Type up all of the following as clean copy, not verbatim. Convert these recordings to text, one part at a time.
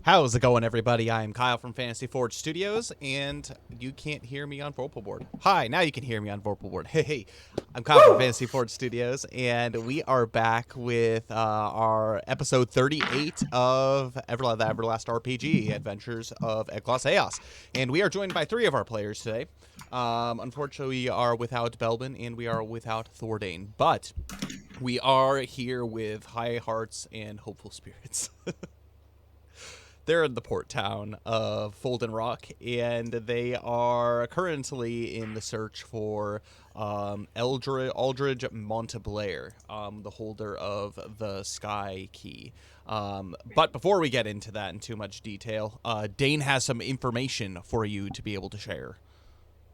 How's it going, everybody? I'm Kyle from Fantasy Forge Studios, and you can't hear me on Vorpalboard. Hi, now you can hear me on Vorpalboard. Hey, I'm Kyle from Fantasy Forge Studios, and we are back with our episode 38 of the Everlast RPG, Adventures of Eclaas. And we are joined by three of our players today. Unfortunately, we are without Belbin, and we are without Thordane, but we are here with high hearts and hopeful spirits. They're in the port town of Folden Rock, and they are currently in the search for Aldridge Monteblair, the holder of the Sky Key. But before we get into that in too much detail, Dane has some information for you to be able to share.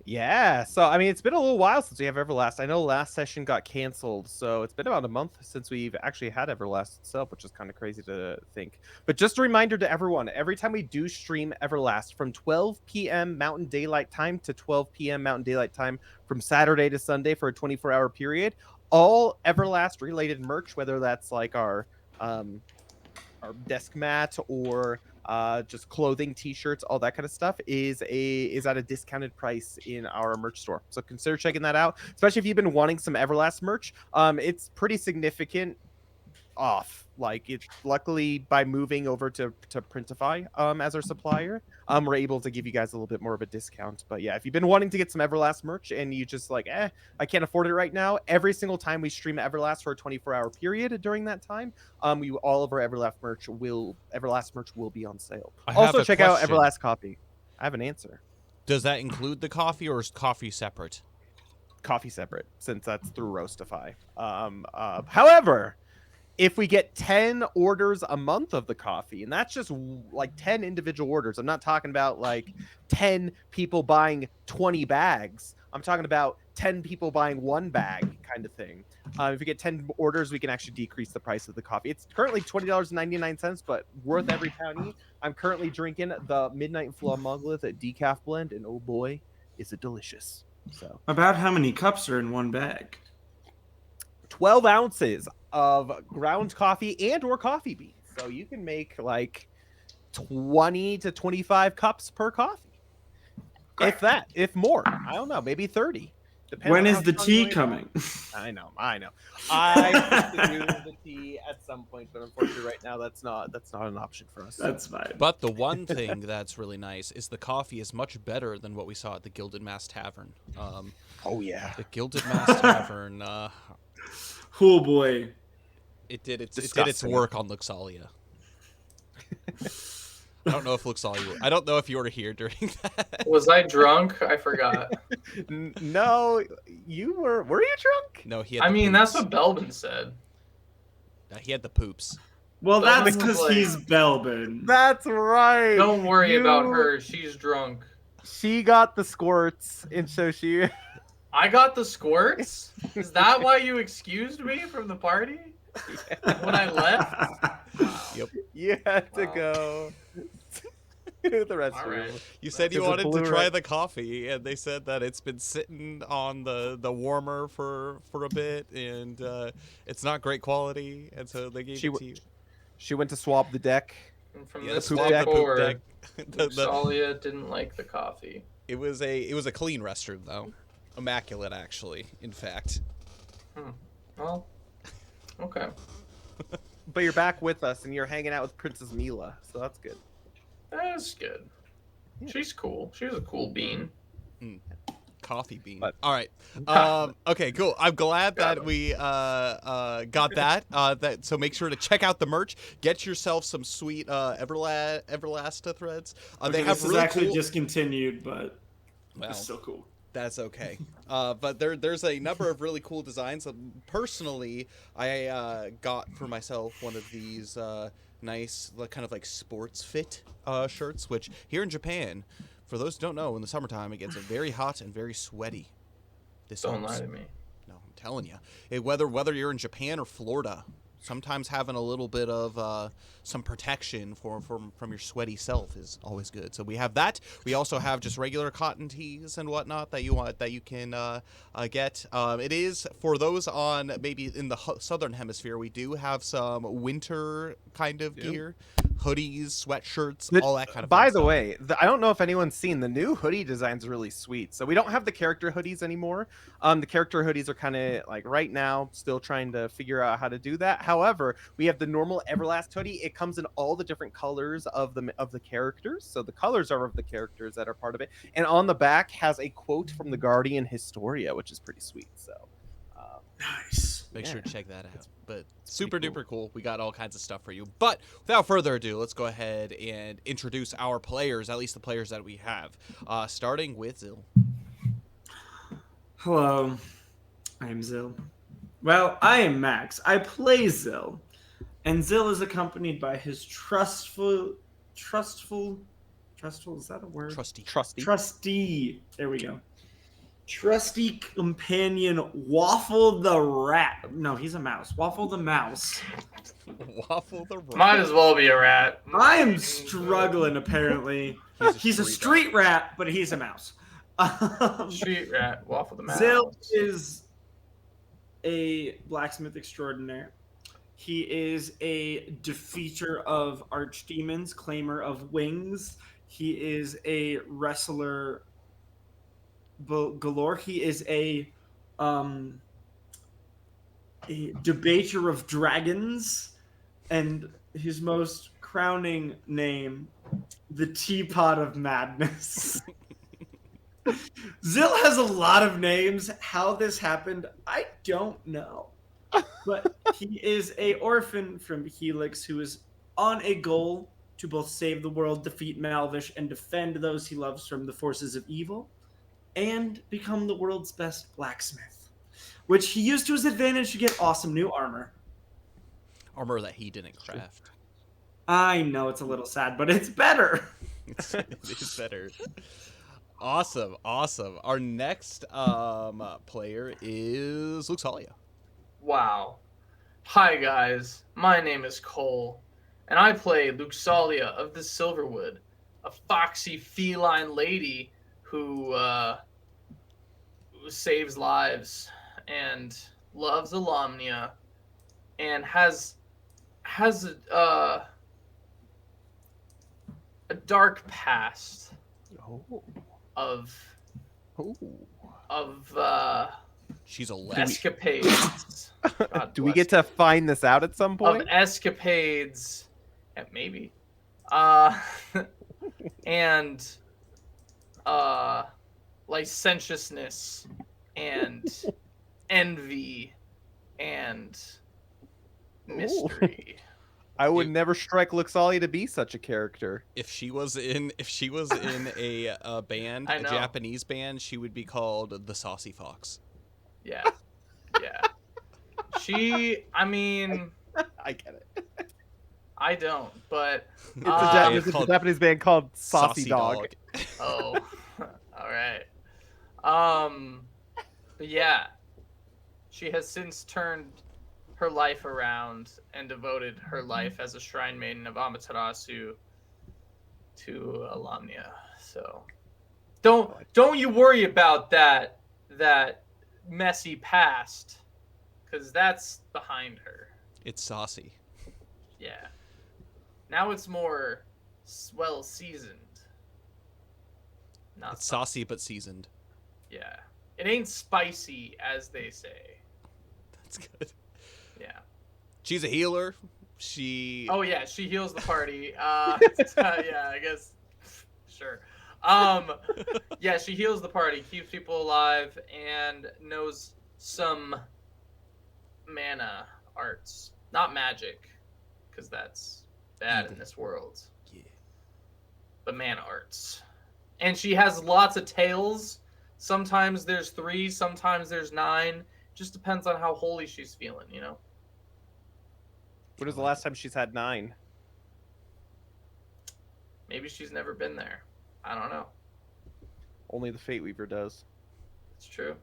Yeah, so I mean, it's been a little while since we have Everlast. I know last session got canceled, so it's been about a month since we've actually had Everlast itself, which is kind of crazy to think. But just a reminder to everyone, every time we do stream Everlast from 12 p.m. Mountain Daylight Time to 12 p.m. Mountain Daylight Time from Saturday to Sunday for a 24-hour period, all Everlast-related merch, whether that's like our desk mat or just clothing, t-shirts, all that kind of stuff is at a discounted price in our merch store. So consider checking that out, especially if you've been wanting some Everlast merch. It's pretty significant off. Like, it's luckily by moving over to Printify as our supplier, we're able to give you guys a little bit more of a discount. But yeah, if you've been wanting to get some Everlast merch and you just like, I can't afford it right now, every single time we stream Everlast for a 24-hour period during that time, all of our Everlast merch will be on sale. Also check out Everlast Coffee. I have an answer. Does that include the coffee, or is coffee separate? Coffee separate, since that's through Roastify. However, if we get 10 orders a month of the coffee, and that's just like 10 individual orders. I'm not talking about like 10 people buying 20 bags. I'm talking about 10 people buying one bag kind of thing. If we get 10 orders, we can actually decrease the price of the coffee. It's currently $20.99, but worth every penny. I'm currently drinking the Midnight Flaw Monolith decaf blend, and oh boy, is it delicious. So, about how many cups are in one bag? 12 ounces of ground coffee and or coffee beans. So you can make like 20 to 25 cups per coffee. If that, if more. I don't know, maybe 30. Depends When on is how the strong tea you are. coming? I know. I hope to do the tea at some point, but unfortunately right now that's not an option for us. That's fine. But the one thing that's really nice is the coffee is much better than what we saw at the Gilded Mass Tavern. Oh yeah. The Gilded Mass Tavern, Oh boy. it did its Disgusting. work on Luxalia. I don't know if Luxalia. I don't know if you were here during that. Was I drunk? I forgot. No, you were you drunk? No, he had. I the mean, that's poops. what Belbin said. He had the poops. Well, Belbin that's was because like- he's Belbin. That's right. Don't worry about You- her. She's drunk. She got the squirts, and so she I got the squirts? Is that why you excused me from the party? When I left? Yep. you had to Wow. go to the restroom. All right. You said you There's a wanted to blue try right- the coffee, and they said that it's been sitting on the warmer for a bit, and it's not great quality, and so they gave She it w- to you. She went to swab the deck. And from Yeah, this the poop day deck. forward, The- Luxalia didn't like the coffee. It was a clean restroom though, immaculate actually. In fact, Well, okay. But you're back with us, and you're hanging out with Princess Mila, so that's good. That's good. Yeah. She's cool. She's a cool bean. coffee bean. But- All right. Okay, cool. I'm glad that we got that. So make sure to check out the merch. Get yourself some sweet Everlast threads. Okay, They have this really is actually cool. discontinued, but Well, it's still cool. that's okay. But there's a number of really cool designs. Personally, I got for myself one of these nice, kind of like sports fit shirts, which here in Japan, for those who don't know, in the summertime it gets very hot and very sweaty. This Don't helps. lie to me. No, I'm telling you. Whether you're in Japan or Florida, sometimes having a little bit of some protection from your sweaty self is always good. So we have that. We also have just regular cotton tees and whatnot that you can get. It is for those on maybe in the southern hemisphere. We do have some winter kind of gear, hoodies, sweatshirts, all that kind of. By fun the stuff. way, I don't know if anyone's seen the new hoodie design's really sweet. So we don't have the character hoodies anymore. The character hoodies are kind of like right now still trying to figure out how to do that. However, we have the normal Everlast hoodie. It comes in all the different colors of the characters. So the colors are of the characters that are part of it. And on the back has a quote from the Guardian Historia, which is pretty sweet. So Nice. Make sure to Yeah. check that out. But super pretty cool. duper cool. We got all kinds of stuff for you. But without further ado, let's go ahead and introduce our players, at least the players that we have. Starting with Zil. Hello, I am Zil. Well, I am Max. I play Zil. And Zil is accompanied by his trustful, is that a word? Trusty. Trusty. There we go. Trusty companion Waffle the rat. No, he's a mouse. Waffle the mouse. Waffle the Rat. Might as well be a rat. I am struggling, apparently. He's a street rat, but he's a mouse. Street rat. Waffle the mouse. Zil is a blacksmith extraordinaire. He is a defeater of archdemons, claimer of wings. He is a wrestler galore. He is a debater of dragons, and his most crowning name, the Teapot of Madness. Zil has a lot of names. How this happened, I don't know. But he is a orphan from Helix who is on a goal to both save the world, defeat Malvish, and defend those he loves from the forces of evil, and become the world's best blacksmith, which he used to his advantage to get awesome new armor. Armor that he didn't craft. I know it's a little sad, but it's better. It is better. Awesome. Our next player is Luxalia. Wow. Hi, guys. My name is Cole, and I play Luxalia of the Silverwood, a foxy feline lady who saves lives and loves Alomnia and has dark past Oh. of Oh. She's a legend. escapades. God Do we bless get to find this out at some of point? escapades, maybe, and licentiousness and envy and mystery. I would You- never strike Luxalia to be such a character. If she was in a band, I a know. Japanese band, she would be called the Saucy Fox. Yeah, yeah. I mean, I get it. I don't, but It's Uh, there's a called Japanese band called Saucy Dog. oh, all right. But yeah, she has since turned her life around and devoted her life as a shrine maiden of Amaterasu to Alamnia. So don't you worry about that messy past, because that's behind her. It's saucy. Yeah. Now it's more well seasoned. Not It's saucy but seasoned. Yeah. It ain't spicy, as they say. That's good. Yeah. She's a healer. She. Oh yeah, she heals the party. Yeah, I guess. Sure. Yeah, she heals the party, keeps people alive, and knows some mana arts. Not magic, because that's bad in Evil. this world. Yeah. But mana arts. And she has lots of tails. Sometimes there's 3, sometimes there's 9. Just depends on how holy she's feeling, you know? When was the last time she's had 9? Maybe she's never been there. I don't know. Only the Fate Weaver does. It's true.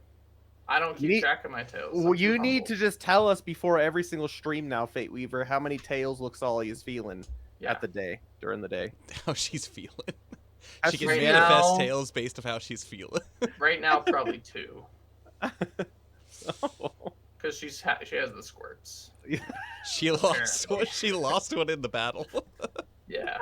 I don't You keep need- track of my tails. Well, I'm too you need humble. to just tell us before every single stream now, Fate Weaver, how many tails Luxalia is feeling Yeah. during the day. How she's feeling. How She she's can feeling. manifest Now- tales based of how she's feeling. Right now, probably 2. Oh. Because she has the squirts. She lost one. She lost one in the battle. Yeah.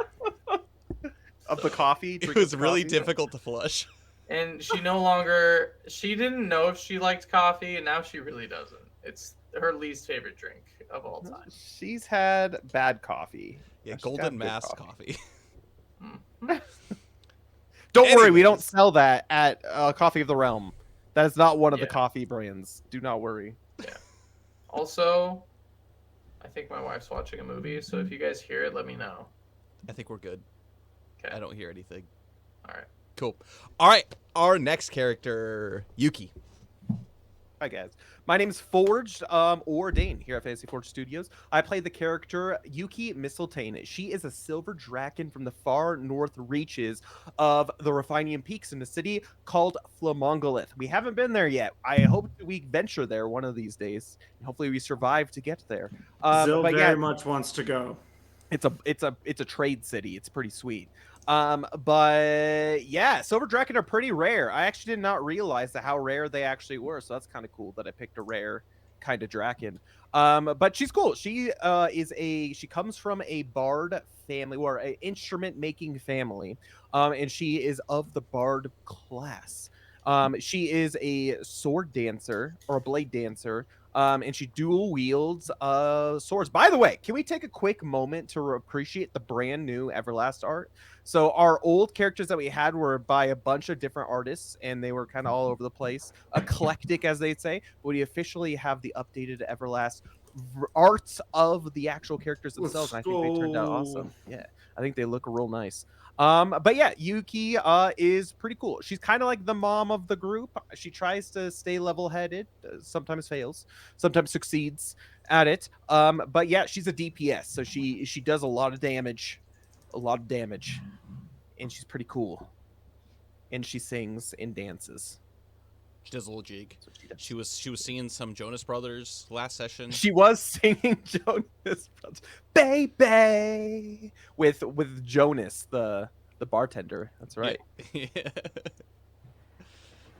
Of the coffee? It drink was of the really coffee? difficult to flush. And she didn't know if she liked coffee, and now she really doesn't. It's her least favorite drink of all time. She's had bad coffee. Yeah, She's golden got good mask coffee. Mm. Don't worry, we don't Anyways. sell that at Coffee of the Realm. That is not one of the Yeah. coffee brands. Do not worry. Also, I think my wife's watching a movie, so if you guys hear it, let me know. I think we're good. Okay. I don't hear anything. All right. Cool. All right, our next character, Yuki. Hi guys, my name's Forged or Dane here at Fantasy Forge Studios. I play the character Yuki Mistletoe. She is a silver dragon from the far north reaches of the Ruthenian Peaks in a city called Flamongolith. We haven't been there yet. I hope we venture there one of these days, and hopefully we survive to get there. Zil but very yeah, much wants to go. it's a trade city. It's pretty sweet. But yeah, silver dragon are pretty rare. I actually did not realize how rare they actually were, so that's kind of cool that I picked a rare kind of dragon. But she's cool. She she comes from a bard family or an instrument making family. And she is of the bard class. She is a sword dancer or a blade dancer. And she dual wields swords. By the way, can we take a quick moment to appreciate the brand new Everlast art? So our old characters that we had were by a bunch of different artists, and they were kind of all over the place, eclectic as they'd say. But we officially have the updated Everlast arts of the actual characters themselves. And I think they turned out awesome. Yeah, I think they look real nice. But yeah, Yuki is pretty cool. She's kind of like the mom of the group. She tries to stay level-headed, sometimes fails, sometimes succeeds at it. But yeah, she's a DPS, so she does a lot of damage, and she's pretty cool. And she sings and dances. She does a little jig. That's what she does. She was singing some Jonas Brothers last session. She was singing Jonas Brothers, baby, with Jonas, the bartender. That's right. Yeah.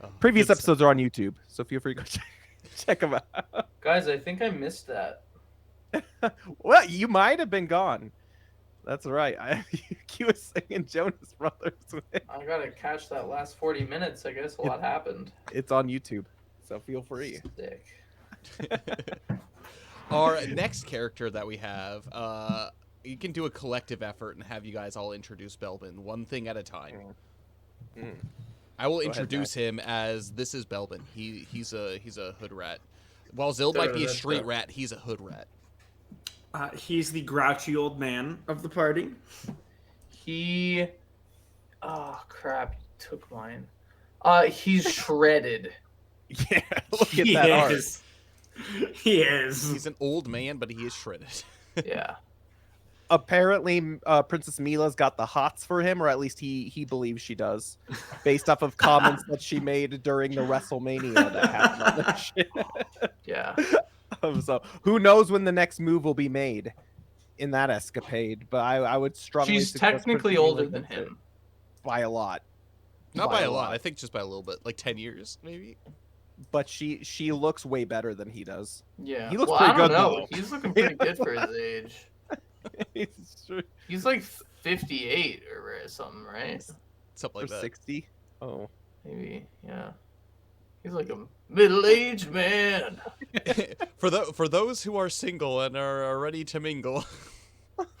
Oh, Previous good stuff. episodes are on YouTube, so feel free to go check them out. Guys, I think I missed that. Well, you might have been gone. That's right. He was singing Jonas Brothers. I gotta catch that last 40 minutes. I guess a lot happened. It's on YouTube, so feel free. Sick. Our next character that we have, you can do a collective effort and have you guys all introduce Belbin one thing at a time. Mm. I will Go ahead, introduce him as this is Belbin. He's a hood rat. While Zill might be a street rat, he's a hood rat. He's the grouchy old man of the party. He. Oh crap! You took mine. He's shredded. Yeah, look at that art. He is. He's an old man, but he is shredded. Yeah. Apparently, Princess Mila's got the hots for him, or at least he believes she does, based off of comments that she made during the WrestleMania that happened on this shit. Yeah. So who knows when the next move will be made in that escapade? But I would strongly. She's suggest technically Princess older Mila than gets it him. by a lot. Not by a lot. I think just by a little bit, like 10 years, maybe. But she looks way better than he does. Yeah. He looks well, pretty I don't good, know. though. He's looking pretty good for his age. He's like 58 or something, right? Something like that. 60. Oh. Maybe. Yeah. He's like a middle-aged man. For those who are single and are ready to mingle.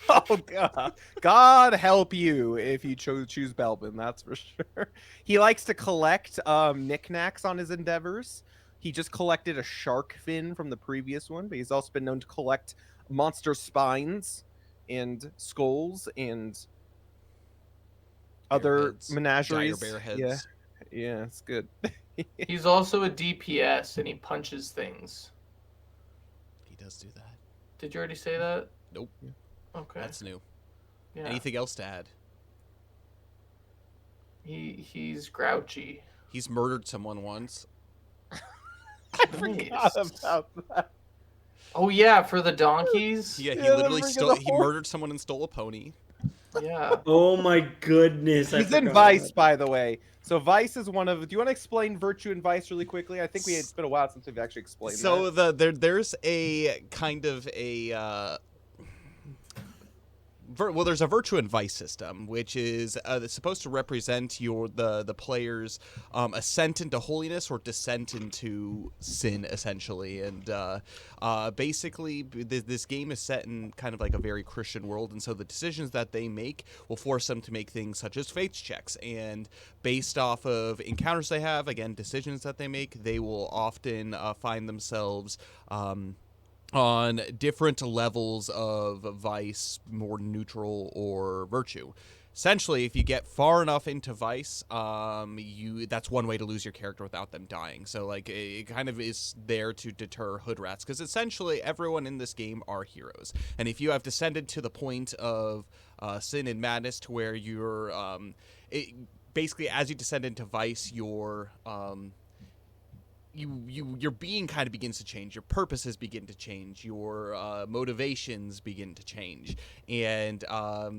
Oh God! God help you if you choose Belbin. That's for sure. He likes to collect knickknacks on his endeavors. He just collected a shark fin from the previous one, but he's also been known to collect monster spines and skulls and other heads, menageries. Dire bear heads. Yeah, it's good. He's also a DPS and he punches things. He does do that. Did you already say that? Nope. Okay. That's new. Yeah. Anything else to add? He's grouchy. He's murdered someone once. I forgot about that. Oh yeah, for the donkeys. Yeah, he Yeah, literally they're stole. bringing He the murdered someone and stole a pony. Yeah. Oh my goodness. I He's in forgot Vice, about by the way. So Vice is one of. Do you want to explain Virtue and Vice really quickly? I think it's been a while since we've actually explained So that. there's a kind of a there's a virtue and vice system, which is that's supposed to represent the player's ascent into holiness or descent into sin, essentially. And basically, this game is set in kind of like a very Christian world, and so the decisions that they make will force them to make things such as faith checks. And based off of encounters they have, again, decisions that they make, they will often find themselves on different levels of vice, more neutral, or virtue. Essentially, if you get far enough into vice, that's one way to lose your character without them dying. So, like, it kind of is there to deter hood rats, because essentially everyone in this game are heroes. And if you have descended to the point of sin and madness to where you're, basically, as you descend into vice, your being kind of begins to change. Your purposes begin to change. Your motivations begin to change, and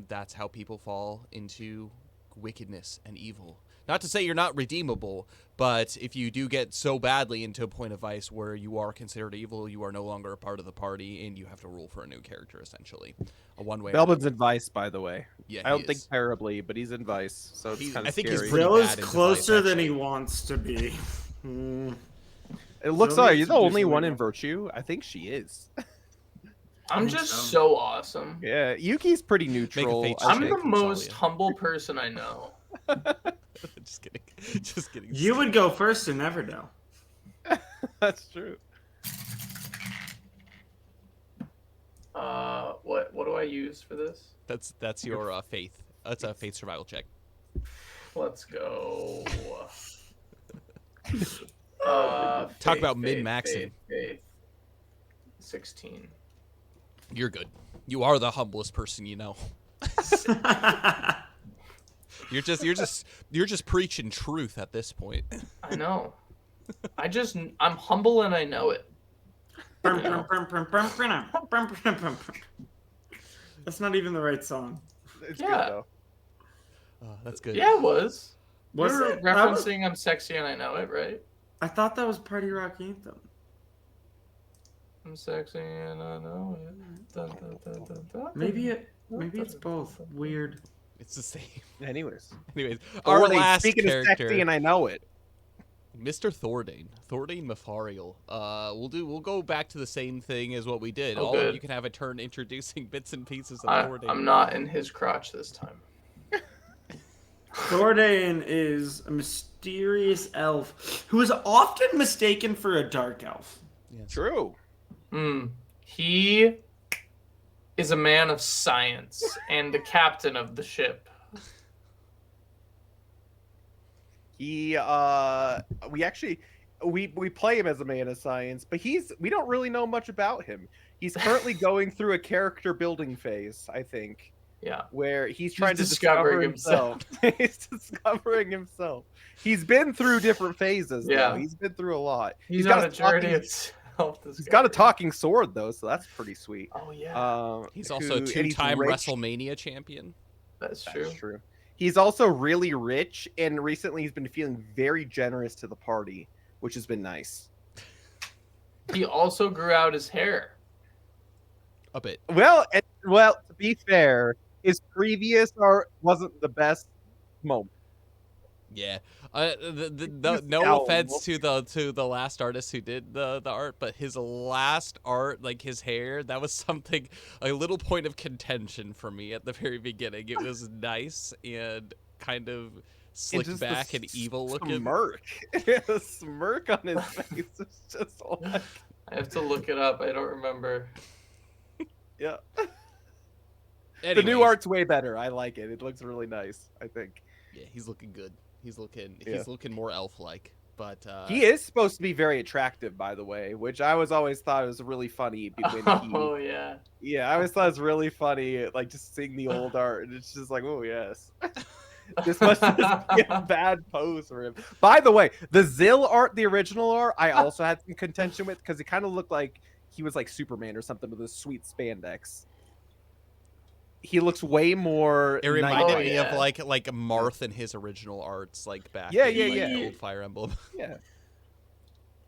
that's how people fall into wickedness and evil. Not to say you're not redeemable, but if you do get so badly into a point of vice where you are considered evil, you are no longer a part of the party, and you have to rule for a new character, essentially. A one-way. Belbin's in Vice, by the way. Yeah, I don't think terribly, but he's in Vice, so it's kind I of think scary. he's pretty Zill is bad into closer Vice, than he actually. wants to be. It looks Zill like needs you're to the do only one something in else. Virtue. I think she is. I'm think just so. so awesome. Yeah, Yuki's pretty neutral. fate I I'm check. the think. most Salia. humble person I know. Just kidding. Just kidding. You would go first and never know. That's true. What do I use for this? That's your faith. That's a faith survival check. Let's go. Talk about min-maxing. Faith. 16. You're good. You are the humblest person you know. You're just preaching truth at this point. I know. I'm humble and I know it. That's not even the right song. It's Yeah. good though. That's good. Yeah, it was. Was You're it? That was- referencing I'm sexy and I know it, right? I thought that was Party Rock Anthem. I'm sexy and I know it. Dun, dun, dun, dun, dun. Maybe it. Maybe it's both. Weird. It's the same. Anyways, Anyways, our Thordane, last speaking of character, sexy, and I know it. Mr. Thordane Mafariel. We'll go back to the same thing as what we did. Oh, All good. of you can have a turn introducing bits and pieces of Thordane. I'm not in his crotch this time. Thordane is a mysterious elf who is often mistaken for a dark elf. Yes. True. He is a man of science and the captain of the ship. He we play him as a man of science, but we don't really know much about him. He's currently going through a character building phase, I think. Yeah. Where he's trying to discover discovering himself. He's discovering himself. He's been through different phases, Yeah. though. He's been through a lot. He's got on a a journey talking- of self-discovery. He's got a talking sword, though, so that's pretty sweet. Oh, yeah. He's also a and he's two-time rich. WrestleMania champion. That's true. That's true. He's also really rich, and recently he's been feeling very generous to the party, which has been nice. He also grew out his hair. A bit. Well, to be fair, his previous art wasn't the best moment. Yeah. Just No now, offense to the last artist who did the art, but his last art, like his hair, that was something, a little point of contention for me at the very beginning. It was nice and kind of slicked just back and evil looking. Smirk. A smirk on his face is just like, I have to look it up. I don't remember. yeah. The Anyways, new art's way better. I like it. It looks really nice, I think. Yeah, he's looking good. He's looking Yeah. more elf-like. But He is supposed to be very attractive, by the way, which I always thought was really funny when Oh, yeah. Yeah, I always thought it was really funny, like just seeing the old art, and it's just like, oh yes, this must just be a bad pose for him. By the way, the Zill art, the original art, I also had some contention with because it kind of looked like he was like Superman or something with a sweet spandex. He looks way more. it reminded me yeah. of like Marth and his original arts, like back Yeah, in, yeah, like, yeah. the old Fire Emblem. Yeah,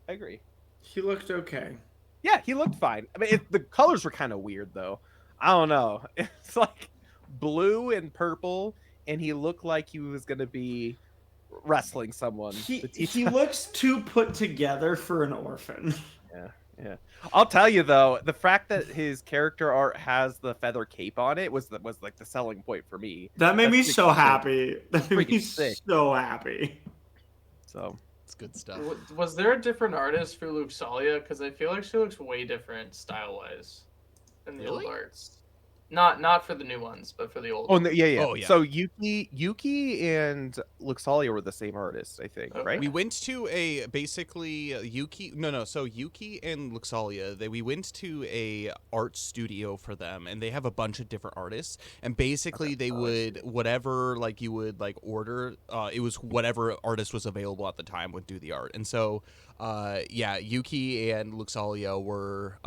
I agree. He looked okay. Yeah, he looked fine. I mean, the colors were kind of weird though. I don't know. It's like blue and purple, and he looked like he was gonna be wrestling someone. He looks too put together for an orphan. Yeah. I'll tell you though, the fact that his character art has the feather cape on it was like the selling point for me. That made me That's so freaking sick. happy. That made me Freaking sick. so happy. So It's good stuff. Was there a different artist for Luxalia? Because I feel like she looks way different style-wise than the Really? old arts. Not for the new ones, but for the old Oh ones. no, yeah. Oh, yeah. So Yuki and Luxalia were the same artist, I think, Okay. right? We went to a basically Yuki. No. So Yuki and Luxalia, we went to a art studio for them, and they have a bunch of different artists. And basically, they would whatever like you would like order. It was whatever artist was available at the time would do the art. And so, yeah, Yuki and Luxalia were,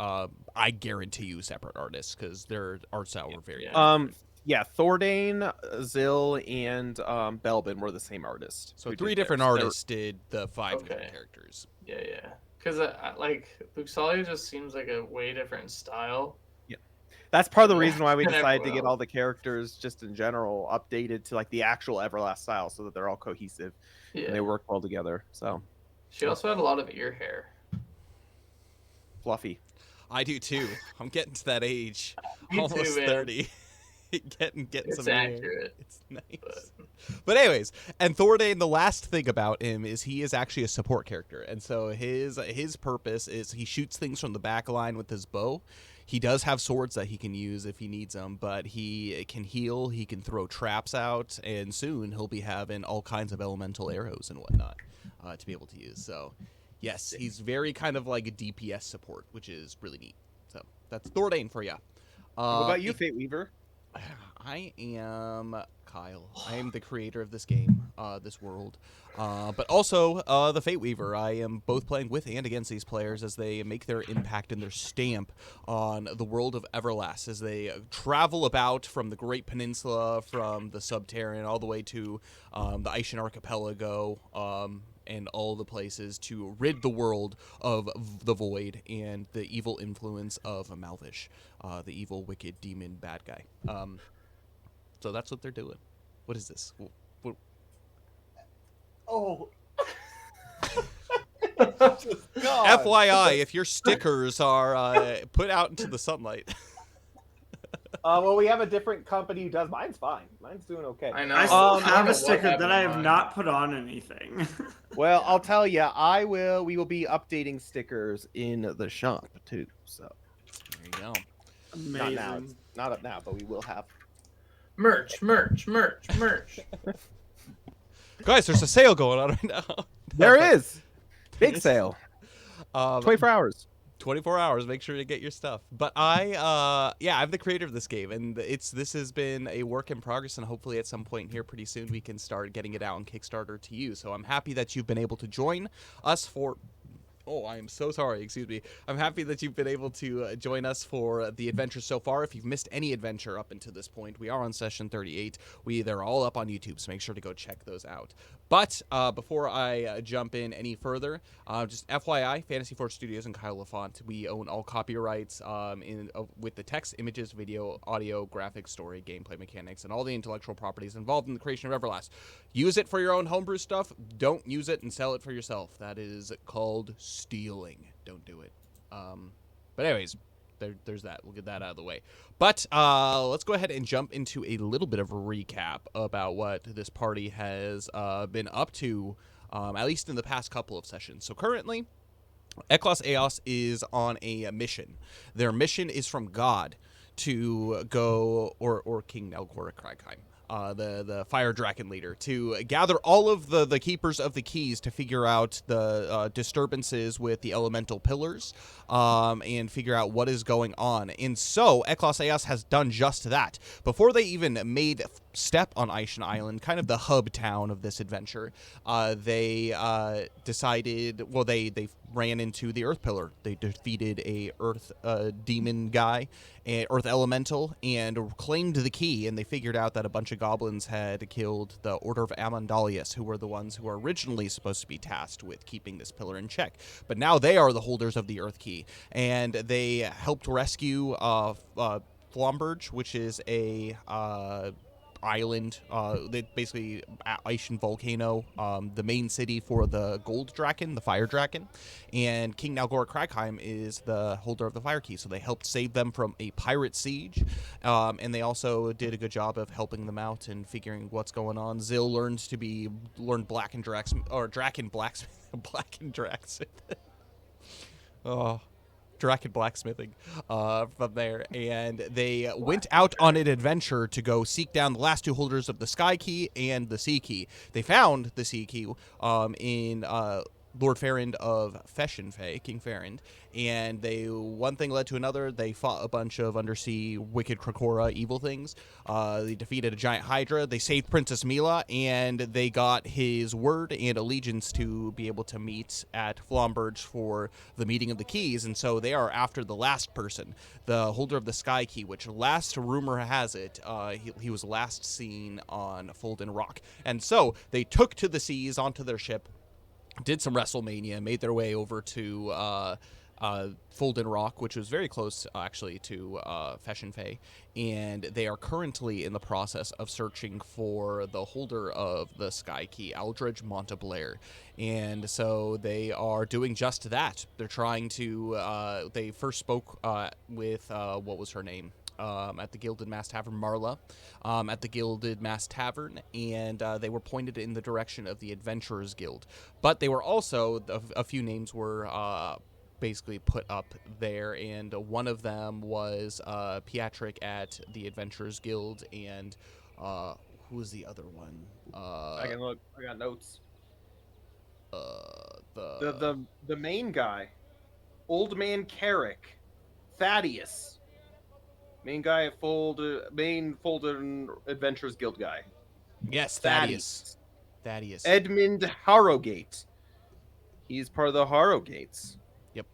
I guarantee you, separate artists because their art style were very. Yeah. Yeah, Thordane, Zill, and Belbin were the same artist. So who three did different theirs. They're- artists did the five Okay. different characters. Yeah. Because like Luxalia just seems like a way different style. That's part of the Yeah. reason why we And decided to get everyone all the characters just in general updated to like the actual Everlast style so that they're all cohesive Yeah. and they work well together. So She also had a lot of ear hair. fluffy. I do too. I'm getting to that age. Me too, Almost man. 30. getting It's some hair. accurate. It's nice. But But anyways, and Thordane, the last thing about him is he is actually a support character. And so his purpose is he shoots things from the back line with his bow. He does have swords that he can use if he needs them, but he can heal, he can throw traps out, and soon he'll be having all kinds of elemental arrows and whatnot to be able to use. So, yes, he's very kind of like a DPS support, which is really neat. So, that's Thordane for you. What about you, Fate Weaver? I am Kyle. I am the creator of this game, this world, but also the Fate Weaver. I am both playing with and against these players as they make their impact and their stamp on the world of Everlast as they travel about from the Great Peninsula, from the Subterran, all the way to the Aishan Archipelago, and all the places to rid the world of the void and the evil influence of Malvish, the evil, wicked demon bad guy. So that's what they're doing. What is this? What? Oh. God. FYI, if your stickers are put out into the sunlight. Well, we have a different company who does. Mine's fine. Mine's doing okay. I know. I still I don't have know a what sticker that happened I to have mine. not put on anything. Well, I'll tell you, we will be updating stickers in the shop too. So There you go. not now. Amazing. It's not up now, but we will have. Merch. Guys, there's a sale going on right now. There is big sale. 24 hours. 24 hours. Make sure to get your stuff. But I'm the creator of this game, and this has been a work in progress, and hopefully at some point here pretty soon we can start getting it out on Kickstarter to you. So I'm happy that you've been able to join us for. Oh, I am so sorry. Excuse me. I'm happy that you've been able to join us for the adventure so far. If you've missed any adventure up until this point, we are on session 38. They're all up on YouTube, so make sure to go check those out. But before I jump in any further, just FYI, Fantasy Forge Studios and Kyle LaFonte, we own all copyrights with the text, images, video, audio, graphics, story, gameplay mechanics, and all the intellectual properties involved in the creation of Everlast. Use it for your own homebrew stuff. Don't use it and sell it for yourself. That is called stealing. Don't do it. But anyways, there's that. We'll get that out of the way. But let's go ahead and jump into a little bit of a recap about what this party has been up to, at least in the past couple of sessions. So currently, Eclaas Eeas is on a mission. Their mission is from God to go, or King Nelgor Kragheim, the fire dragon leader, to gather all of the keepers of the keys to figure out the disturbances with the elemental pillars, and figure out what is going on. And so Eclaas Eeas has done just that. Before they even made step on Aishan Island, kind of the hub town of this adventure, they decided, well, they ran into the Earth Pillar. They defeated a Earth demon guy, an Earth Elemental, and claimed the key, and they figured out that a bunch of goblins had killed the Order of Amandalius, who were the ones who were originally supposed to be tasked with keeping this pillar in check. But now they are the holders of the Earth Key, and they helped rescue Flomberge, which is a island, basically Aishan volcano, the main city for the gold draken, the fire draken, and King Nelgor Kragheim is the holder of the fire key. So they helped save them from a pirate siege, and they also did a good job of helping them out and figuring what's going on. Zill learned Draken Blacksmith. Oh, Draken blacksmithing from there, and they went out on an adventure to go seek down the last two holders of the Sky Key and the Sea Key. They found the Sea Key in Lord Farrand of Feshenfey, King Farrand, and one thing led to another. They fought a bunch of undersea wicked Krakora evil things. They defeated a giant Hydra. They saved Princess Mila, and they got his word and allegiance to be able to meet at Flomberge for the meeting of the keys. And so they are after the last person, the holder of the Sky Key, which last rumor has it, he was last seen on Folden Rock. And so they took to the seas onto their ship, did some WrestleMania, made their way over to Folden Rock, which was very close actually to Feshenfey, and they are currently in the process of searching for the holder of the Sky Key, Aldridge Monteblair. And so they are doing just that. They're trying to, they first spoke with, what was her name? At the Gilded Mass Tavern, Marla, at the Gilded Mass Tavern, and they were pointed in the direction of the Adventurers Guild. But they were also, a few names were basically put up there, and one of them was Pietrick at the Adventurers Guild, and who was the other one? I can look. I got notes. The The main guy, Old Man Carrick, Thaddeus. Main guy at main Folden Adventurers Guild guy. Yes, Thaddeus. Thaddeus. Edmund Harrogate. He's part of the Harrogates. Yep.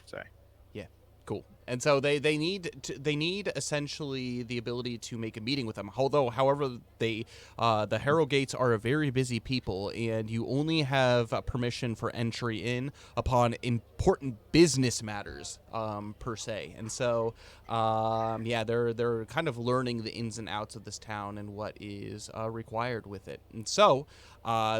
Sorry. Yeah, cool. And so they need essentially the ability to make a meeting with them. However, the Harrow Gates are a very busy people, and you only have permission for entry in upon important business matters, per se. And so, they're kind of learning the ins and outs of this town and what is required with it. And so,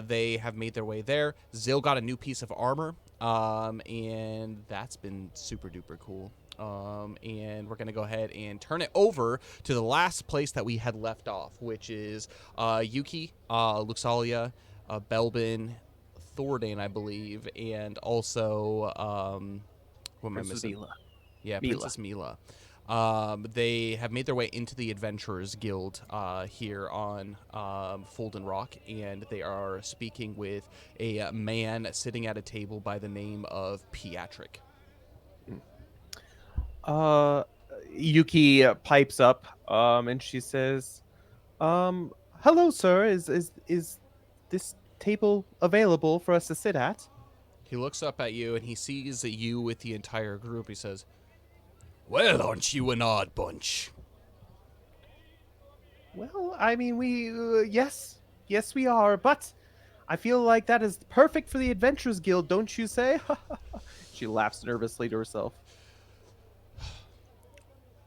they have made their way there. Zill got a new piece of armor, and that's been super duper cool. And we're going to go ahead and turn it over to the last place that we had left off, which is Yuki, Luxalia, Belbin, Thordane, I believe, and also, what am I Princess missing? Mila. Yeah, Mila. Princess Mila. They have made their way into the Adventurers Guild here on Folden Rock, and they are speaking with a man sitting at a table by the name of Piatrick. Yuki pipes up, and she says, "Hello, sir. Is this table available for us to sit at?" He looks up at you, and he sees you with the entire group. He says, "Well, aren't you an odd bunch?" Well, I mean, yes, we are, but I feel like that is perfect for the Adventurers Guild, don't you say? She laughs nervously to herself.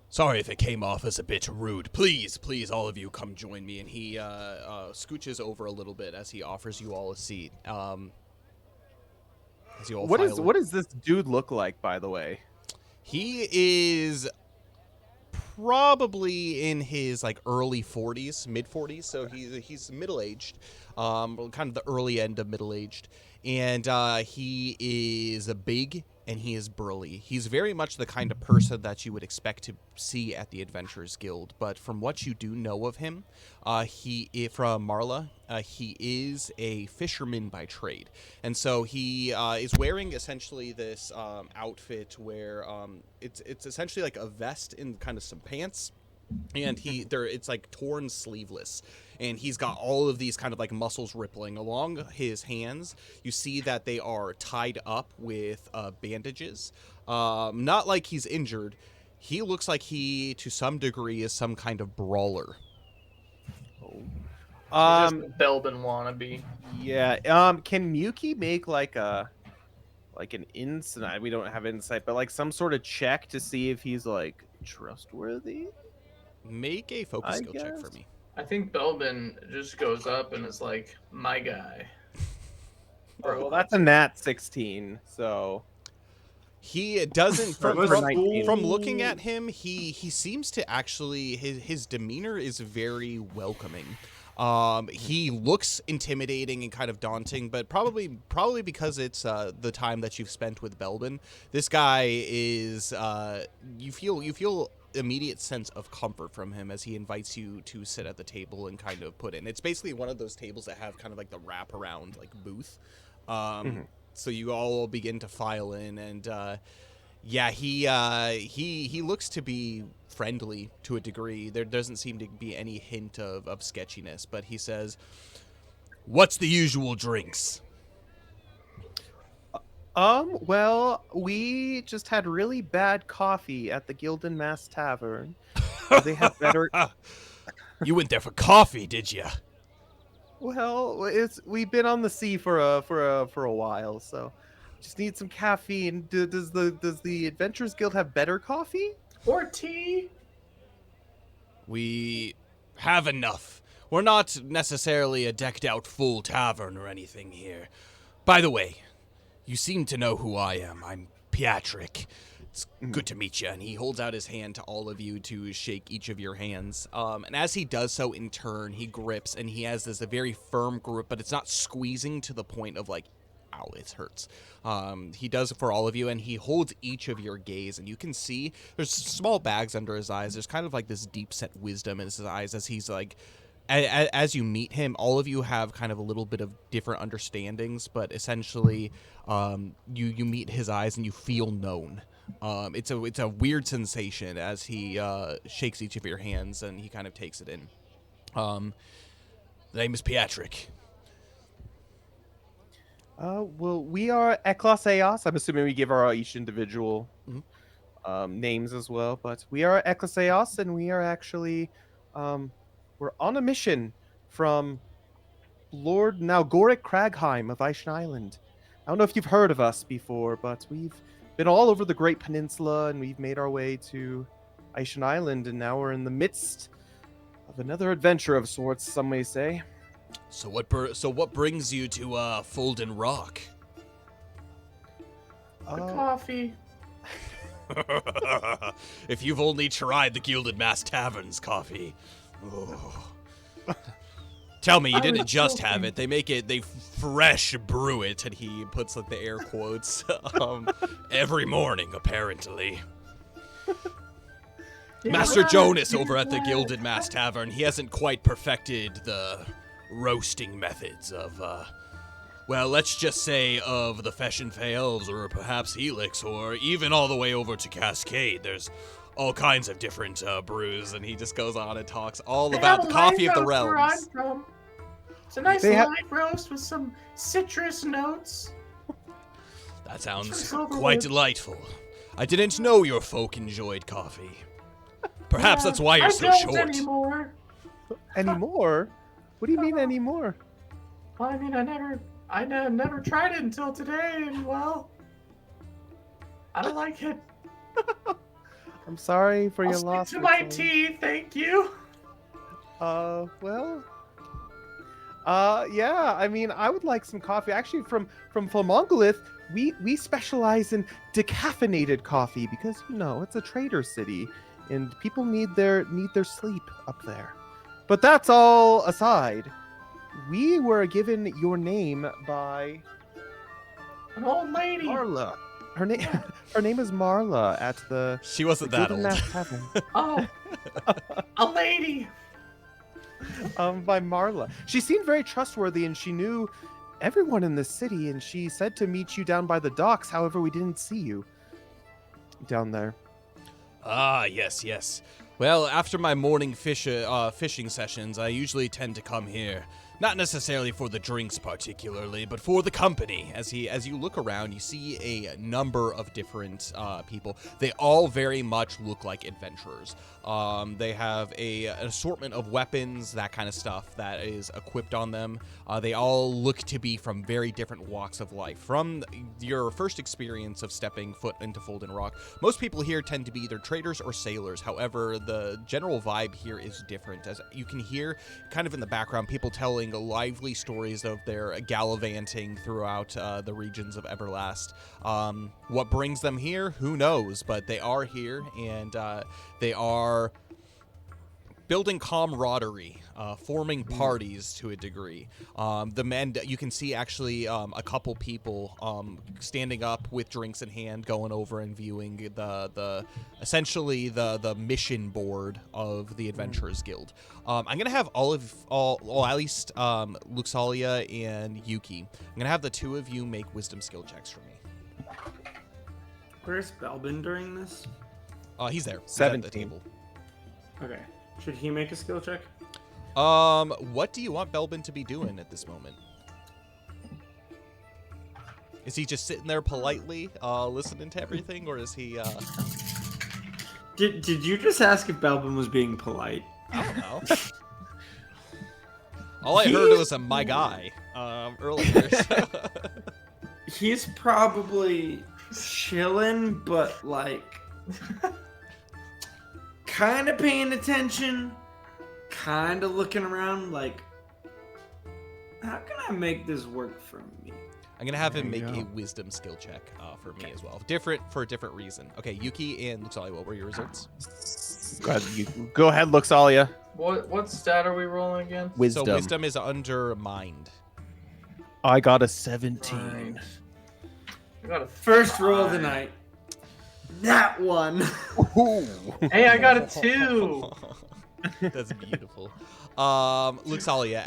Sorry if it came off as a bit rude. Please, all of you, come join me. And he scooches over a little bit as he offers you all a seat. As you all What file in. does this dude look like, by the way? He is probably in his like early 40s, mid 40s, so he's middle aged, kind of the early end of middle aged, and he is big and he is burly. He's very much the kind of person that you would expect to see at the Adventurers Guild, but from what you do know of him, from Marla, he is a fisherman by trade, and so he is wearing essentially this outfit where it's essentially like a vest and kind of some pants, and it's like torn sleeveless, and he's got all of these kind of like muscles rippling along his hands. You see that they are tied up with bandages, not like he's injured. He looks like he to some degree is some kind of brawler. Just a Belbin wannabe. Yeah. Can Yuki make like an insight? We don't have insight, but like some sort of check to see if he's like trustworthy? Make a focus skill check for me. I think Belbin just goes up and is like, my guy. Oh, well, that's a nat 16, so he doesn't from From looking at him, he seems to actually his demeanor is very welcoming. He looks intimidating and kind of daunting, but probably because it's the time that you've spent with Belbin. This guy is you feel immediate sense of comfort from him as he invites you to sit at the table and kind of put in. It's basically one of those tables that have kind of like the wrap around like booth. So you all begin to file in, and he looks to be friendly to a degree. There doesn't seem to be any hint of sketchiness, but he says, "What's the usual drinks?" Well, we just had really bad coffee at the Gildan Mass Tavern. They have better. You went there for coffee, did you? Well, we've been on the sea for a while, so just need some caffeine. Does the Adventurers Guild have better coffee or tea? We have enough. We're not necessarily a decked out full tavern or anything here. By the way, you seem to know who I am. I'm Piatrick. It's good to meet you. And he holds out his hand to all of you to shake each of your hands. And as he does so, in turn, he grips, and he has this a very firm grip, but it's not squeezing to the point of like, ow, it hurts. He does it for all of you, and he holds each of your gaze, and you can see there's small bags under his eyes. There's kind of like this deep-set wisdom in his eyes as he's like, as you meet him, all of you have kind of a little bit of different understandings, but essentially you meet his eyes and you feel known. It's a weird sensation as he shakes each of your hands and he kind of takes it in. The name is Piatrick. Well, we are Eclaas. I'm assuming we give our each individual names as well. But we are Eclaas, and we are actually we're on a mission from Lord Nalgoric Cragheim of Aishan Island. I don't know if you've heard of us before, but we've been all over the Great Peninsula, and we've made our way to Aishan Island, and now we're in the midst of another adventure of sorts, some may say. So what brings you to Fulden Rock? The coffee. If you've only tried the Gilded Mass Tavern's coffee. Oh. Tell me, you didn't just have it. They fresh brew it, and he puts like the air quotes, every morning, apparently. Master Jonas over at the Gilded Mass Tavern, he hasn't quite perfected the roasting methods of, well, let's just say of the Feshin Fey Elves, or perhaps Helix, or even all the way over to Cascade. There's all kinds of different brews, and he just goes on and talks all about the coffee of the realms. It's a nice light roast with some citrus notes. That sounds quite delightful. I didn't know your folk enjoyed coffee. Perhaps that's why you're so short. Anymore. Anymore? What do you mean anymore? Well, I mean, I never tried it until today, and well, I don't like it. I'm sorry for your loss. To my tea, thank you. Well, yeah. I mean, I would like some coffee. Actually, from Flamongolith, we specialize in decaffeinated coffee because it's a trader city, and people need their sleep up there. But that's all aside. We were given your name by an old lady. Marla. Her name is Marla at the. She wasn't that old. Tavern. Oh, a lady. By Marla. She seemed very trustworthy, and she knew everyone in the city. And she said to meet you down by the docks. However, we didn't see you down there. Ah, yes. Well, after my morning fishing sessions, I usually tend to come here. Not necessarily for the drinks particularly, but for the company. As you look around, you see a number of different people. They all very much look like adventurers. They have an assortment of weapons, that kind of stuff that is equipped on them. They all look to be from very different walks of life. From your first experience of stepping foot into Fulden Rock, most people here tend to be either traders or sailors. However, the general vibe here is different. As you can hear kind of in the background, people telling lively stories of their gallivanting throughout the regions of Everlast. What brings them here? Who knows? But they are here, and they are building camaraderie, forming parties to a degree. The men, you can see actually a couple people standing up with drinks in hand, going over and viewing the essentially the mission board of the Adventurers Guild. I'm gonna have at least Luxalia and Yuki. I'm gonna have the two of you make wisdom skill checks for me. Where's Belbin during this? He's there. He's 17. at the table. Okay. Should he make a skill check? What do you want Belbin to be doing at this moment? Is he just sitting there politely, listening to everything, or is he, Did you just ask if Belbin was being polite? I don't know. All I heard was a my guy, earlier. He's probably chilling, but like kind of paying attention, kind of looking around like, how can I make this work for me? I'm gonna have him make a wisdom skill check for me as well. For a different reason. Okay, Yuki and Luxalia, what were your results? Go ahead, Luxalia. What stat are we rolling again? Wisdom. So wisdom is under mind. I got a 17. I got a First roll of the night. That one. Hey, I got a 2. That's beautiful. Luxalia,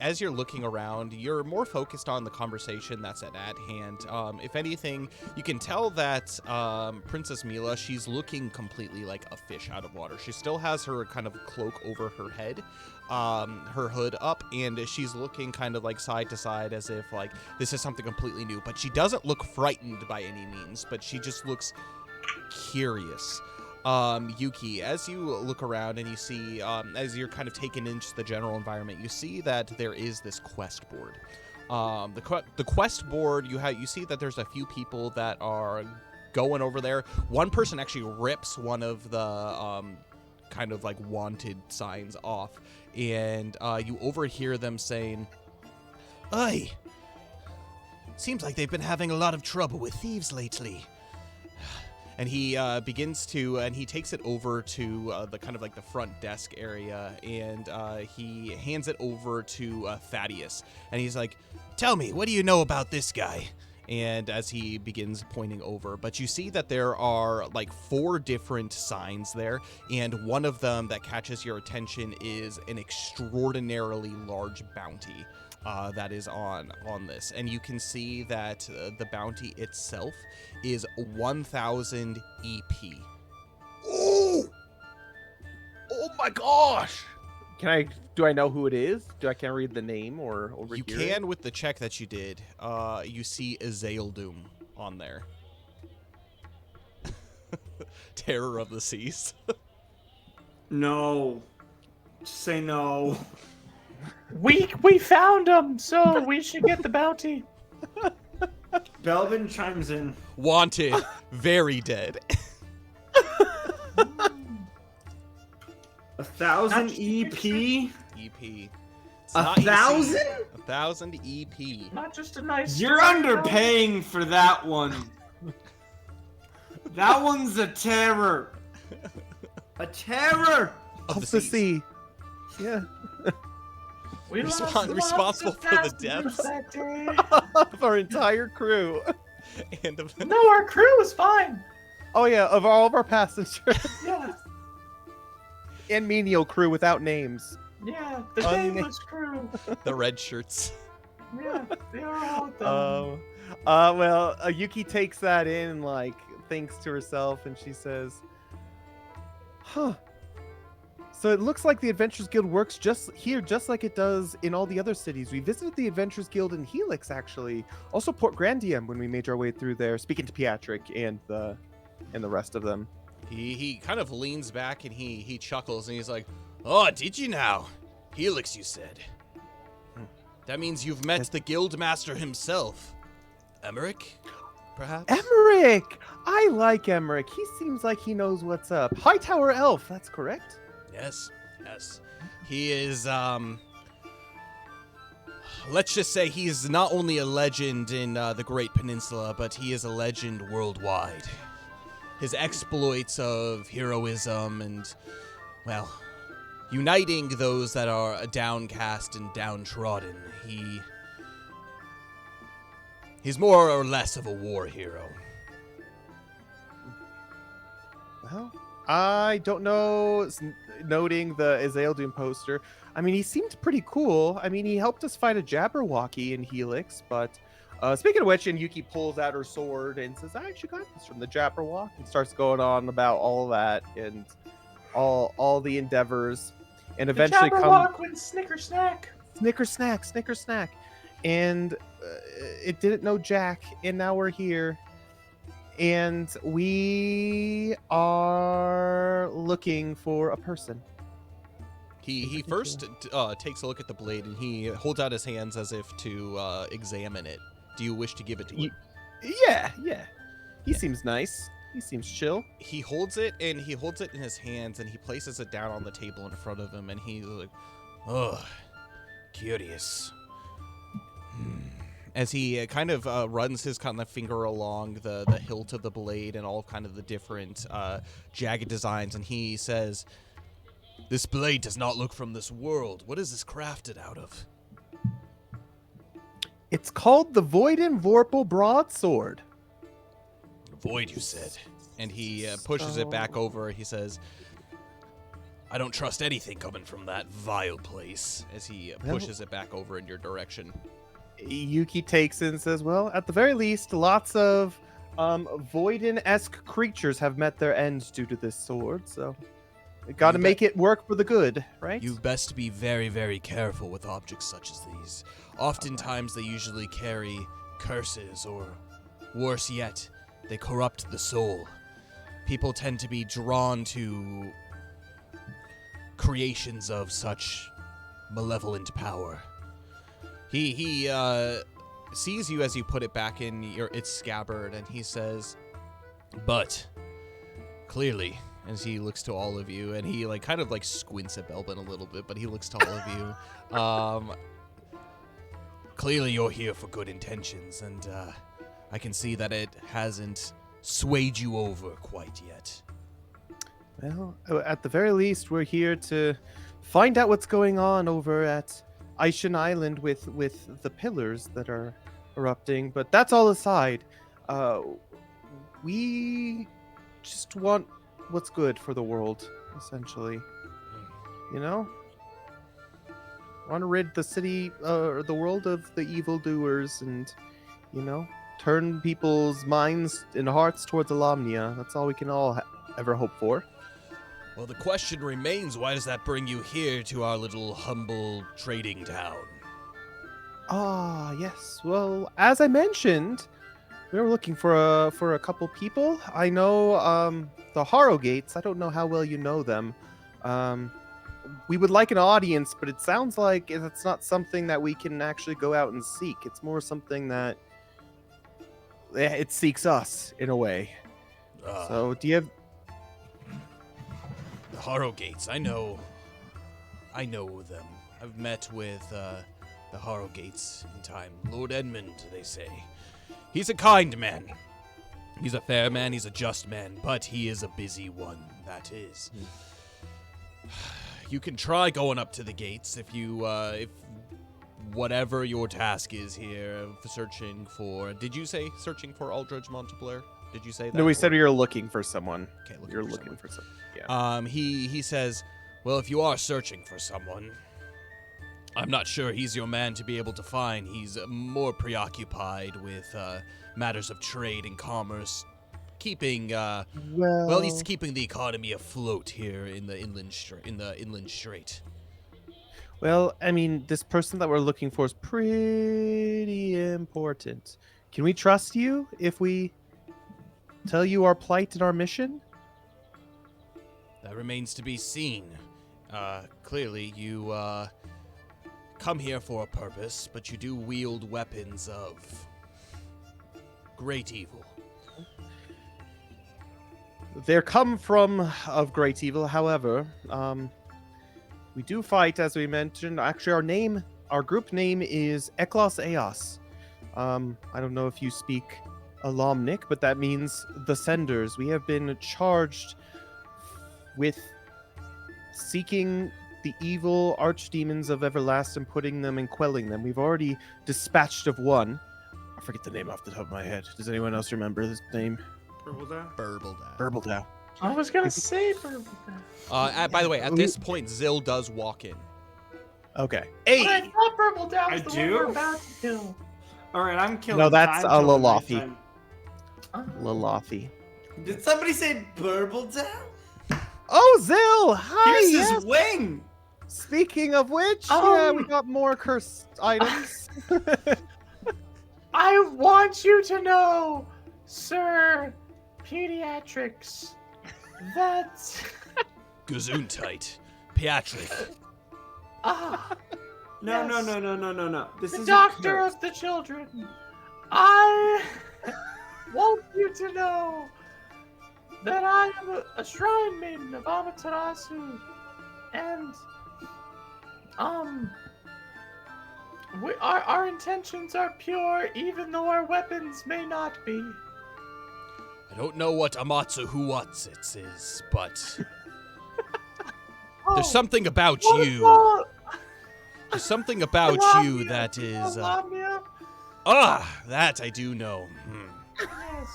as you're looking around, you're more focused on the conversation that's at hand. If anything, you can tell that Princess Mila, she's looking completely like a fish out of water. She still has her kind of cloak over her head, her hood up, and she's looking kind of like side to side as if like this is something completely new. But she doesn't look frightened by any means, but she just looks curious. Yuki, as you look around and you see, as you're kind of taken into the general environment, you see that there is this quest board. The quest board, you see that there's a few people that are going over there. One person actually rips one of the kind of like wanted signs off, and you overhear them saying, "Aye, seems like they've been having a lot of trouble with thieves lately." And he begins to, and he takes it over to the kind of like the front desk area, and he hands it over to Thaddeus, and he's like, "Tell me, what do you know about this guy?" And as he begins pointing over, but you see that there are like 4 different signs there, and one of them that catches your attention is an extraordinarily large bounty that is on this, and you can see that the bounty itself is 1,000 EP. Oh my gosh! Do I know who it is? I can't read the name or over You here? can with the check that you did. You see Azaledoom on there. Terror of the Seas. No. Just say no. We found him, so we should get the bounty. Belvin chimes in. Wanted. Very dead. 1,000 EP? EP. It's A not EC. 1,000? 1,000 EP. Not just a nice. You're underpaying for that one. That one's a terror. A terror. Of the sea. Yeah. We responsible for the deaths. that day. Of our entire crew. And of No, our crew was fine. Oh yeah, of all of our passengers. Yeah, And menial crew without names. yeah, the nameless crew. the red shirts. Yeah, they are all them. Well, Yuki takes that in and like thinks to herself, and she says, "Huh. So it looks like the Adventurers Guild works just like it does in all the other cities. We visited the Adventurers Guild in Helix, actually. Also Port Grandium when we made our way through there, speaking to Pietric and the rest of them." He kind of leans back and he chuckles and he's like, "Oh, did you now? Helix, you said. That means you've met the guild master himself. Emmerich, perhaps?" Emmerich! I like Emmerich. He seems like he knows what's up. Hightower Elf, that's correct. Yes. He is, let's just say he's not only a legend in the Great Peninsula, but he is a legend worldwide. His exploits of heroism and, well, uniting those that are downcast and downtrodden. He's more or less of a war hero. Well, I don't know. Noting the Azaledoom poster, I mean, he seemed pretty cool. I mean, he helped us fight a Jabberwocky in Helix, but speaking of which, and Yuki pulls out her sword and says, "I actually got this from the Jabberwock," and starts going on about all that and all the endeavors, and eventually Jabberwock went Snicker Snack. Snicker snack, and it didn't know Jack, and now we're here. And we are looking for a person. He first takes a look at the blade and he holds out his hands as if to examine it. Do you wish to give it to him? Yeah. He seems nice. He seems chill. He holds it in his hands and he places it down on the table in front of him and he's like, "Oh, curious." As he kind of runs his kind of finger along the hilt of the blade and all kind of the different jagged designs, and he says, "This blade does not look from this world. What is this crafted out of?" It's called the Void and Vorpal Broadsword. Void, you said. And he pushes it back over. He says, "I don't trust anything coming from that vile place," as he pushes it back over in your direction. Yuki takes it and says, "Well, at the very least, lots of Voiden-esque creatures have met their ends due to this sword, so we got to make it work for the good, right?" You best be very, very careful with objects such as these. Oftentimes, they usually carry curses, or worse yet, they corrupt the soul. people tend to be drawn to creations of such malevolent power. He sees you as you put it back in its scabbard, and he says, "But clearly," as he looks to all of you, and he like kind of like squints at Belbin a little bit, but he looks to all of you. Clearly, you're here for good intentions, and I can see that it hasn't swayed you over quite yet. Well, at the very least, we're here to find out what's going on over at Aishan Island with the pillars that are erupting. But that's all aside. We just want what's good for the world, essentially. You know? Want to rid the city, or the world of the evildoers and, you know, turn people's minds and hearts towards Alamnia. That's all we can all ever hope for. Well, the question remains, why does that bring you here to our little humble trading town? Ah, yes. Well, as I mentioned, we were looking for a couple people. I know the Harrogates. I don't know how well you know them. We would like an audience, but it sounds like it's not something that we can actually go out and seek. It's more something that it seeks us in a way. So, do you have the Harrogates? I know them. I've met with the Harrogates in time. Lord Edmund, they say. He's a kind man. He's a fair man, he's a just man, but he is a busy one, that is. You can try going up to the gates if whatever your task is here, searching for... Did you say searching for Aldridge Montpellier? Did you say that? No, we said we were looking for someone. Okay, You're looking someone. for someone. Yeah. He says, well, if you are searching for someone, I'm not sure he's your man to be able to find. He's more preoccupied with matters of trade and commerce, keeping he's keeping the economy afloat here in the inland strait. Well, I mean, this person that we're looking for is pretty important. Can we trust you if we tell you our plight and our mission? That remains to be seen. Clearly, you come here for a purpose, but you do wield weapons of great evil. They're come from of great evil. However, we do fight, as we mentioned. Actually, our group name is Eclaas. I don't know if you speak Alamnic, but that means the senders. We have been charged with seeking the evil archdemons of Everlast and putting them and quelling them. We've already dispatched of one. I forget the name off the top of my head. Does anyone else remember this name? Burbledow. I was gonna say By the way, at this point, Zill does walk in. Okay. Hey! I thought Burbledow was I the do? one we're about to kill. All right, I'm killing. No, that's I'm killing Lalafi. next time. Lalafi. Did somebody say Burbledow? Oh, Zill! Hi! Here's yes. his wing. Speaking of which, yeah, we got more cursed items. I want you to know, Sir Pediatrics, that... Gesundheit. Patrick. No. This The is doctor of the children. I want you to know that I am a shrine maiden of Amaterasu, and our intentions are pure, even though our weapons may not be. I don't know what Amatsu Huwatsits is, but there's something about you. There's something about you that is... that I do know. Yes.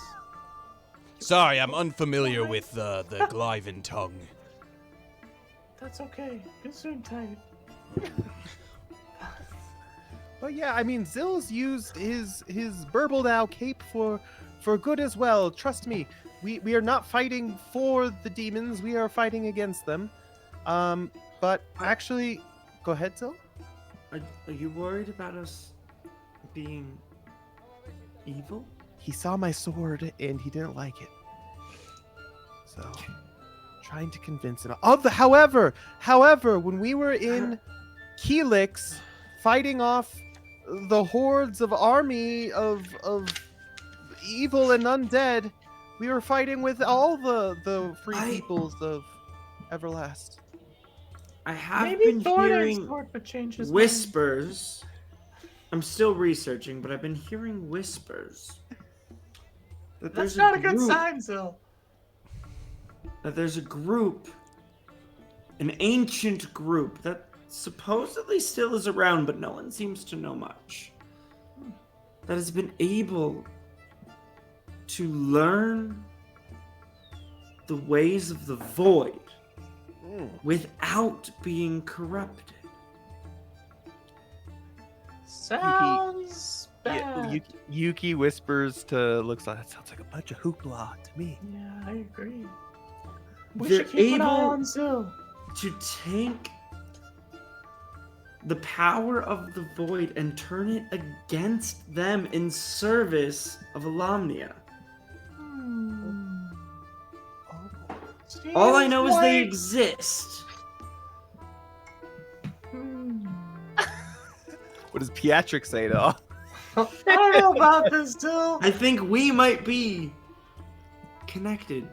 Sorry, I'm unfamiliar with the Glyven tongue. That's okay. Gesundheit. But yeah, I mean, Zill's used his Burbledow cape for good as well. Trust me, we are not fighting for the demons. We are fighting against them. But actually, go ahead, Zill. Are you worried about us being evil? He saw my sword and he didn't like it. So, trying to convince him. However, when we were in Helix, fighting off the hordes of army of evil and undead, we were fighting with all the free peoples of Everlast. I have Maybe been Thorin's hearing sword would change his mind. whispers. I'm still researching, but I've been hearing whispers. That That's there's not a a good group, sign, Zil. That there's a group, an ancient group that supposedly still is around, but no one seems to know much. That has been able to learn the ways of the void without being corrupted. Sounds Yeah, bad. Yuki whispers to looks like that sounds like a bunch of hoopla to me. Yeah, I agree. We They're should keep an eye able on Zil. to take the power of the void and turn it against them in service of Alamnia. All I know is they exist. What does Pietrick say to all? I don't know about this, Zil. I think we might be connected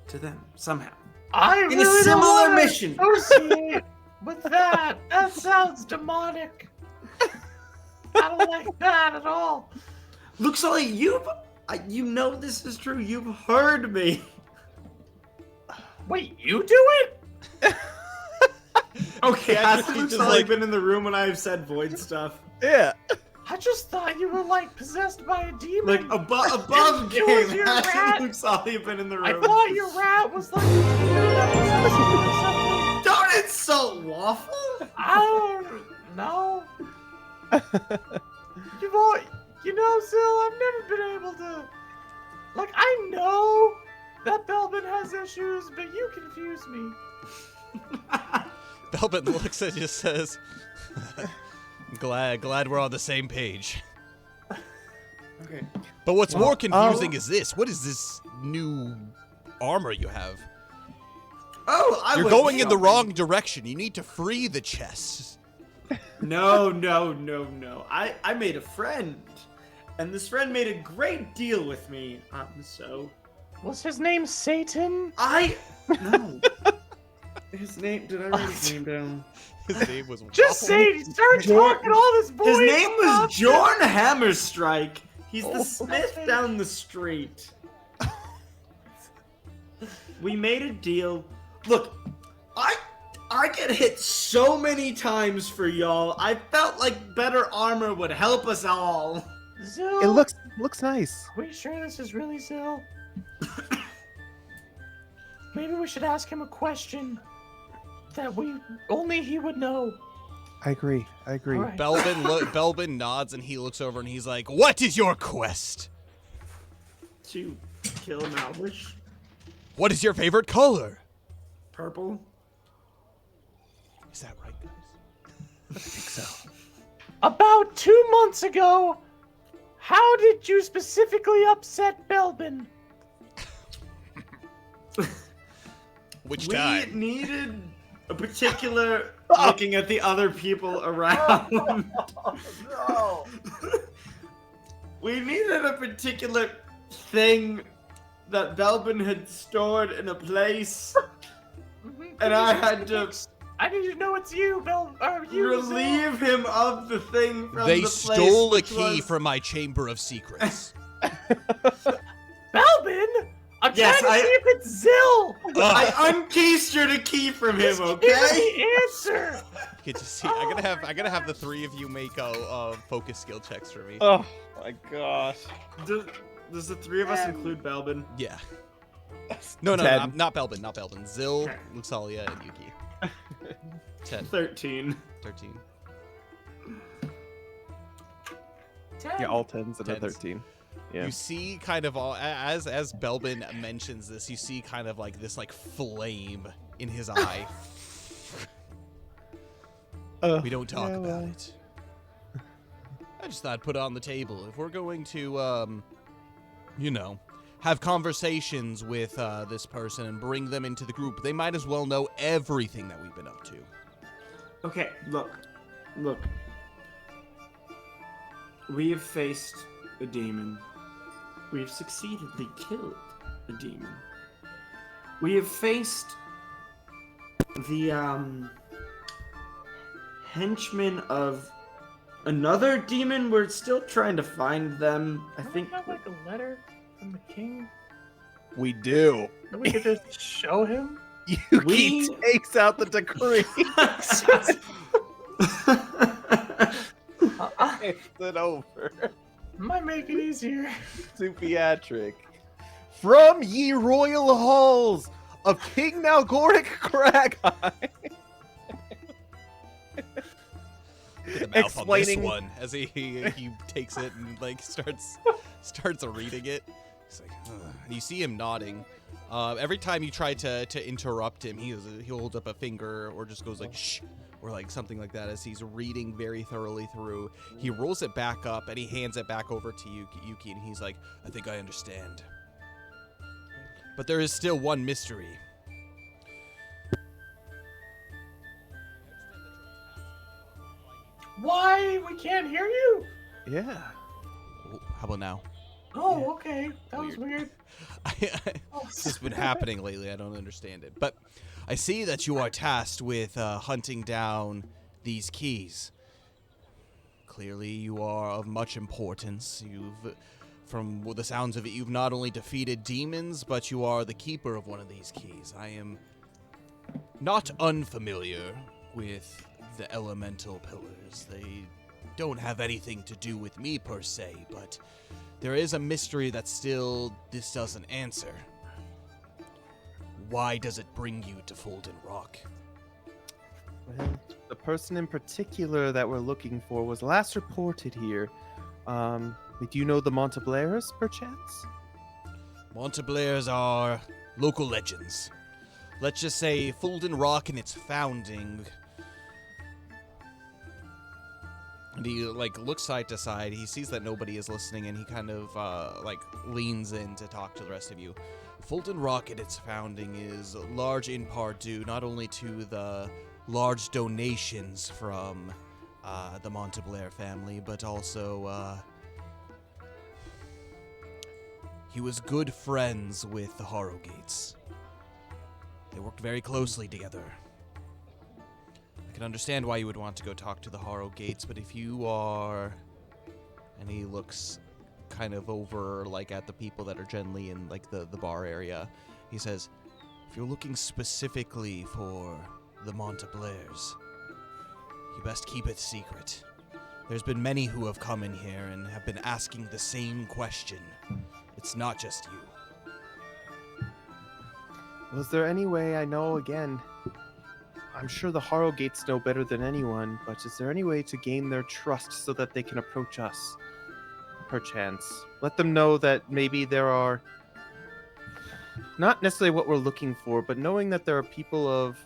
to them somehow. I In really a don't similar wanna mission. associate with that. That sounds demonic. I don't like that at all. Looks like you know this is true. You've heard me. Wait, you do it? Okay, Yeah, hasn't he Luke just, Sully like- been in the room when I've said void stuff? Yeah. I just thought you were like possessed by a demon. Like above It was game, your hasn't rat. Luke Sully been in the room? I thought your rat was like a demon that possessed you or something. Don't insult Waffle! I don't know. You know, Zil, I've never been able to. Like, I know that Belbin has issues, but you confuse me. Belbin looks and just says, glad we're on the same page. Okay. But what's more confusing is this. What is this new armor you have? Oh, You're going in the wrong direction. You need to free the chest. No. I made a friend. And this friend made a great deal with me. So Was his name Satan? no. His name, did I write his name down? His name was Just Waffle. say, start talking all this voice. His name was stuff. Jorn Hammerstrike. He's Oh, the smith okay. down the street. We made a deal. Look, I get hit so many times for y'all. I felt like better armor would help us all. Zil, It looks nice. Are we sure this is really Zil? Maybe we should ask him a question that only he would know. I agree. All right. Belbin nods and he looks over and he's like, "What is your quest? To kill Malvish. What is your favorite color?" Purple. Is that right, guys? I think so. About 2 months ago, how did you specifically upset Belbin? Which We time? needed a particular looking at the other people around. No. We needed a particular thing that Belbin had stored in a place, and I had to I need to know it's you, you. relieve him of the thing from They the place. stole a which key was- from my chamber of secrets. Belbin? I'm Yes, trying to see if it's Zil. I unkeysed a key from him. Just give me Okay. the answer. Get to see. I'm gonna have the three of you make focus skill checks for me. Oh my gosh. Does the three of us include Belbin? Yeah. No, 10. not Belbin, not Belbin. Zil, Okay. Luxalia, and Yuki. 10, 13. 13. Yeah, all 10s and a 10s. 13. Yeah. You see kind of all as Belbin mentions this, you see kind of like this like flame in his eye. We don't talk about it. I just thought I'd put it on the table. If we're going to have conversations with this person and bring them into the group. They might as well know everything that we've been up to. Okay, look. We have faced a demon. We have succeededly killed a demon. We have faced the henchmen of another demon. We're still trying to find them. I Don't think. we have like a letter from the king We do. that we could just show him? Yuki takes out the decree. It's it over. Might make it easier. Psychiatric. From ye royal halls of King Nalgoric Crageye. Get the mouth Explaining- on this one as he takes it and like starts reading it. He's like, ugh. And you see him nodding. Every time you try to interrupt him, he holds up a finger or just goes like shh or like something like that as he's reading very thoroughly through. He rolls it back up and he hands it back over to Yuki and he's like, I think I understand. But there is still one mystery. Why? We can't hear you? Yeah. Oh, how about now? Oh, okay. That was weird. This has been happening lately. I don't understand it. But I see that you are tasked with hunting down these keys. Clearly, you are of much importance. From the sounds of it, you've not only defeated demons, but you are the keeper of one of these keys. I am not unfamiliar with the elemental pillars. They don't have anything to do with me per se, but there is a mystery that still this doesn't answer. Why does it bring you to Fulton Rock? Well, the person in particular that we're looking for was last reported here. Do you know the Monteblairs, perchance? Monteblairs are local legends. Let's just say Fulton Rock and its founding. And he looks side to side. He sees that nobody is listening, and he kind of leans in to talk to the rest of you. Fulton Rock at its founding is large in part due not only to the large donations from the Monteblair family, but also he was good friends with the Harrowgates. They worked very closely together. I can understand why you would want to go talk to the Harrowgates, but if you are... And he looks kind of over at the people that are generally in the bar area. He says, if you're looking specifically for the Monteblairs, you best keep it secret. There's been many who have come in here and have been asking the same question. It's not just you. Was there any way, I know, again, I'm sure the Harrowgates know better than anyone, but is there any way to gain their trust so that they can approach us? Perchance. Let them know that maybe there are, not necessarily what we're looking for, but knowing that there are people of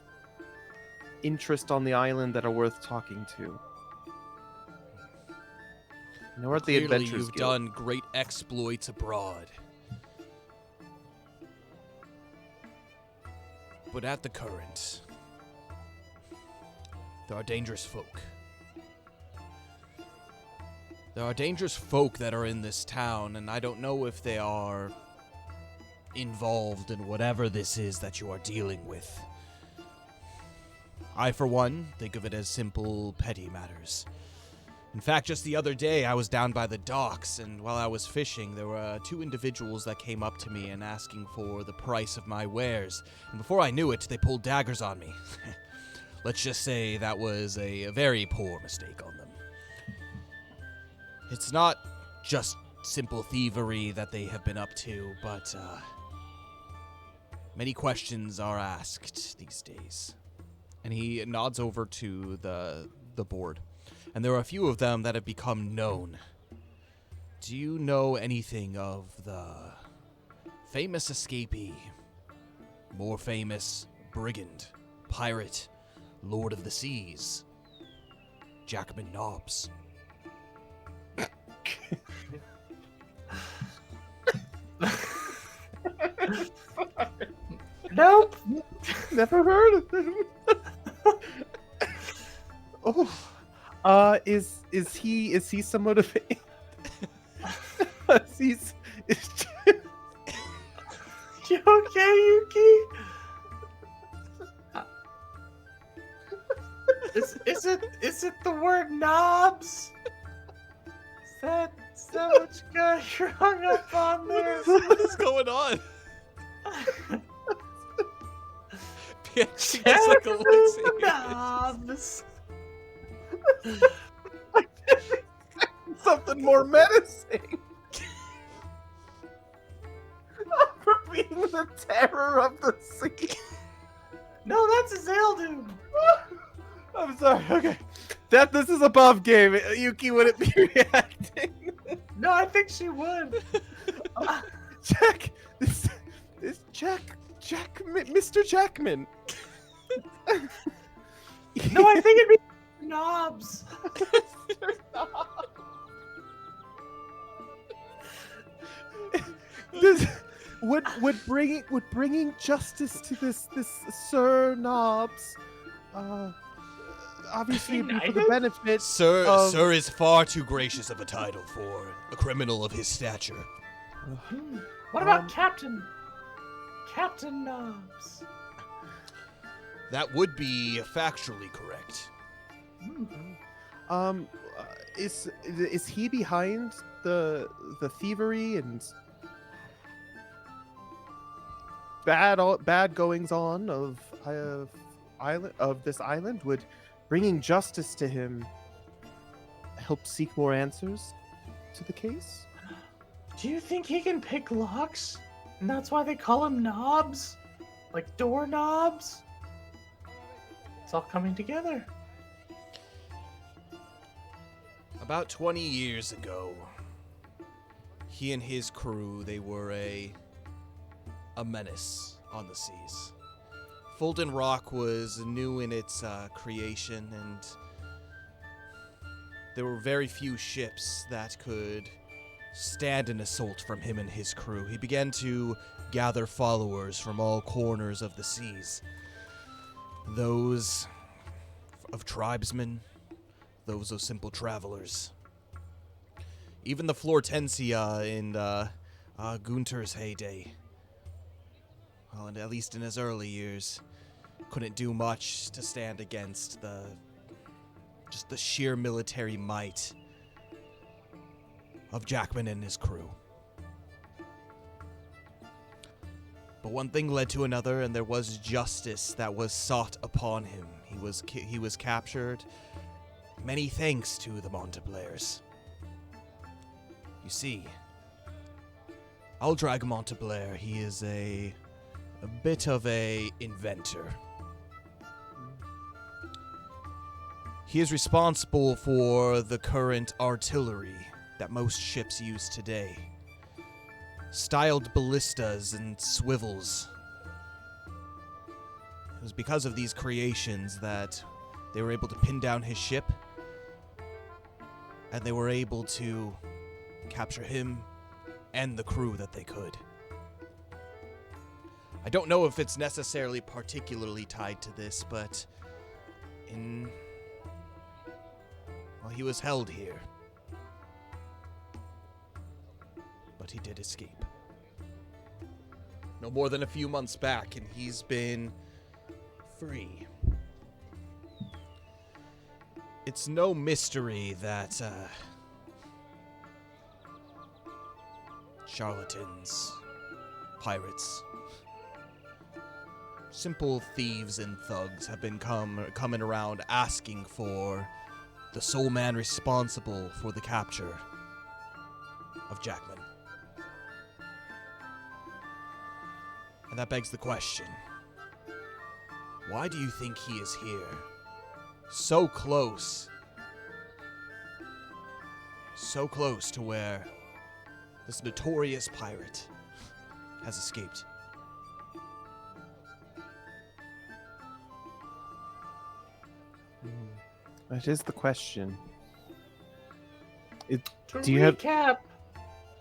interest on the island that are worth talking to. We're at the Clearly, Adventurers you've Guild. done great exploits abroad. But at the current, there are dangerous folk. There are dangerous folk that are in this town, and I don't know if they are involved in whatever this is that you are dealing with. I, for one, think of it as simple, petty matters. In fact, just the other day, I was down by the docks, and while I was fishing, there were two individuals that came up to me and asking for the price of my wares. And before I knew it, they pulled daggers on me. Let's just say that was a very poor mistake on them. It's not just simple thievery that they have been up to, but many questions are asked these days. And he nods over to the board. And there are a few of them that have become known. Do you know anything of the famous escapee, more famous brigand, pirate, Lord of the Seas, Jackman Nobbs? Nope. Never heard of him. Oh, is he somewhat of a? is You okay, Yuki? Is it the word knobs? Is that what you got you're hung up on there? What is going on? She just like looks at you. Knobs. something more menacing. For being the terror of the sea. No, that's a Zelda. I'm sorry. Okay, this is above game. Yuki wouldn't be reacting. No, I think she would. Jack, this Mr. Jackman. No, I think it'd be knobs. Would bringing justice to this Sir Knobs, obviously be for the United? benefit. Sir is far too gracious of a title for a criminal of his stature. What about Captain Knobs? That would be factually correct. Is he behind the thievery and bad goings on of this island? Would bringing justice to him help seek more answers to the case? Do you think he can pick locks? And that's why they call him knobs? Like doorknobs? It's all coming together. About 20 years ago, he and his crew, they were a menace on the seas. Fulton Rock was new in its creation, and there were very few ships that could stand an assault from him and his crew. He began to gather followers from all corners of the seas. Those of tribesmen, those of simple travelers. Even the Flortensia in Gunter's heyday, well, and at least in his early years, couldn't do much to stand against the sheer military might of Jackman and his crew. But one thing led to another, and there was justice that was sought upon him. He was captured, many thanks to the Monteblaires. You see, Aldrag Monteblair, he is a bit of a inventor. He is responsible for the current artillery that most ships use today. Styled ballistas and swivels. It was because of these creations that they were able to pin down his ship, and they were able to capture him and the crew that they could. I don't know if it's necessarily particularly tied to this, but he was held here. But he did escape. No more than a few months back, and he's been free. It's no mystery that charlatans, pirates, simple thieves and thugs have been coming around asking for the sole man responsible for the capture of Jackman. And that begs the question, why do you think he is here? So close to where this notorious pirate has escaped. That is the question. To Do you have- recap,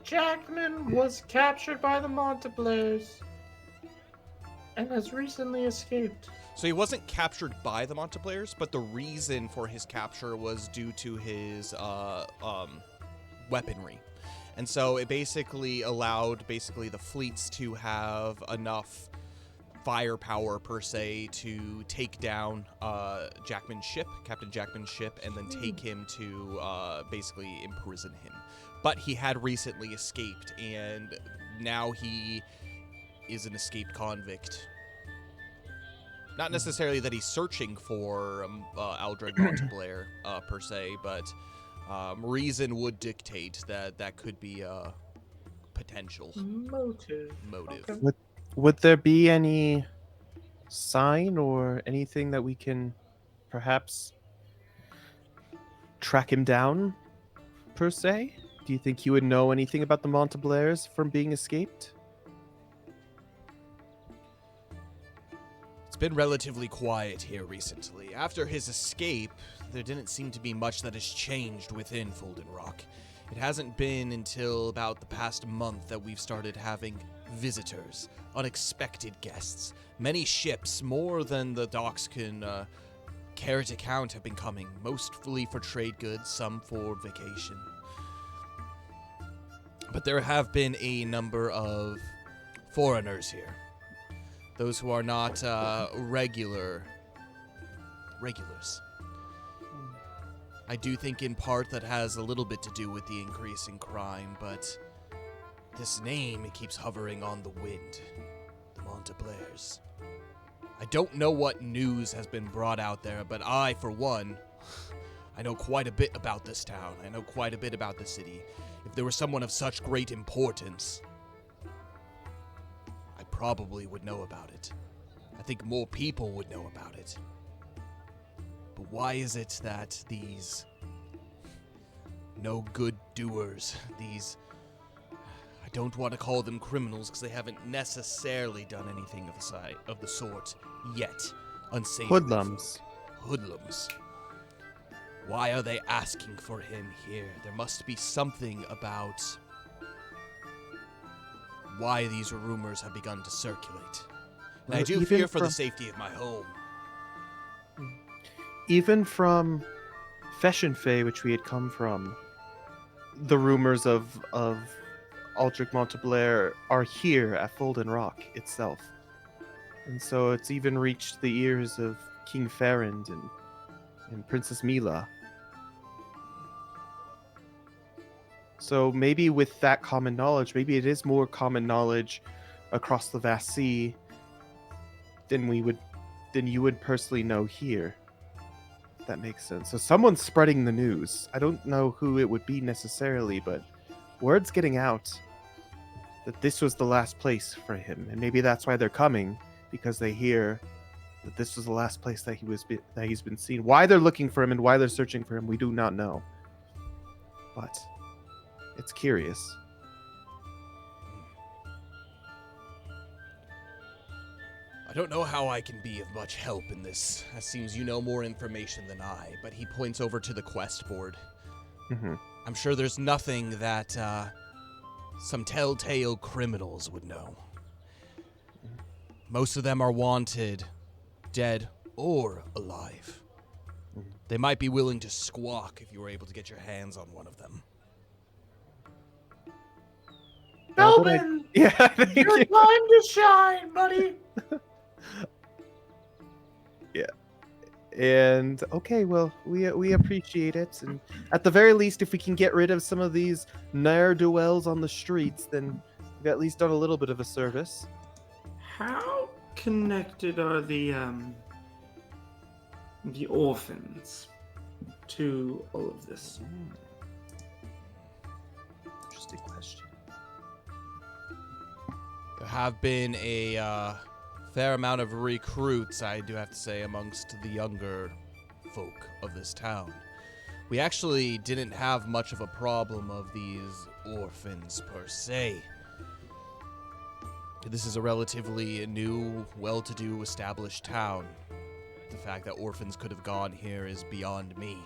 Jackman was captured by the Monteblaires. And has recently escaped. So he wasn't captured by the Monte players, but the reason for his capture was due to his weaponry. And so it basically allowed the fleets to have enough firepower, per se, to take down Jackman's ship, Captain Jackman's ship, and then take him to basically imprison him. But he had recently escaped, and now he is an escaped convict. Not necessarily that he's searching for Aldred Monteblair, per se, but reason would dictate that that could be a potential Motive. Okay. Would there be any sign or anything that we can perhaps track him down, per se? Do you think he would know anything about the Monteblairs from being escaped? It's been relatively quiet here recently. After his escape, there didn't seem to be much that has changed within Fulden Rock. It hasn't been until about the past month that we've started having visitors, unexpected guests. Many ships, more than the docks can care to count, have been coming, mostly for trade goods, some for vacation. But there have been a number of foreigners here. Those who are not regulars. I do think in part that has a little bit to do with the increase in crime, but this name, it keeps hovering on the wind. The Monteblairs. I don't know what news has been brought out there, but I, for one, I know quite a bit about this town. I know quite a bit about the city. If there was someone of such great importance, I probably would know about it. I think more people would know about it. But why is it that these no good doers, these, I don't want to call them criminals because they haven't necessarily done anything of the sort yet, unsavory Hoodlums. folk, hoodlums. Why are they asking for him here? There must be something about why these rumors have begun to circulate. And I Well, do even fear for the from- safety of my home. Even from Feshenfe, which we had come from, the rumors of Aldrich Monteblair are here at Fulden Rock itself. And so it's even reached the ears of King Ferrand and Princess Mila. So maybe with that common knowledge, maybe it is more common knowledge across the vast sea than you would personally know here. If that makes sense. So someone's spreading the news. I don't know who it would be necessarily, but word's getting out that this was the last place for him, and maybe that's why they're coming, because they hear that this was the last place that he's been seen. Why they're looking for him and why they're searching for him, we do not know. But it's curious. I don't know how I can be of much help in this. It seems you know more information than I, but he points over to the quest board. Mm-hmm. I'm sure there's nothing that some telltale criminals would know. Most of them are wanted, dead or alive. They might be willing to squawk if you were able to get your hands on one of them. Melvin! Yeah, Your time to shine, buddy! And okay, well, we appreciate it, and at the very least, if we can get rid of some of these ne'er-do-wells on the streets, then we've at least done a little bit of a service. How connected are the orphans to all of this? Interesting question. There have been a fair amount of recruits, I do have to say, amongst the younger folk of this town. We actually didn't have much of a problem of these orphans per se. This is a relatively new, well-to-do, established town. The fact that orphans could have gone here is beyond me.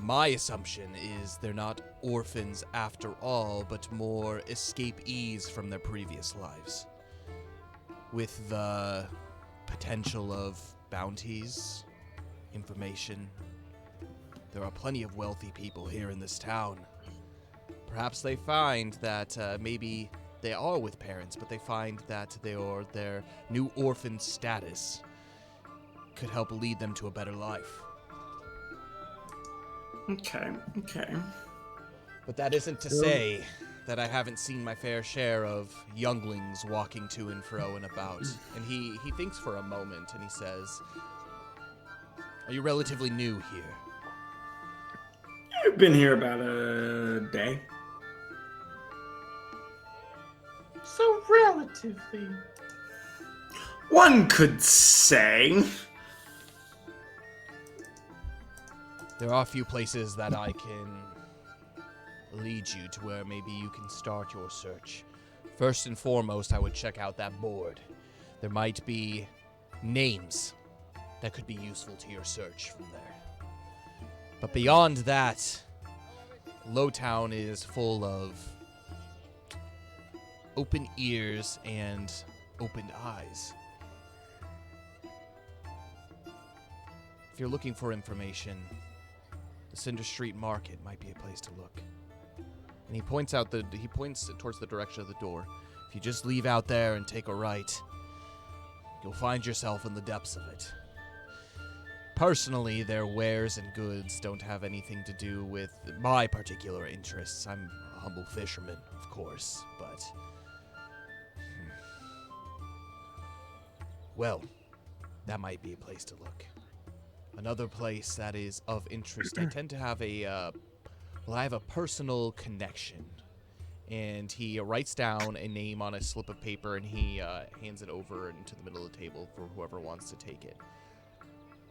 My assumption is they're not orphans after all, but more escapees from their previous lives. with the potential of bounties, information. There are plenty of wealthy people here in this town. Perhaps they find that maybe they are with parents, but they find that their new orphan status could help lead them to a better life. Okay. But that isn't to say that I haven't seen my fair share of younglings walking to and fro and about. And he thinks for a moment and he says, "Are you relatively new here?" I've been here about a day. So relatively. One could say. There are a few places that I can lead you to where maybe you can start your search. First and foremost, I would check out that board. There might be names that could be useful to your search from there. But beyond that, Lowtown is full of open ears and opened eyes. If you're looking for information, the Cinder Street Market might be a place to look. And he points towards the direction of the door. If you just leave out there and take a right, you'll find yourself in the depths of it. Personally, their wares and goods don't have anything to do with my particular interests. I'm a humble fisherman, of course, but... Well, that might be a place to look. Another place that is of interest, I tend to have I have a personal connection. And he writes down a name on a slip of paper and he hands it over into the middle of the table for whoever wants to take it.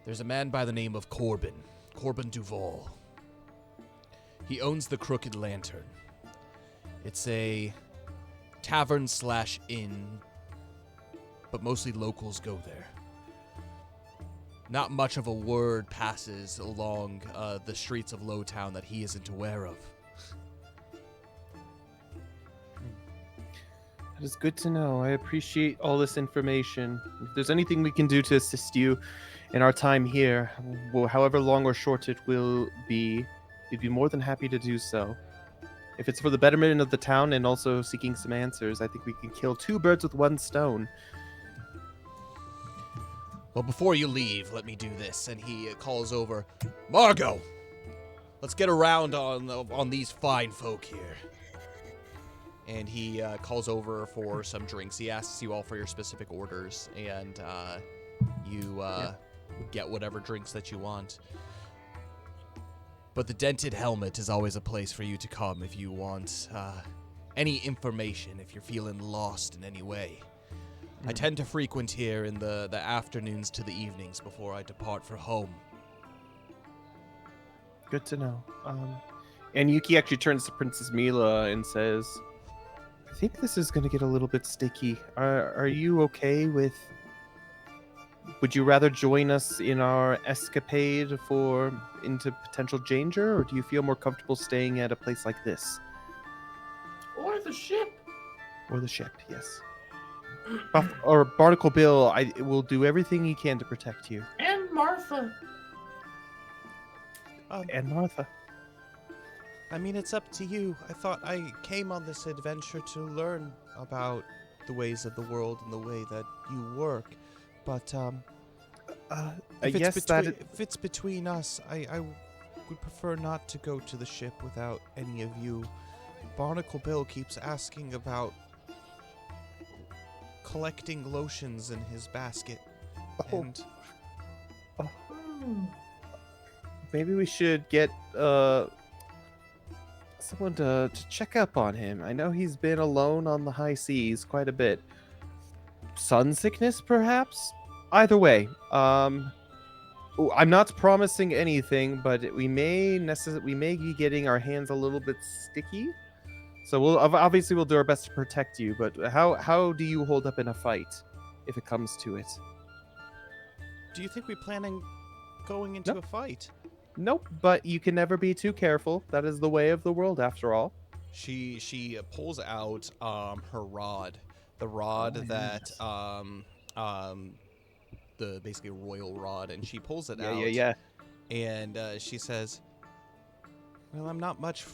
There's a man by the name of Corbin Duval. He owns the Crooked Lantern. It's a tavern/inn, but mostly locals go there. Not much of a word passes along the streets of Lowtown that he isn't aware of. That is good to know. I appreciate all this information. If there's anything we can do to assist you in our time here, however long or short it will be, we'd be more than happy to do so. If it's for the betterment of the town and also seeking some answers, I think we can kill two birds with one stone. Well, before you leave, let me do this. And he calls over, Margot, let's get around on these fine folk here. And he calls over for some drinks. He asks you all for your specific orders, and you get whatever drinks that you want. But the Dented Helmet is always a place for you to come if you want any information, if you're feeling lost in any way. I tend to frequent here in the afternoons to the evenings before I depart for home. Good to know. And Yuki actually turns to Princess Mila and says, I think this is going to get a little bit sticky. Are you okay with... Would you rather join us in our escapade into potential danger, or do you feel more comfortable staying at a place like this? Or the ship. Or the ship, yes. Or Barnacle Bill, I will do everything he can to protect you. And Martha. And Martha. I mean, it's up to you. I thought I came on this adventure to learn about the ways of the world and the way that you work. But, if it's between us, I would prefer not to go to the ship without any of you. Barnacle Bill keeps asking about collecting lotions in his basket. And maybe we should get someone to check up on him. I know he's been alone on the high seas quite a bit. Sun sickness, perhaps? Either way, I'm not promising anything, but we may be getting our hands a little bit sticky. So we'll do our best to protect you. But how do you hold up in a fight, if it comes to it? do you think we plan on going into a fight? Nope. But you can never be too careful. That is the way of the world, after all. She pulls out her rod the rod that the basically royal rod, and she pulls it out. Yeah. And she says, "Well, I'm not much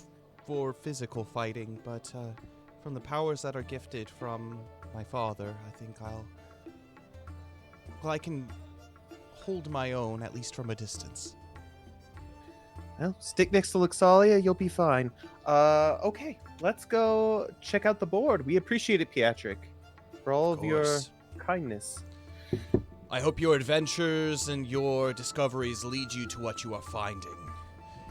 for physical fighting, but from the powers that are gifted from my father, I think I can hold my own, at least from a distance." Well, stick next to Luxalia, you'll be fine. Okay, let's go check out the board. We appreciate it, Pietric, for all of your course. kindness. I hope your adventures and your discoveries lead you to what you are finding.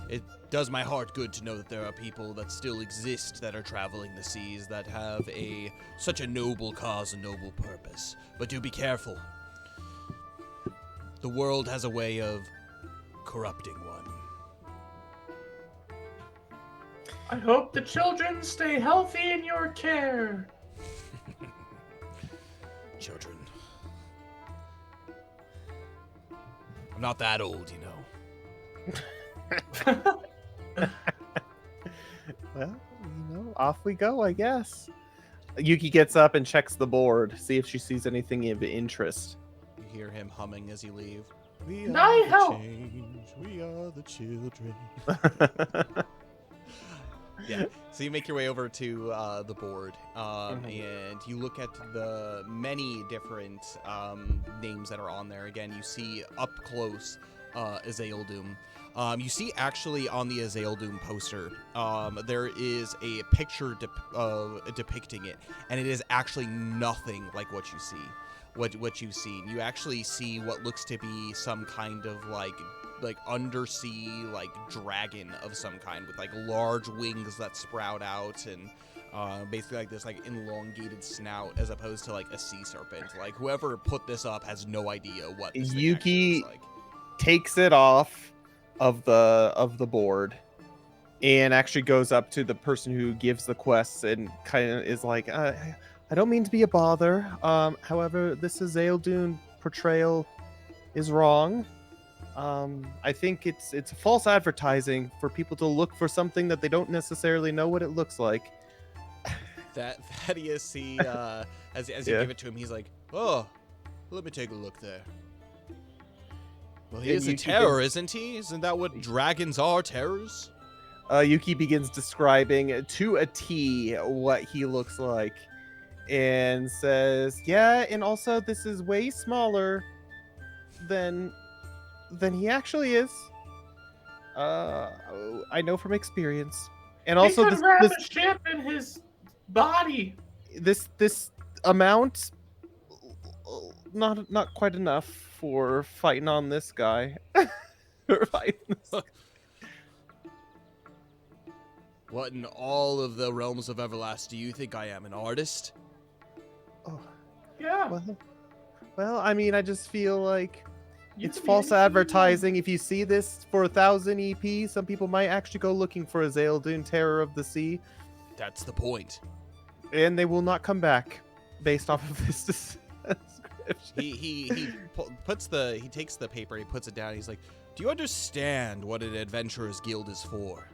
It does my heart good to know that there are people that still exist that are traveling the seas that have such a noble cause and noble purpose. But do be careful. The world has a way of corrupting one. I hope the children stay healthy in your care. Children. I'm not that old, you know. Well, off we go, I guess. Yuki gets up and checks the board, see if she sees anything of interest. You hear him humming as you leave. We I are the help. change, we are the children. Yeah, so you make your way over to the board, and you look at the many different names that are on there. Again, you see up close Azael-Doom. You see actually on the Azael-Doom poster, there is a picture depicting it, and it is actually nothing like what you see. What you've seen. You actually see what looks to be some kind of like undersea dragon of some kind with large wings that sprout out and basically this elongated snout as opposed to a sea serpent. Whoever put this up has no idea what this thing actually Yuki looks like. takes it off of the board and actually goes up to the person who gives the quests and kind of is like, I don't mean to be a bother. However, this Azael-Doom portrayal is wrong. I think it's false advertising for people to look for something that they don't necessarily know what it looks like. That Thaddeus, he as you give it to him, he's like, "Oh, let me take a look there." Well, he Yeah, is a Yuki terror, isn't he? Isn't that what dragons are, terrors? Yuki begins describing to a T what he looks like and says, yeah, and also this is way smaller than he actually is. I know from experience. And also he could wrap a ship in his body. This amount, not quite enough for fighting on this guy. What in all of the realms of Everlast do you think I am, an artist? Oh, Yeah. well, I mean, I just feel like it's false advertising. If you see this for 1,000 EP, some people might actually go looking for Azael-Doom, Terror of the Sea. That's the point. And they will not come back based off of this description. He takes the paper, he puts it down, he's like, "Do you understand what an adventurer's guild is for?"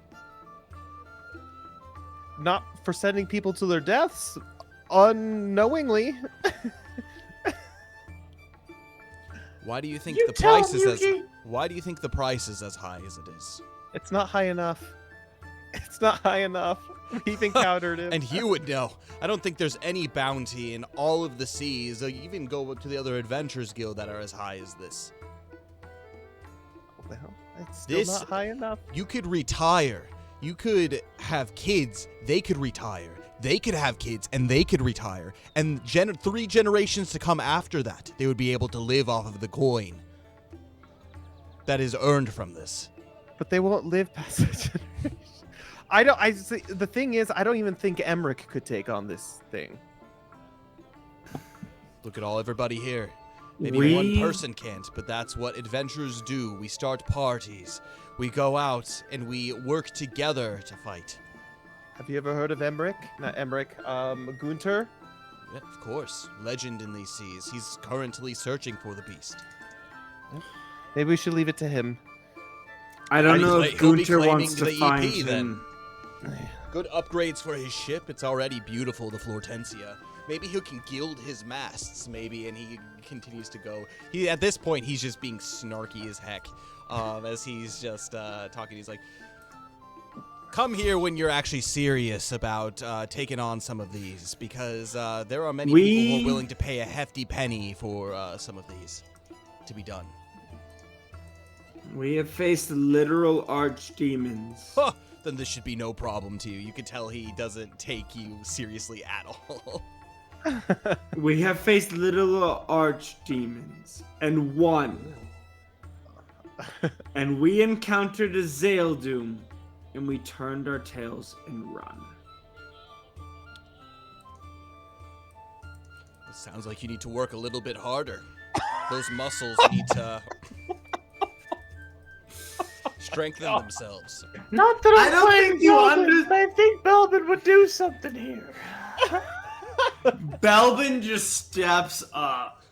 Not for sending people to their deaths unknowingly. Why do you think You the tell price is Yuki. Why do you think the price is as high as it is? It's not high enough. It's not high enough. We even countered him. And you would know. I don't think there's any bounty in all of the seas. You even go to the other Adventurers Guild that are as high as this. Well, it's still not high enough. You could retire. You could have kids. They could retire. They could have kids, and they could retire. And 3 generations to come after that, they would be able to live off of the coin that is earned from this. But they won't live past that generation. The thing is, I don't even think Emmerich could take on this thing. Look at everybody here. Maybe one person can't, but that's what adventurers do. We start parties. We go out and we work together to fight. Have you ever heard of Emmerich? Not Emmerich, Gunter? Yeah, of course. Legend in these seas. He's currently searching for the beast. Maybe we should leave it to him. I don't know if He'll be Gunter claiming wants to the EP find then. him. good upgrades for his ship. It's already beautiful, the Flortensia. Maybe he can gild his masts, maybe, and he continues to go. At this point, he's just being snarky as heck. As he's just talking, he's like, come here when you're actually serious about taking on some of these, because there are many people who are willing to pay a hefty penny for some of these to be done. We have faced literal archdemons. Huh, then this should be no problem to you. You can tell he doesn't take you seriously at all. We have faced literal archdemons, and won. And we encountered a Zaeldoom, and we turned our tails and run. It sounds like you need to work a little bit harder. Those muscles need to strengthen themselves. Not that I don't think you understand. I think Belvin would do something here. Belvin just steps up,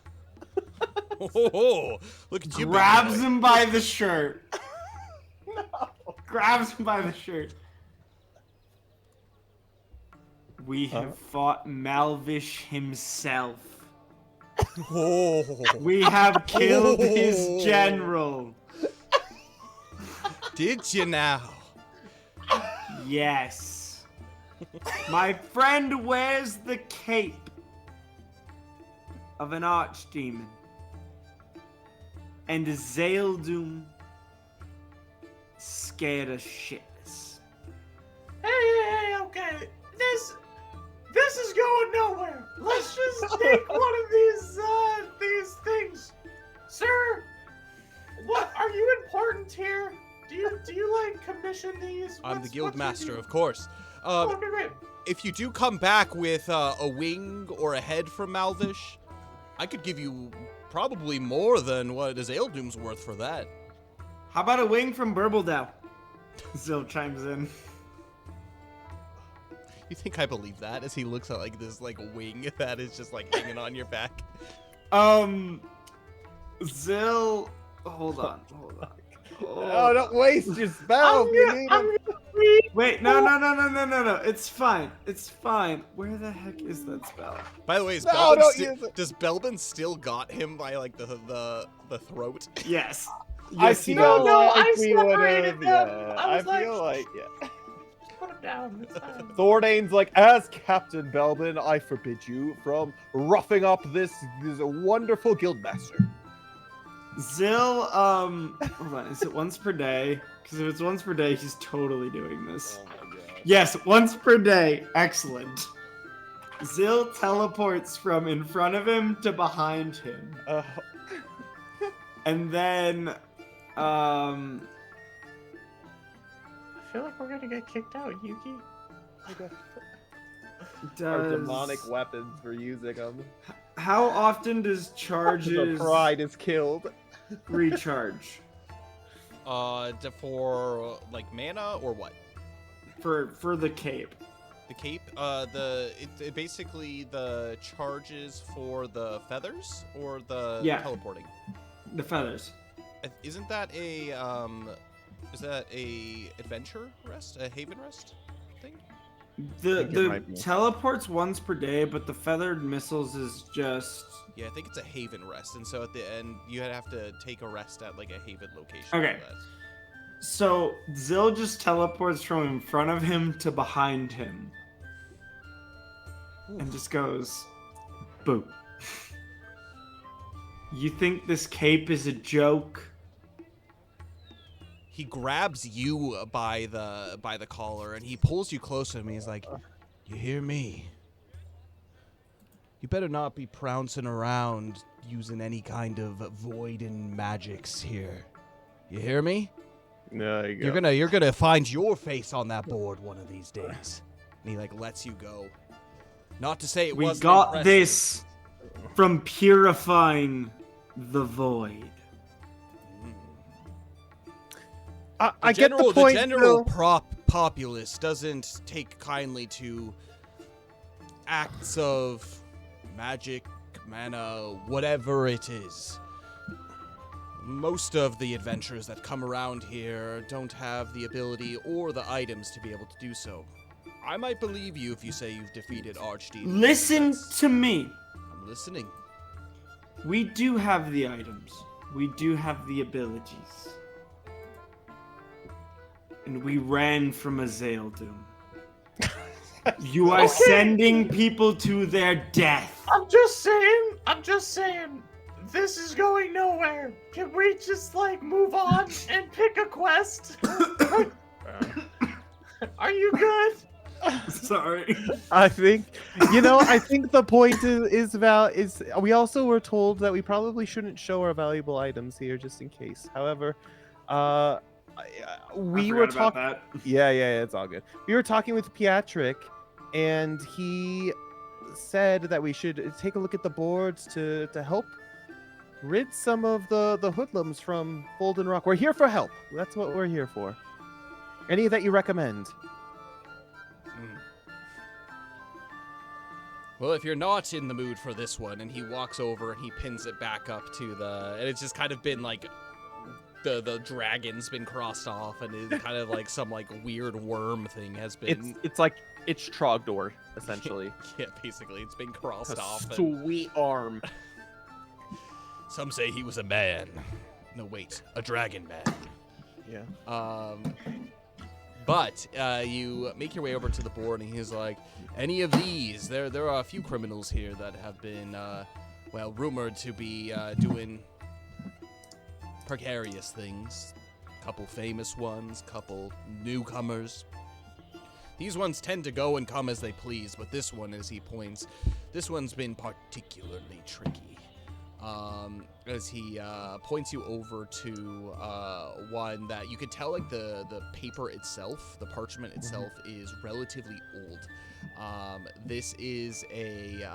Oh, look at you. grabs him by the shirt. Grabs him by the shirt. We have fought Malvish himself. Oh. We have killed his general. Did you now? Yes. My friend wears the cape of an archdemon. And Zaeldoom scared us shitless. Hey, okay. This is going nowhere. Let's just take one of these things. Sir, what are you important here? Do you like commission these? I'm the guild master, of course. Okay, great. If you do come back with a wing or a head from Malvish, I could give you probably more than what Zaeldoom's worth for that. How about a wing from Burbledow? Zil chimes in. You think I believe that as he looks at like this like wing that is just like hanging on your back? Zil, hold on. Oh, don't waste your spell. Wait, no. It's fine. Where the heck is that spell? By the way, is No, Belbin don't use it. does Belbin still got him by like the throat? Yes. I Yes, he feel does. No, like I we would separated have. them. Yeah, I I was like- feel like yeah. Put him down. It's fine. Thordane's like, as Captain Belbin, I forbid you from roughing up this wonderful guildmaster. Zil, hold on. Is it once per day? Because if it's once per day, he's totally doing this. Oh my god. Yes, once per day. Excellent. Zil teleports from in front of him to behind him. And then, I feel like we're gonna get kicked out, Yuki. Our does... demonic weapons for using them. How often does The charges pride is killed. recharge? For like mana or what? For the cape. The cape? It basically the charges for the feathers or the Yeah. teleporting. The feathers. Isn't that a adventure rest, a haven rest thing? think it might be. Teleports once per day, but the feathered missiles is just... Yeah, I think it's a haven rest, and so at the end you have to take a rest at like a haven location. Okay. For that. So Zil just teleports from in front of him to behind him. And just goes, boo. You think this cape is a joke? He grabs you by the collar and he pulls you close to him. He's like, "You hear me? You better not be trouncing around using any kind of void and magics here. You hear me? No, you go. You're gonna find your face on that board one of these days." And he like lets you go. Not to say it We wasn't got impressive. this from purifying the void. I get the point. The general Phil. populace doesn't take kindly to acts of magic, mana, whatever it is. Most of the adventurers that come around here don't have the ability or the items to be able to do so. I might believe you if you say you've defeated archdemons. Listen to me. I'm listening. We do have the items. We do have the abilities. And we ran from Azaledoom. You are sending people to their death. I'm just saying, this is going nowhere. Can we just, like, move on and pick a quest? Are you good? Sorry. I think the point is we also were told that we probably shouldn't show our valuable items here just in case. However, we were talking. Yeah, it's all good. We were talking with Pietrick, and he said that we should take a look at the boards to help rid some of the hoodlums from Folden Rock. We're here for help. That's what we're here for. Any that you recommend? Well, if you're not in the mood for this one, and he walks over and he pins it back up to and it's just kind of been like the dragon's been crossed off, and it's kind of like some like weird worm thing has been. It's Trogdor essentially. Yeah, basically, it's been crossed off. Sweet arm. Some say he was a man. No, wait, a dragon man. Yeah. But you make your way over to the board, and he's like, any of these? There are a few criminals here that have been, rumored to be doing precarious things. Couple famous ones, couple newcomers. These ones tend to go and come as they please, but this one, as he points, this one's been particularly tricky. As he points you over to one that you could tell, like the paper itself, the parchment itself, is relatively old. This is a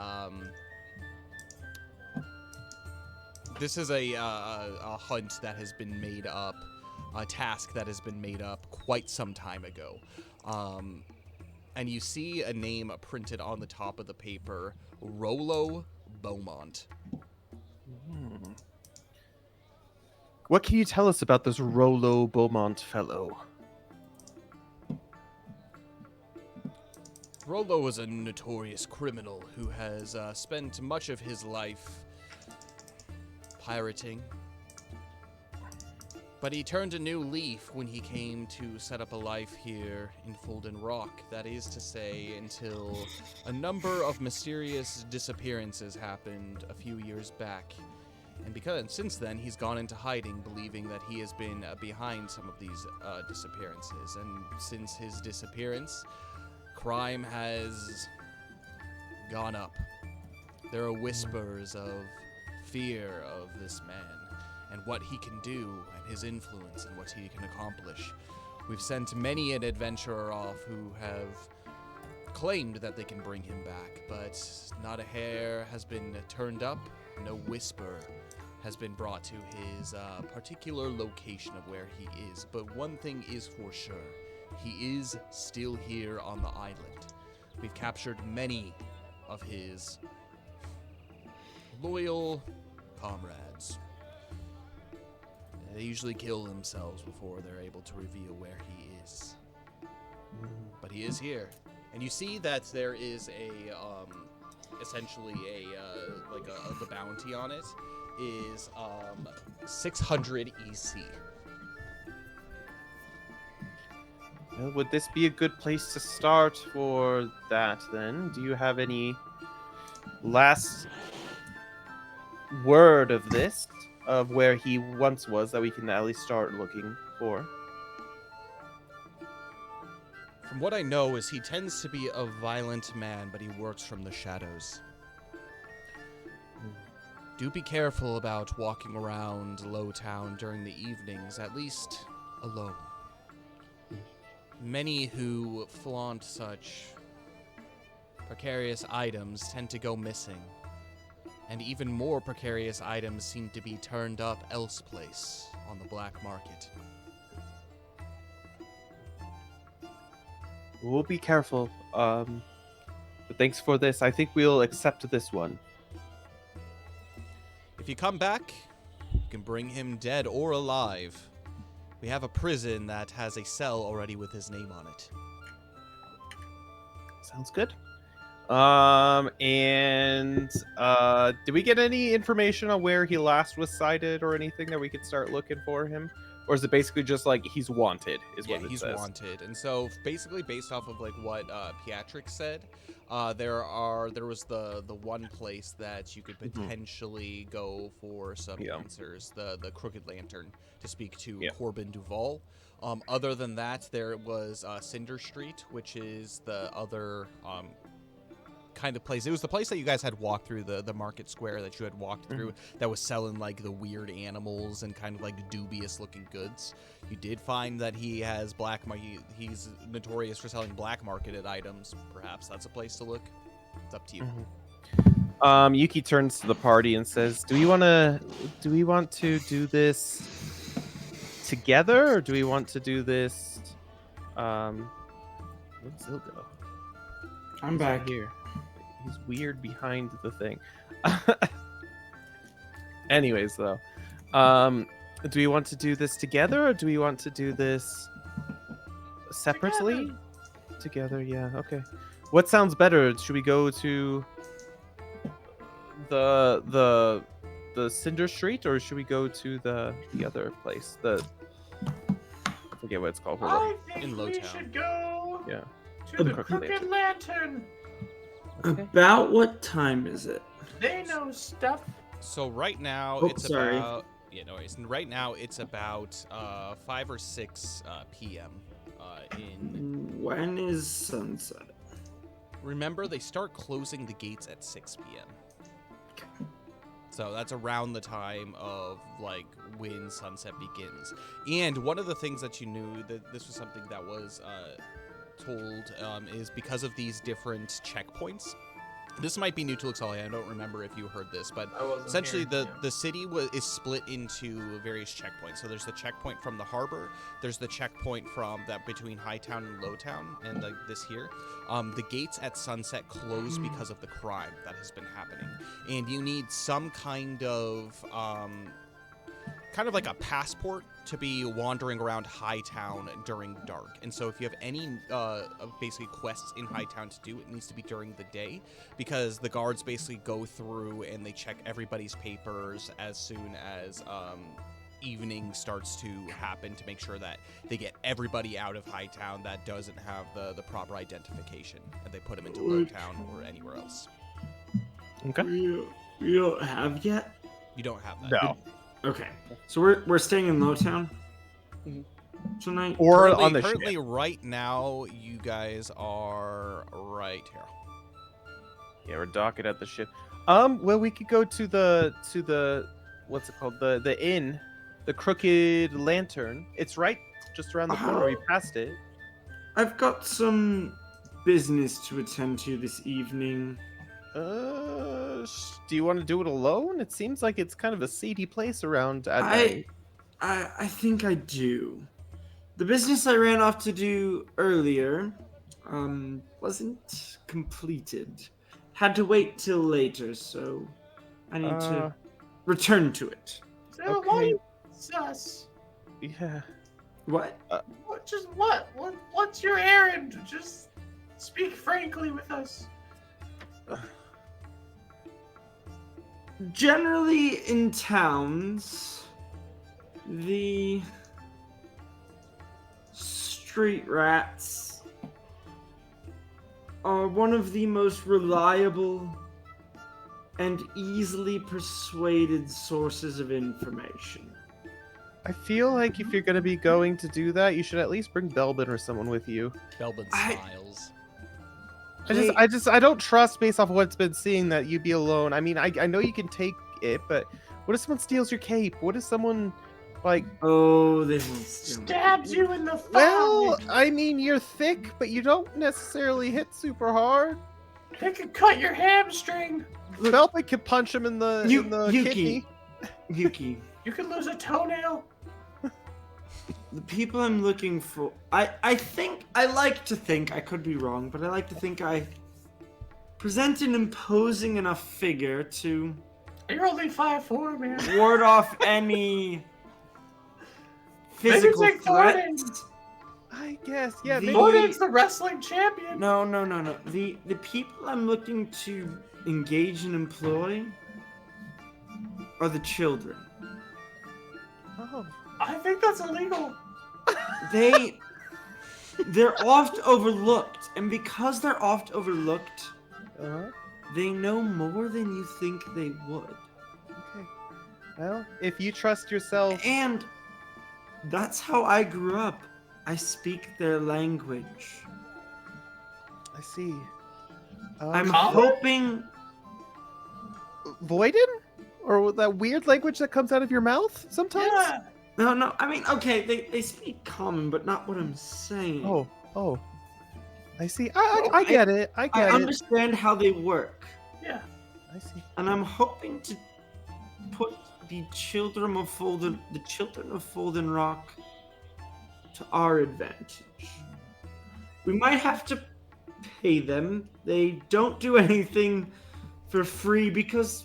hunt that has been made up, a task that has been made up quite some time ago. And you see a name printed on the top of the paper, Rollo Beaumont. What can you tell us about this Rollo Beaumont fellow? Rollo was a notorious criminal who has spent much of his life pirating. But he turned a new leaf when he came to set up a life here in Folden Rock. That is to say, until a number of mysterious disappearances happened a few years back. And since then, he's gone into hiding, believing that he has been behind some of these disappearances. And since his disappearance, crime has gone up. There are whispers of fear of this man, and what he can do, and his influence, and what he can accomplish. We've sent many an adventurer off who have claimed that they can bring him back, but not a hair has been turned up, no whisper has been brought to his particular location of where he is. But one thing is for sure, he is still here on the island. We've captured many of his loyal comrades. They usually kill themselves before they're able to reveal where he is. But he is here. And you see that there is essentially the bounty on it is 600 EC. Well, would this be a good place to start for that then? Do you have any last word of this, of where he once was, that we can at least start looking for? From what I know is he tends to be a violent man, but he works from the shadows. Do be careful about walking around Lowtown during the evenings, at least alone. Many who flaunt such precarious items tend to go missing, and even more precarious items seem to be turned up elseplace on the black market. We'll be careful. But thanks for this. I think we'll accept this one. If you come back, you can bring him dead or alive. We have a prison that has a cell already with his name on it. Sounds good. Did we get any information on where he last was sighted or anything that we could start looking for him? Or is it basically just like he's wanted? Is Yeah, what it he's says? wanted, and so basically, based off of like what Pietrix said, there was the one place that you could potentially go for some answers, the Crooked Lantern, to speak to Corbin Duval. Other than that, there was Cinder Street, which is the other kind of place. It was the place that you guys had walked through, the market square that you had walked through, that was selling like the weird animals and kind of like dubious looking goods. You did find that he has he's notorious for selling black marketed items. Perhaps that's a place to look. It's up to you. Yuki turns to the party and says, do we want to do this together, or do we want to do this where'd Zil go? I'm back here. He's weird behind the thing. Anyways, though, do we want to do this together, or do we want to do this separately? Together, yeah. Okay. What sounds better? Should we go to the Cinder Street, or should we go to the other place? I forget what it's called. I think In we Lowtown. should go Yeah. to the Crooked Crooked Lantern. Okay. About what time is it? They know stuff. So right now Oh, it's sorry. about right now it's about 5 or 6 p.m. In When is sunset? Remember, they start closing the gates at 6 p.m. So that's around the time of like when sunset begins. And one of the things that you knew that this was something that was told is because of these different checkpoints. This might be new to Luxalia. I don't remember if you heard this, but essentially the city is split into various checkpoints. So there's the checkpoint from the harbor. There's the checkpoint from that between Hightown and Lowtown, and like this here. The gates at sunset close because of the crime that has been happening, and you need some kind of like a passport to be wandering around Hightown during dark. And so if you have any basically quests in Hightown to do, it needs to be during the day, because the guards basically go through and they check everybody's papers as soon as evening starts to happen, to make sure that they get everybody out of Hightown that doesn't have the proper identification, and they put them into Lowtown or anywhere else. Okay. You don't have yet? You don't have that. No. Okay. So we're staying in Lowtown tonight? Or on the currently ship. right now, you guys are right here. Yeah, we're docking at the ship. Well, we could go to the what's it called? The inn, the Crooked Lantern. It's right just around the corner. We passed it. I've got some business to attend to this evening. Do you want to do it alone? It seems like it's kind of a seedy place around at night. I think I do. The business I ran off to do earlier wasn't completed. Had to wait till later, so I need to return to it. So why sus? Yeah. What? What's your errand? Just speak frankly with us. Generally in towns, the street rats are one of the most reliable and easily persuaded sources of information. I feel like if you're gonna be going to do that, you should at least bring Belbin or someone with you. Belbin smiles. I don't trust based off of what's been seeing that you'd be alone. I mean, I know you can take it, but what if someone steals your cape? What if someone like Oh, they won't steal Stabs you in the thigh. well, I mean, you're thick, but you don't necessarily hit super hard. They could cut your hamstring. Belbin could punch him in the Yuki. kidney. Yuki, You could lose a toenail. the people I'm looking for, I think, I like to think, I could be wrong, but I like to think I present an imposing enough figure to You're only 5'4", man. ward off any physical take threatening. threats. I guess, yeah. The- Maybe. Morgan's the wrestling champion. No. The people I'm looking to engage and employ are the children. Oh, I think that's illegal. They're oft overlooked, and because they're oft overlooked, they know more than you think they would. okay. Well, if you trust yourself, And that's how I grew up. I speak their language. I see. I'm Common? hoping. Voiden, or that weird language that comes out of your mouth sometimes. Yeah. No. I mean, okay, they speak common, but not what I'm saying. Oh. I see. I get it. I I get it. understand how they work, Yeah. I see. and I'm hoping to put the children of Folden Rock to our advantage. We might have to pay them. They don't do anything for free because,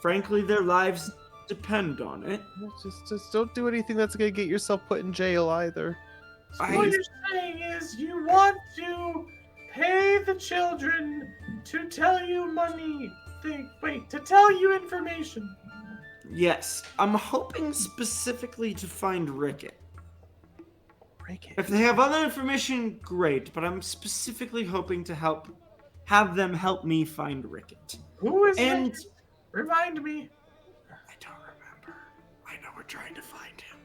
frankly, their lives depend on it. Just don't do anything that's gonna get yourself put in jail either. So what you're saying is you want to pay the children to tell you money. To tell you information. Yes, I'm hoping specifically to find Rickett. Break it. If they have other information, great, but I'm specifically hoping to have them help me find Rickett. Who is And Rick? Remind me. I don't remember. I know we're trying to find him.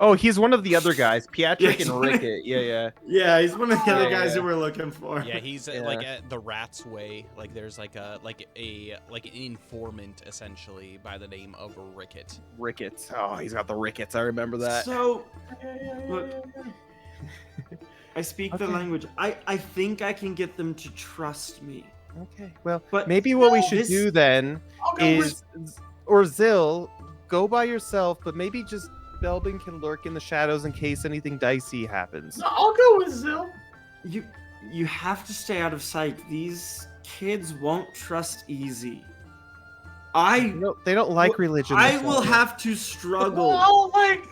Oh, he's one of the other guys, Pietrick Yes. and Rickett. Yeah. Yeah, he's one of the other Yeah, guys yeah. that we're looking for. Yeah, he's Yeah. like at the Rat's Way. Like there's like an informant essentially by the name of Rickett. Rickett. Oh, he's got the Ricketts. I remember that. So, Yeah. Look. I speak the Okay. language. I think I can get them to trust me. Okay. Well, But maybe what we still, should this- do then I'll go is, or Zill, go by yourself, but maybe just Belbin can lurk in the shadows in case anything dicey happens. No, I'll go with Zill. You have to stay out of sight. These kids won't trust easy. They don't like religion. I that's will all. have to struggle. I'll Don't like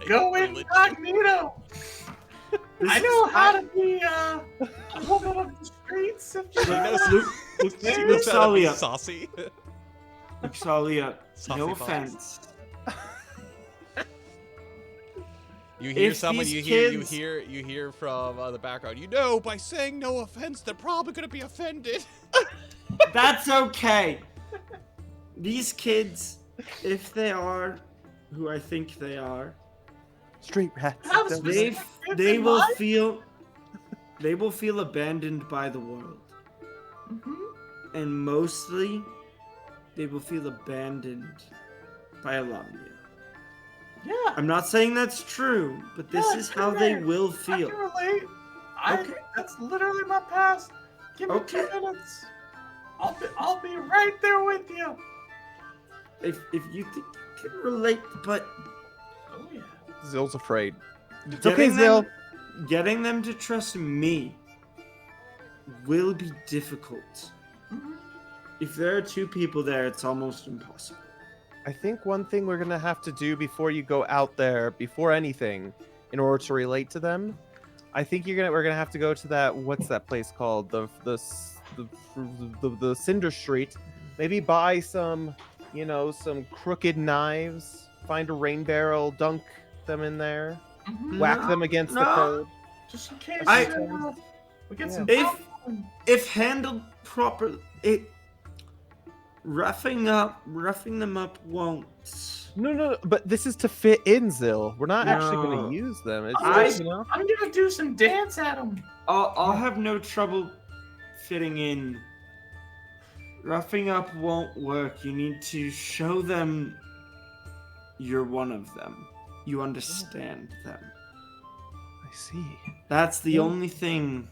go religion. incognito. This I is- know how to be a woman of the streets. If He you knows, Luke, he knows how to be Luxalia. saucy. Luxalia, Saucy no balls. offense. You hear If someone. these You kids- hear from the background. You know, by saying no offense, they're probably gonna be offended. That's okay. These kids, if they are who I think they are, Street rats. Have Don't- they Kids they in will mind? feel abandoned by the world, and mostly they will feel abandoned by Alumnia. Yeah. I'm not saying that's true, but this Yeah, is how you're they right. will I feel. can relate. Okay. That's literally my past. Give me Okay. 2 minutes. I'll be right there with you. If you think you can relate, but Oh yeah. Zill's afraid. It's okay, getting Zill. getting them to trust me will be difficult. If there are 2 people there, it's almost impossible. I think one thing we're gonna have to do before you go out there, before anything, in order to relate to them, I think we're gonna have to go to that, what's that place called, the Cinder Street. Maybe buy some crooked knives, find a rain barrel, dunk them in there, whack No, them against the no. code. Just in case I- we get Yeah. some. If- popcorn. If handled properly, roughing them up won't. No, but this is to fit in, Zill. We're not actually No. gonna use them. It's I- just, I'm gonna do some dance at them. I'll have no trouble fitting in. Roughing up won't work. You need to show them you're one of them. You understand them. I see. That's the Yeah. only thing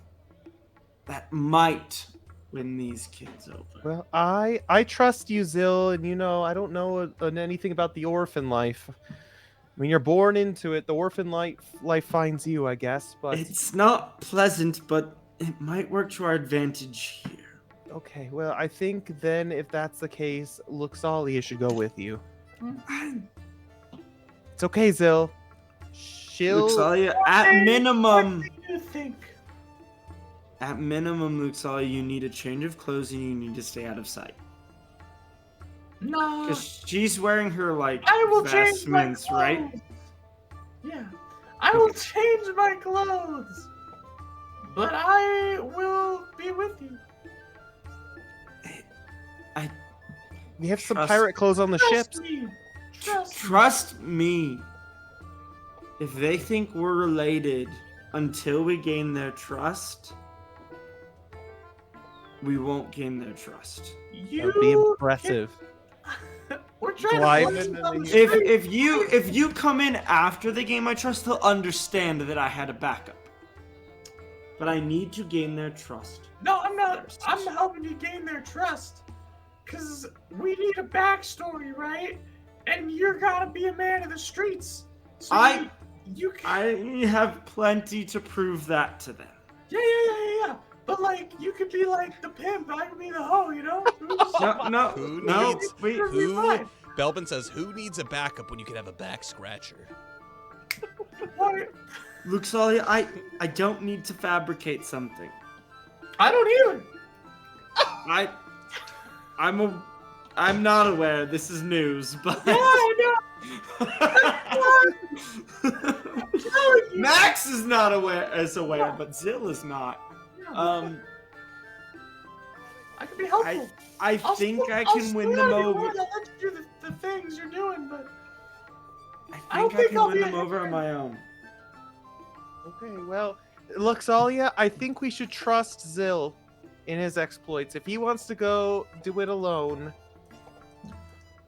that might win these kids over. Well, I trust you, Zill, and I don't know anything about the orphan life. I mean, you're born into it. The orphan life finds you, I guess. But It's not pleasant, but it might work to our advantage here. okay, well, I think then if that's the case, Luxalia should go with you. It's okay, Zill. Shh. She'll. Luxalia, at minimum, What do you think? Luxalia, you need a change of clothes and you need to stay out of sight. No. Because she's wearing her, like, I will change my vestments, clothes. right? Yeah. I will change my clothes. But I will be with you. We have some Trust- pirate clothes on the ships. Trust me. Trust me. Trust me. If they think we're related until we gain their trust, we won't gain their trust. You That'd be impressive. We're trying Glide to play into on the- the If you come in after they gain my trust, they'll understand that I had a backup. But I need to gain their trust. No, I'm not. First. I'm helping you gain their trust. Because we need a backstory, right? And you're gotta be a man of the streets. So you can. I have plenty to prove that to them. Yeah. But, like, you could be, like, the pimp. I could be the hoe, you know? No, wait. Who? Belbin says, "Who needs a backup when you can have a back scratcher?" What? Luxalia, I don't need to fabricate something. I don't either. I'm not aware. This is news, but Yeah, I know. Max is not aware, but Zill is not. I can be helpful. I think I can win them over. I'll let you do the things you're doing, but I think I can win them over on my own. Okay, well, Luxalia, I think we should trust Zill in his exploits. If he wants to go do it alone,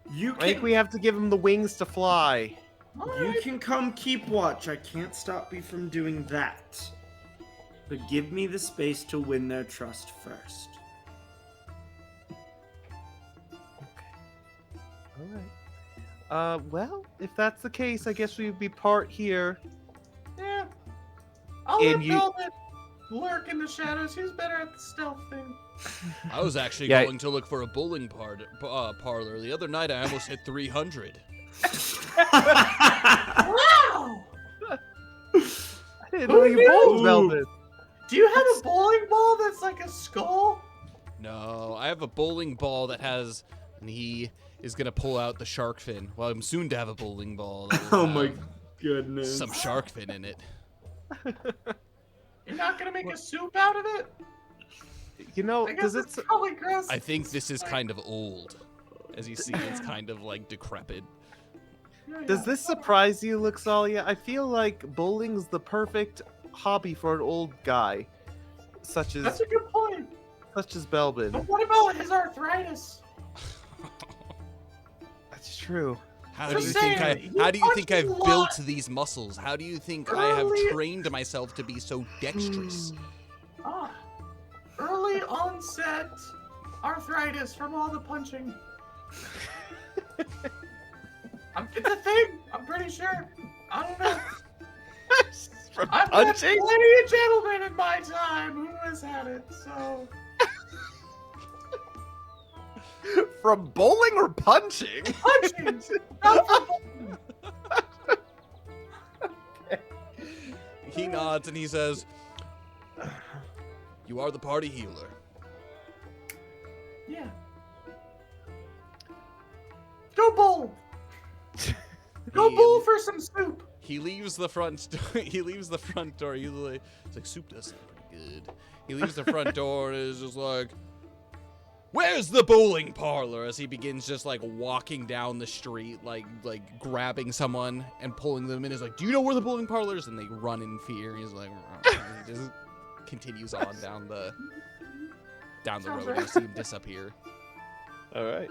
I think we have to give him the wings to fly. You can come keep watch. I can't stop you from doing that. But give me the space to win their trust first. All right. Well, if that's the case, I guess we'd be part here. Yeah. I'll And let you- Velvet lurk in the shadows. He's better at the stealth thing. I was actually Yeah. going to look for a bowling parlor. The other night, I almost hit 300. Wow! I didn't know you bowled, Velvet. Do you have a bowling ball that's like a skull? No, I have a bowling ball that has, and he is gonna pull out the shark fin. Well, I'm soon to have a bowling ball. That will Oh my have goodness. some shark fin in it. You're not gonna make a soup out of it? You know, I guess because it's it's probably gross. I think this is kind of old. As you see, it's kind of like decrepit. Does this surprise you, Luxalia? I feel like bowling's the perfect hobby for an old guy, such That's as a good point. Belbin. But what about his arthritis? That's true. How do you Just think saying, How do you punch think a I've lot. built these muscles? How do you think I have Early- trained myself to be so dexterous? Early onset arthritis from all the punching. It's a thing. I'm pretty sure. I don't know. From I've met punching? plenty of gentlemen in my time who has had it. So From bowling or punching? punching. Not from bowling. He nods and he says, "You are the party healer." Yeah. Go bowl. Go bowl for some soup. He leaves the front. He leaves the front door. He's like, it's like, soup does sound pretty good. He leaves the front door and is just like, "Where's the bowling parlor?" As he begins just like walking down the street, like grabbing someone and pulling them in. He's like, "Do you know where the bowling parlor is?" And they run in fear. He's like, and he just continues on down the Sounds road. right. You see him disappear, All right.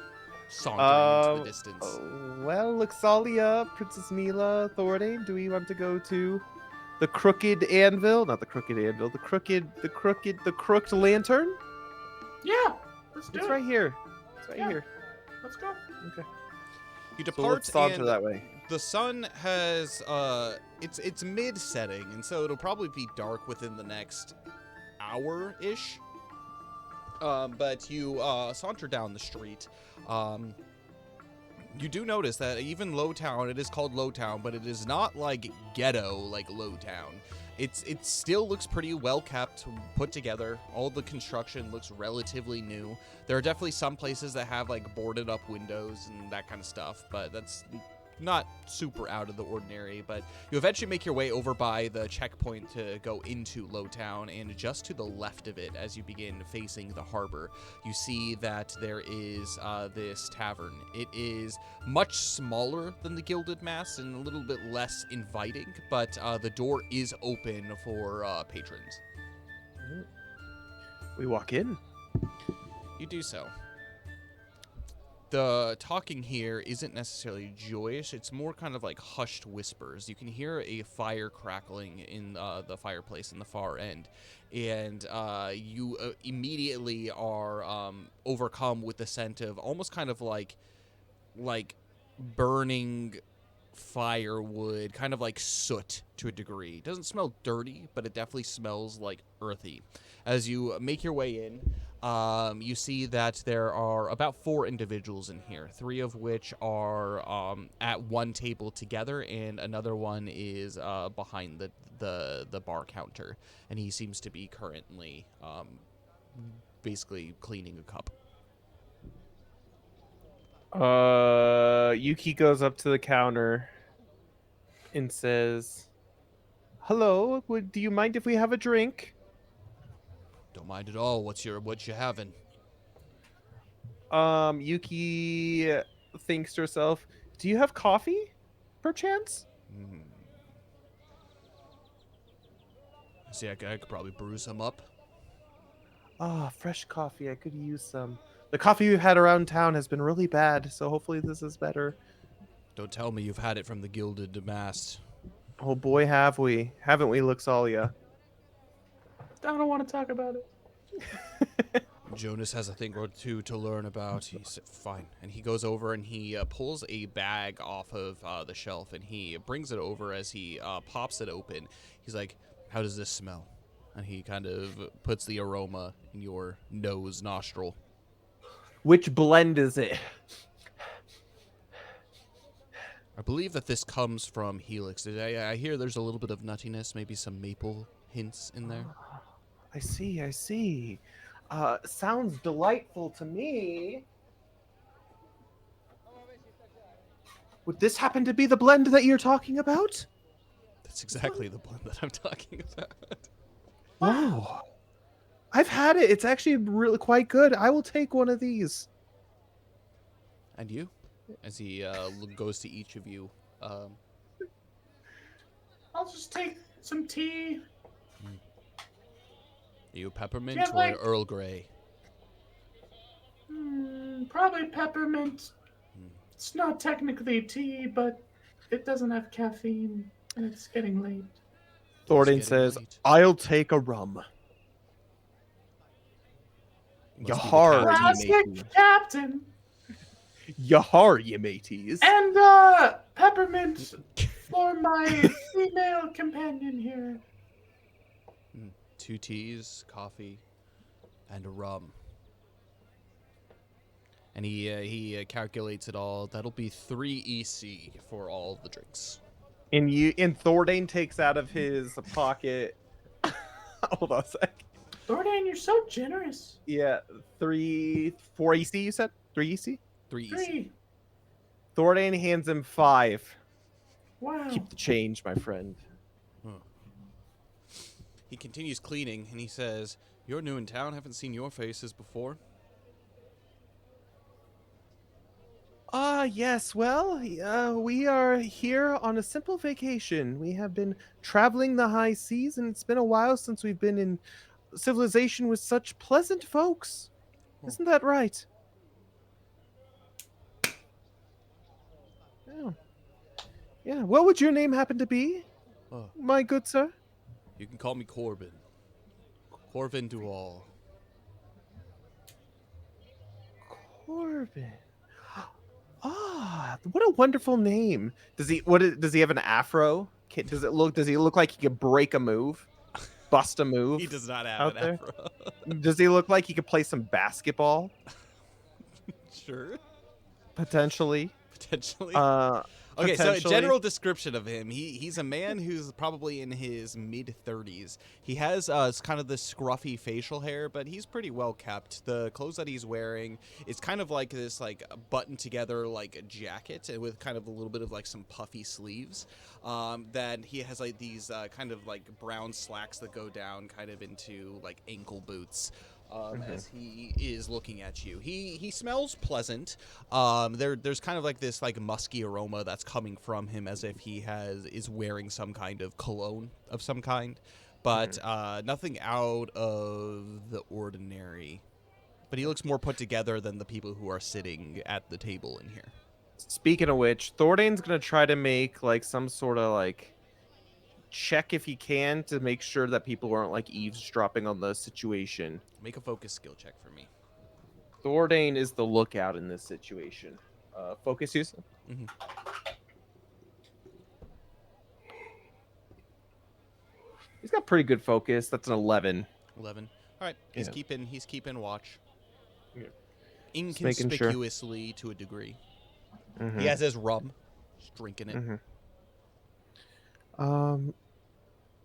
sauntering into the distance. Well, Luxalia, Princess Mila, Thordane, do we want to go to the Crooked Anvil? Not the Crooked Anvil, the Crooked Lantern? Yeah. Let's do It's it. right here. It's right Yeah. here. Let's go. You So depart let's saunter and that way. the sun has it's mid setting, and so it'll probably be dark within the next hour ish. But you saunter down the street. You do notice that even Lowtown, it is called Lowtown, but it is not like ghetto like Lowtown. It still looks pretty well kept, put together. All the construction looks relatively new. There are definitely some places that have like boarded up windows and that kind of stuff, but that's not super out of the ordinary. But you eventually make your way over by the checkpoint to go into Lowtown, and just to the left of it, as you begin facing the harbor, you see that there is this tavern. It is much smaller than the Gilded Mass and a little bit less inviting, but the door is open for patrons. We walk in. You do so. The talking here isn't necessarily joyous. It's more kind of like hushed whispers. You can hear a fire crackling in the fireplace in the far end, and you immediately are overcome with the scent of almost kind of like burning firewood, kind of like soot to a degree. It doesn't smell dirty, but it definitely smells like earthy. As you make your way in, you see that there are about 4 individuals in here, 3 of which are at one table together, and another one is behind the bar counter, and he seems to be currently basically cleaning a cup. Yuki goes up to the counter and says, "Hello, do you mind if we have a drink?" Don't mind at all. What you having? Yuki thinks to herself, "Do you have coffee, perchance?" See, I could probably brew some up. Ah, fresh coffee. I could use some. The coffee we've had around town has been really bad, so hopefully this is better. Don't tell me you've had it from the Gilded Mast. Oh boy, have we. Haven't we, Luxalia? I don't want to talk about it. Jonas has a thing or two to learn about. He said, fine. And he goes over and he pulls a bag off of the shelf, and he brings it over. As he pops it open, he's like, how does this smell? And he kind of puts the aroma in your nostril. Which blend is it? I believe that this comes from Helix. I hear there's a little bit of nuttiness, maybe some maple hints in there. I see. Sounds delightful to me. Would this happen to be the blend that you're talking about? That's exactly the blend that I'm talking about. Wow. I've had it. It's actually really quite good. I will take one of these. And you? As he goes to each of you. I'll just take some tea. Are you peppermint Yeah, or like- Earl Grey? Probably peppermint. It's not technically tea, but it doesn't have caffeine, and it's getting late. Thornton getting says, late. I'll take a rum. Must be the Yahar, captain. Classic matey. captain! Yahar, ye mateys. And, peppermint for my female companion here. 2 teas, coffee, and a rum. And he calculates it all. That'll be 3 EC for all the drinks. And Thornton takes out of his pocket. Hold on a sec. Thornton, you're so generous. Yeah, 4 EC, you said? 3 EC? 3 EC. 3. Thornton hands him 5. Wow. Keep the change, my friend. He continues cleaning, and he says, you're new in town. Haven't seen your faces before. Yes, well, we are here on a simple vacation. We have been traveling the high seas, and it's been a while since we've been in civilization with such pleasant folks. Isn't that right? Yeah. Yeah, what would your name happen to be, my good sir? You can call me Corbin. Corbin Duval. Corbin. Ah, what a wonderful name. Does he have an afro? Does he look like he could break a move? Bust a move? He does not have out an there? afro. Does he look like he could play some basketball? Sure. Potentially. Potentially. Uh, Okay, so a potentially. general description of him. He's a man who's probably in his mid-30s. He has kind of this scruffy facial hair, but he's pretty well kept. The clothes that he's wearing is kind of like this like button together like jacket with kind of a little bit of like some puffy sleeves. Then he has like these kind of like brown slacks that go down kind of into like ankle boots. As he is looking at you, he smells pleasant. There's kind of like this like musky aroma that's coming from him, as if he is wearing some kind of cologne of some kind, but nothing out of the ordinary. But he looks more put together than the people who are sitting at the table in here. Speaking of which, Thordain's gonna try to make like some sort of like check if he can to make sure that people aren't like eavesdropping on the situation. Make a focus skill check for me. Thordain is the lookout in this situation. Focus use. Mhm. He's got pretty good focus. That's an 11. 11. All right, he's Yeah. keeping watch. Yeah. Just making sure. Inconspicuously to a degree. Mhm. He has his rum. Just drinking it.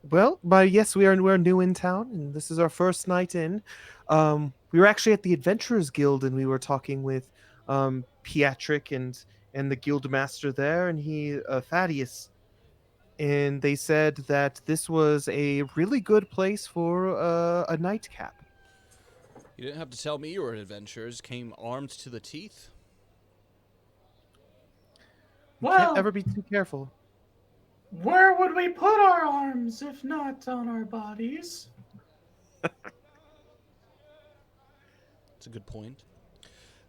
Well, but yes, we're new in town, and this is our first night in. We were actually at the Adventurers Guild, and we were talking with Pietrick and the guild master there, and he Thaddeus, and they said that this was a really good place for a nightcap. You didn't have to tell me you were adventurers. Came armed to the teeth. You Well, can't ever be too careful. where would we put our arms if not on our bodies? That's a good point.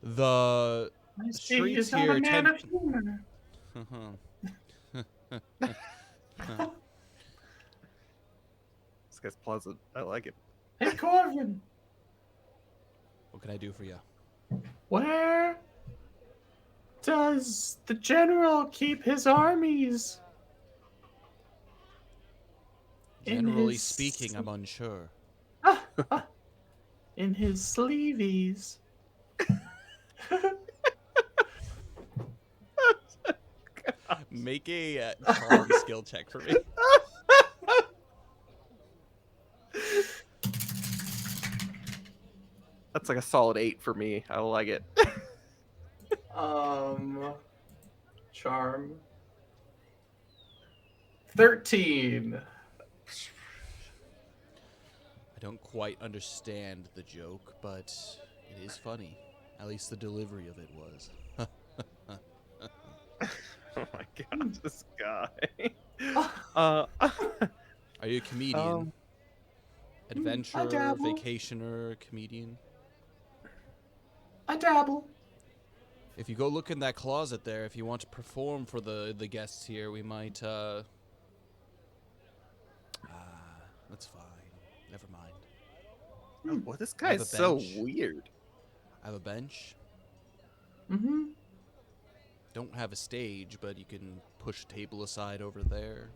The I see streets he's not here a man tend. of humor. This guy's pleasant. I like it. Hey, Corvin, What can I do for you? where does the general keep his armies? Generally speaking, I'm unsure. In his sleeveys. Make a charm skill check for me. That's like a solid 8 for me. I like it. Charm. 13. I don't quite understand the joke, but it is funny. At least the delivery of it was. Oh my god, this guy. Are you a comedian? Adventurer, dabble. vacationer, comedian? I dabble. If you go look in that closet there, if you want to perform for the guests here, we might, that's fine. Never mind. Well, this I have guy's a so bench. weird. I have a bench. Mm-hmm. Don't have a stage, but you can push a table aside over there.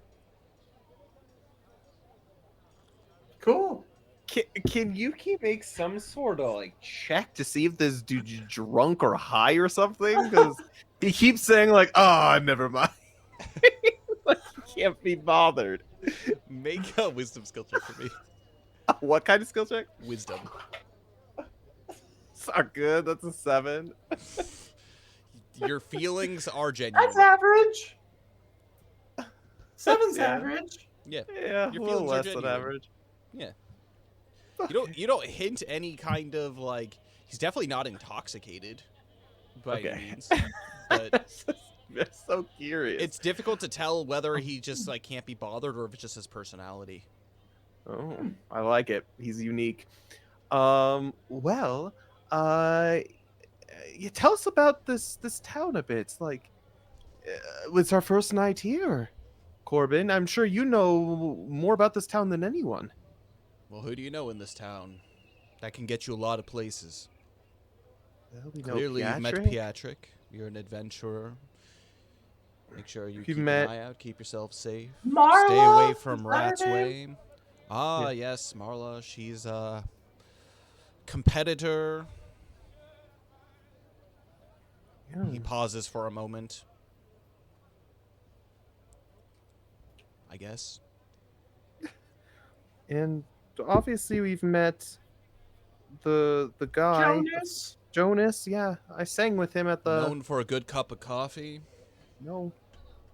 Cool. Can you make some sort of like check to see if this dude's drunk or high or something? Because he keeps saying like, "Oh, never mind." Like he can't be bothered. Make a wisdom skill check for me. What kind of skill check? Wisdom. It's not good. That's a 7. Your feelings are genuine. That's average. 7's Yeah. average. Yeah. Yeah, Your a little feelings are less than genuine. average. Yeah. You don't hint any kind of like he's definitely not intoxicated by any Okay. means. But I'm so curious. it's difficult to tell whether he just like can't be bothered or if it's just his personality. Oh, I like it. He's unique. Well, you tell us about this town a bit. It's like it's our first night here, Corbin. I'm sure you know more about this town than anyone. Well, who do you know in this town? That can get you a lot of places. Well, we know Clearly, you've met Pietrick. Pietrick. You're an adventurer. Make sure you You've keep met- an eye out. Keep yourself safe. Marla? Stay away from Is that Rat's her name? Way. Ah, yes, Marla. She's a competitor. Yeah. He pauses for a moment. I guess. And obviously we've met the guy Jonas. Jonas. Yeah, I sang with him at the Known for a good cup of coffee. no,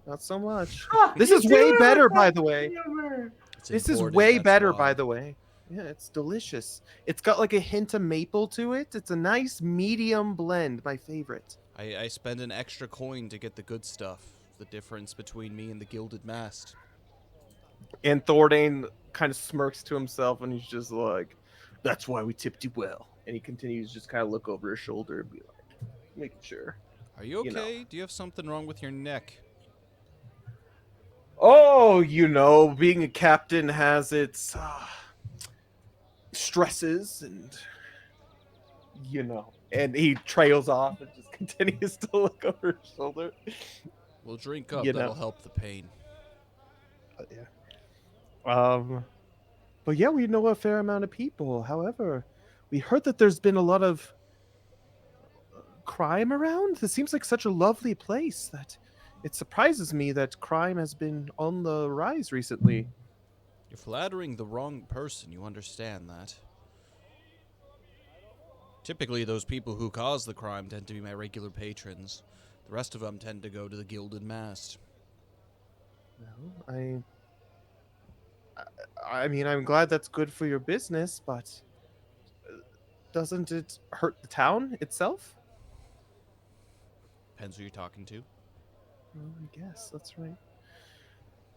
not so much. Ah, This you is do way have a better, sense by the of way. humor. It's This is imported, way that's better, why. by the way. Yeah, it's delicious. It's got like a hint of maple to it. It's a nice medium blend, my favorite. I spend an extra coin to get the good stuff. The difference between me and the Gilded Mast. And Thordane kind of smirks to himself and he's just like, that's why we tipped you well. And he continues to just kind of look over his shoulder and be like, making sure. Are you You know. okay? Do you have something wrong with your neck? Oh, being a captain has its stresses and, And he trails off and just continues to look over his shoulder. Well, drink up. You That'll know. help the pain. Yeah. But yeah, we know a fair amount of people. However, we heard that there's been a lot of crime around. This seems like such a lovely place that it surprises me that crime has been on the rise recently. You're flattering the wrong person. You understand that. Typically, those people who cause the crime tend to be my regular patrons. The rest of them tend to go to the Gilded Mast. Well, I mean, I'm glad that's good for your business, but doesn't it hurt the town itself? Depends who you're talking to. Well, I guess that's right.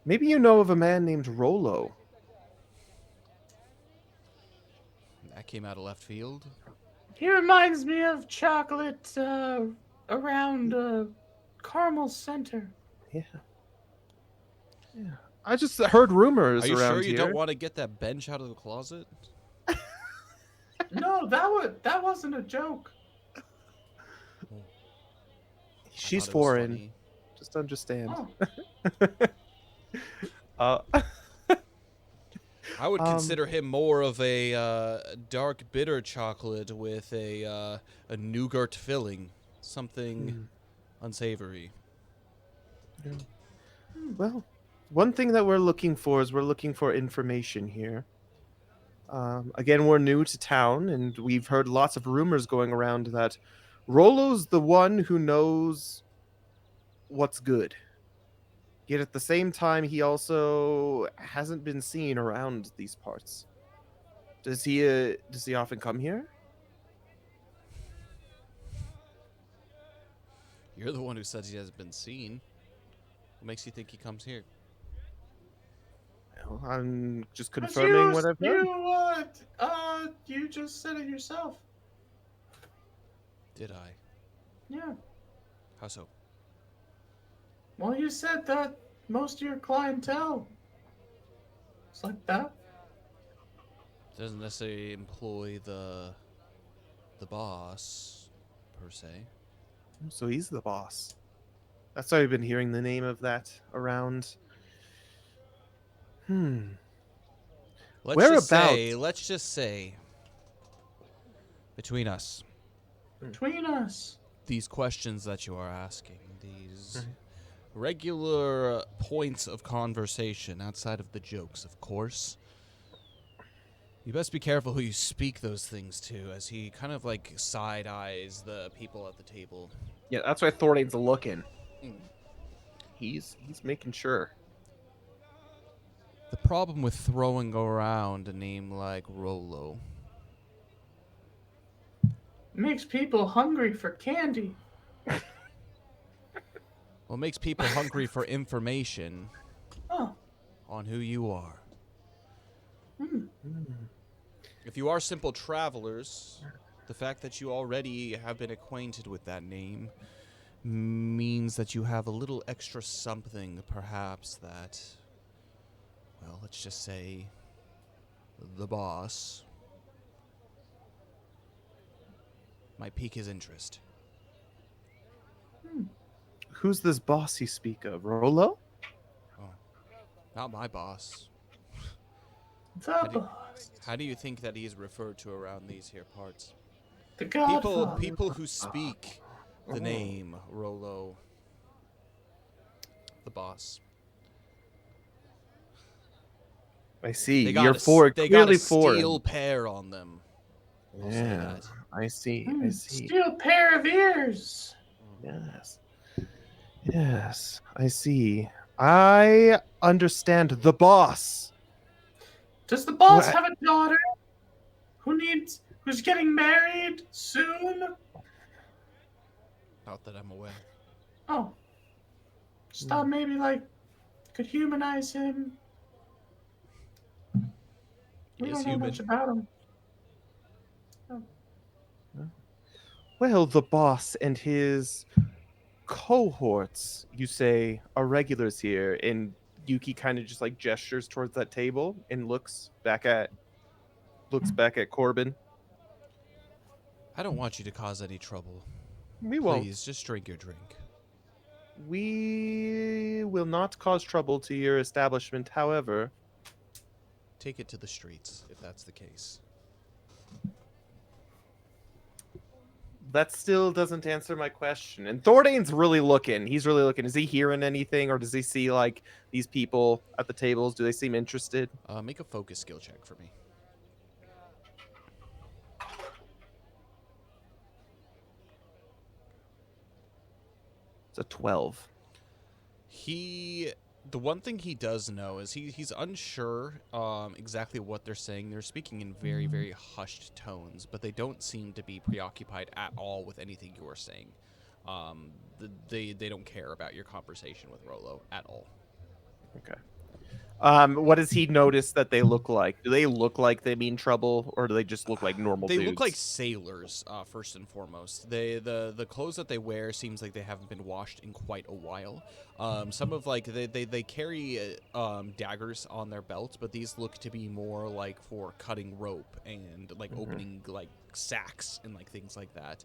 Maybe you know of a man named Rollo. That came out of left field. He reminds me of chocolate around Caramel Center. Yeah. Yeah. I just heard rumors Are you around sure you here. don't want to get that bench out of the closet? No, that wasn't a joke. I She's thought it was foreign. funny. Just understand. Oh, I would Um, consider him more of a dark bitter chocolate with a nougat filling, something unsavory. Yeah. Well, one thing that we're looking for is we're looking for information here. Again, we're new to town, and we've heard lots of rumors going around that Rollo's the one who knows what's good. Yet at the same time, he also hasn't been seen around these parts. Does he often come here? You're the one who says he hasn't been seen. What makes you think he comes here? Well, I'm just but confirming what I've heard. you just said it yourself. Did I? Yeah. How so? Well, you said that most of your clientele. It's like that. Doesn't necessarily employ the boss, per se. So he's the boss. That's why I've been hearing the name of that around. Let's just say, between us, Between us. these questions that you are asking, these regular points of conversation outside of the jokes, of course. You best be careful who you speak those things to, as he kind of like side eyes the people at the table. Yeah, that's why Thordane's looking. He's making sure. The problem with throwing around a name like Rollo, Makes people hungry for candy. well, it makes people hungry for information Oh. on who you are. Hmm. If you are simple travelers, the fact that you already have been acquainted with that name means that you have a little extra something, perhaps, that, well, let's just say, the boss might pique his interest. Who's this boss you speak of? Rollo? Oh, not my boss. The boss. How do you think that he's referred to around these here parts? The Godfather. People who speak The name, Rollo. The boss. I see. They You're got clearly a steel foreign. pair on them. I'll say Yeah, that. I see. I see. Steel pair of ears. Yes. Yes, I see. I understand the boss. Does the boss What? have a daughter who's getting married soon? Not that I'm aware. Oh, just thought maybe like could humanize him. He We is don't know much human. about him. Well, the boss and his cohorts, you say, are regulars here, and Yuki kind of just like gestures towards that table and looks back at Corbin. I don't want you to cause any trouble. We won't. Please, just drink your drink. We will not cause trouble to your establishment, however. Take it to the streets, if that's the case. That still doesn't answer my question. And Thordane's really looking. He's really looking. Is he hearing anything, or does he see like these people at the tables? Do they seem interested? Make a focus skill check for me. It's a 12. The one thing he does know is he's unsure exactly what they're saying. They're speaking in very, very hushed tones, but they don't seem to be preoccupied at all with anything you're saying. They don't care about your conversation with Rollo at all. Okay. What does he notice that they look like? Do they look like they mean trouble, or do they just look like normal They dudes? look like sailors, first and foremost. The clothes that they wear seems like they haven't been washed in quite a while. Some of like they carry daggers on their belts, but these look to be more like for cutting rope and like opening like sacks and like things like that.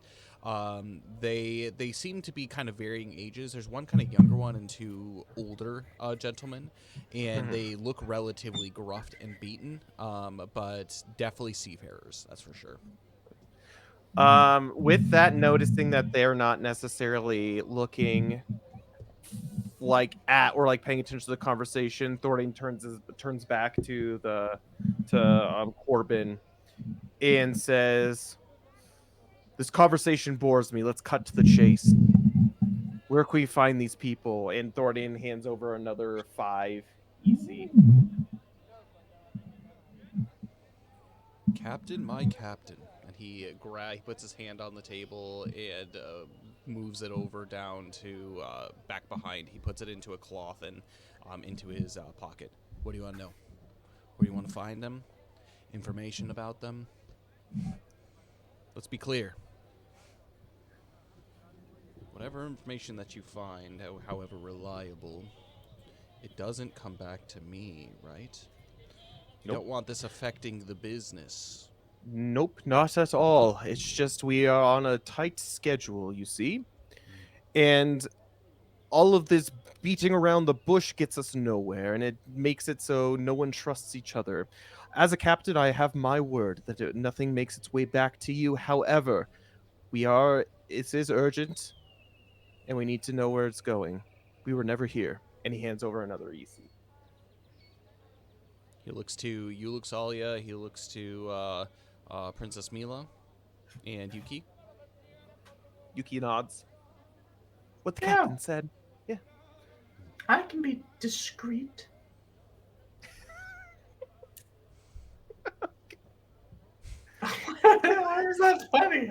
They seem to be kind of varying ages. There's one kind of younger one and two older gentlemen, and they look relatively gruffed and beaten, but definitely seafarers, that's for sure. With that, noticing that they're not necessarily looking like at or like paying attention to the conversation, Thornton turns back to Corbin and says, "This conversation bores me. Let's cut to the chase. Where can we find these people?" And Thornton hands over another 5 EC. Captain, my captain. And he puts his hand on the table and moves it over down to back behind. He puts it into a cloth and into his pocket. What do you want to know? Where do you want to find them? Information about them? Let's be clear. Whatever information that you find, however reliable, it doesn't come back to me, right? You don't want this affecting the business. Nope, not at all. It's just we are on a tight schedule, you see. And all of this beating around the bush gets us nowhere, and it makes it so no one trusts each other. As a captain, I have my word that nothing makes its way back to you. However, it is urgent, and we need to know where it's going. We were never here. And he hands over another EC. He looks to Yuluxalia, he looks to Princess Mila, and Yuki. Yuki nods. What the Yeah. captain said. Yeah. I can be discreet. Why is that funny?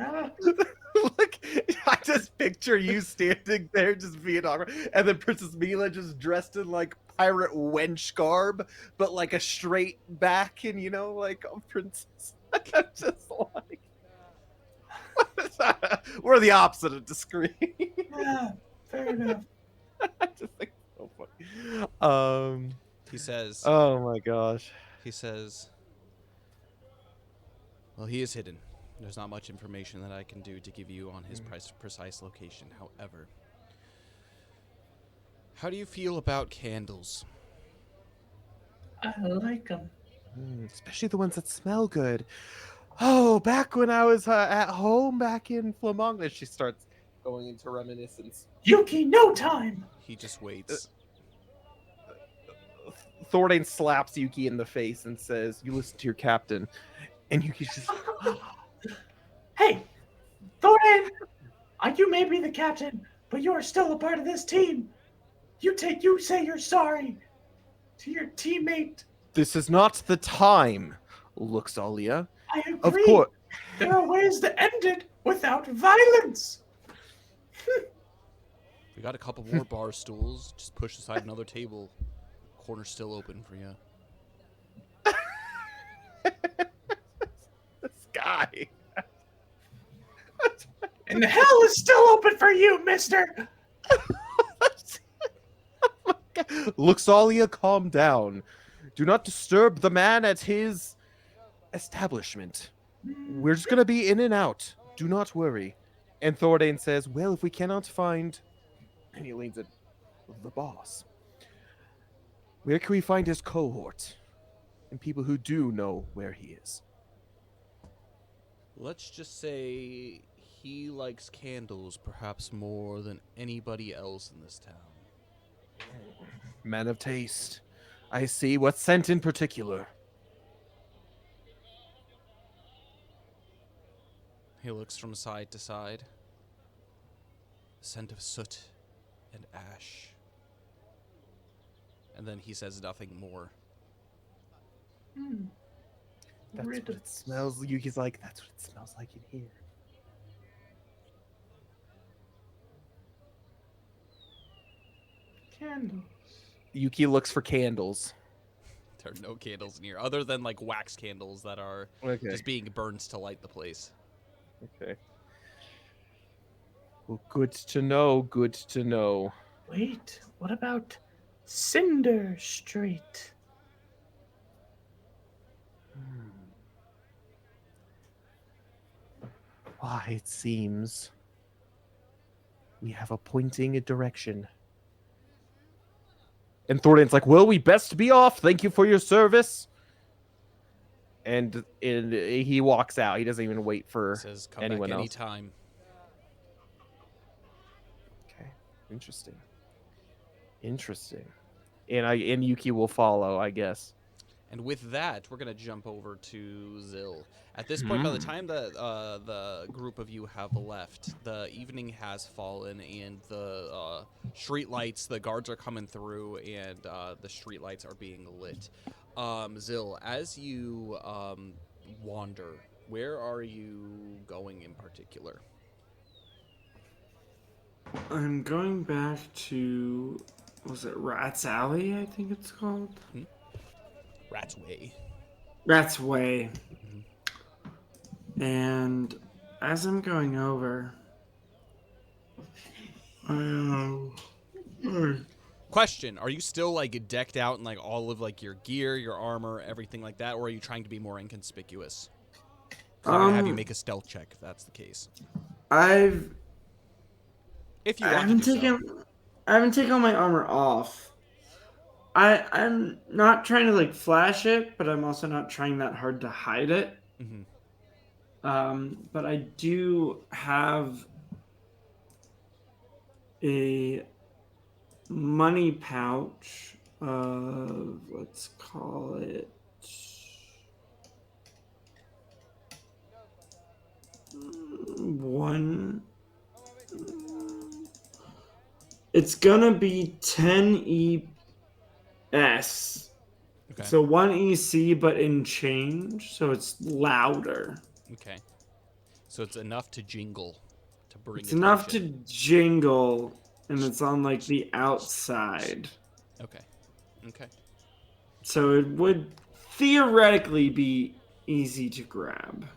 Look, I just picture you standing there just being awkward, and then Princess Mila just dressed in like pirate wench garb, but like a straight back and like a princess. I'm just like, what is that? We're the opposite of discreet. Yeah, fair enough. I just think it's so funny. He says, Oh my gosh. well, he is hidden. There's not much information that I can do to give you on his precise location. However, how do you feel about candles? I like them. Especially the ones that smell good. Oh, back when I was at home back in Flamanga, she starts going into reminiscence. Yuki, no time. He just waits. Thordain slaps Yuki in the face and says, "You listen to your captain." And Yuki's just, Hey, Thorin, you may be the captain, but you are still a part of this team. You say you're sorry to your teammate. "This is not the time, Luxalia." I agree. Of course. There are ways to end it without violence. We got a couple more bar stools. Just push aside another table. Corner's still open for you. This guy. And hell is still open for you, mister. Luxalia, calm down. Do not disturb the man at his establishment. We're just going to be in and out. Do not worry. And Thordain says, "Well, if we cannot find..." And he leans at the boss. "Where can we find his cohort? And people who do know where he is?" Let's just say he likes candles perhaps more than anybody else in this town. Man of taste. I see. What scent in particular? He looks from side to side. Scent of soot and ash. And then he says nothing more. That's what it smells. Yuki's like, "That's what it smells like in here." Candles. Yuki looks for candles. There are no candles in here, other than like wax candles that are Okay. just being burned to light the place. Okay. Well, good to know. Good to know. Wait, what about Cinder Street? Why, it seems we have a pointing a direction. And Thordain's like, "Well, we best be off. Thank you for your service." And he walks out. He doesn't even wait He for says, "Come anyone back else. anytime." Okay, interesting. And Yuki will follow, I guess. And with that, we're gonna jump over to Zill. At this point, by the time that the group of you have left, the evening has fallen, and the street lights, the guards are coming through, and the street lights are being lit. Zill, as you wander, where are you going in particular? I'm going back to, was it Rat's Alley, I think it's called? Rat's Way. Rat's Way. And as I'm going over, Question: are you still like decked out in like all of like your gear, your armor, everything like that, or are you trying to be more inconspicuous? 'Cause I'm gonna have you make a stealth check if that's the case. I've If you I want haven't to do taken so. I haven't taken all my armor off. I'm not trying to like flash it, but I'm also not trying that hard to hide it. Mhm. But I do have a money pouch of, let's call it, one. It's gonna be 10 ES. Okay. So 1 EC, but in change, so it's louder. Okay. So it's enough to jingle, to bring It's enough to attention. jingle, and it's on like the outside. Okay. Okay. So it would theoretically be easy to grab.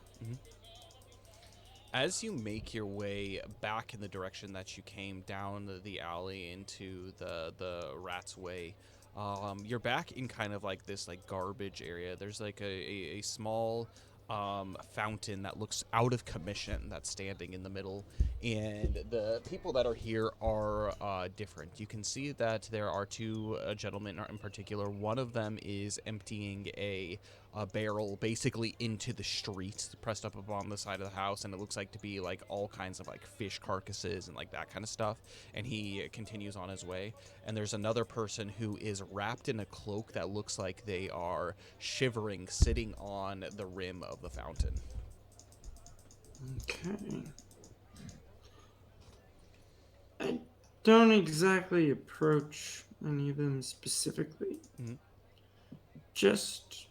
As you make your way back in the direction that you came down the alley into the Rat's Way, you're back in kind of like this like garbage area. There's like a small fountain that looks out of commission that's standing in the middle, and the people that are here are different. You can see that there are two gentlemen in particular. One of them is emptying a a barrel basically into the street, pressed up on the side of the house, and it looks like to be like all kinds of like fish carcasses and like that kind of stuff. And he continues on his way. And there's another person who is wrapped in a cloak that looks like they are shivering, sitting on the rim of the fountain. Okay. I don't exactly approach any of them specifically. Mhm. Just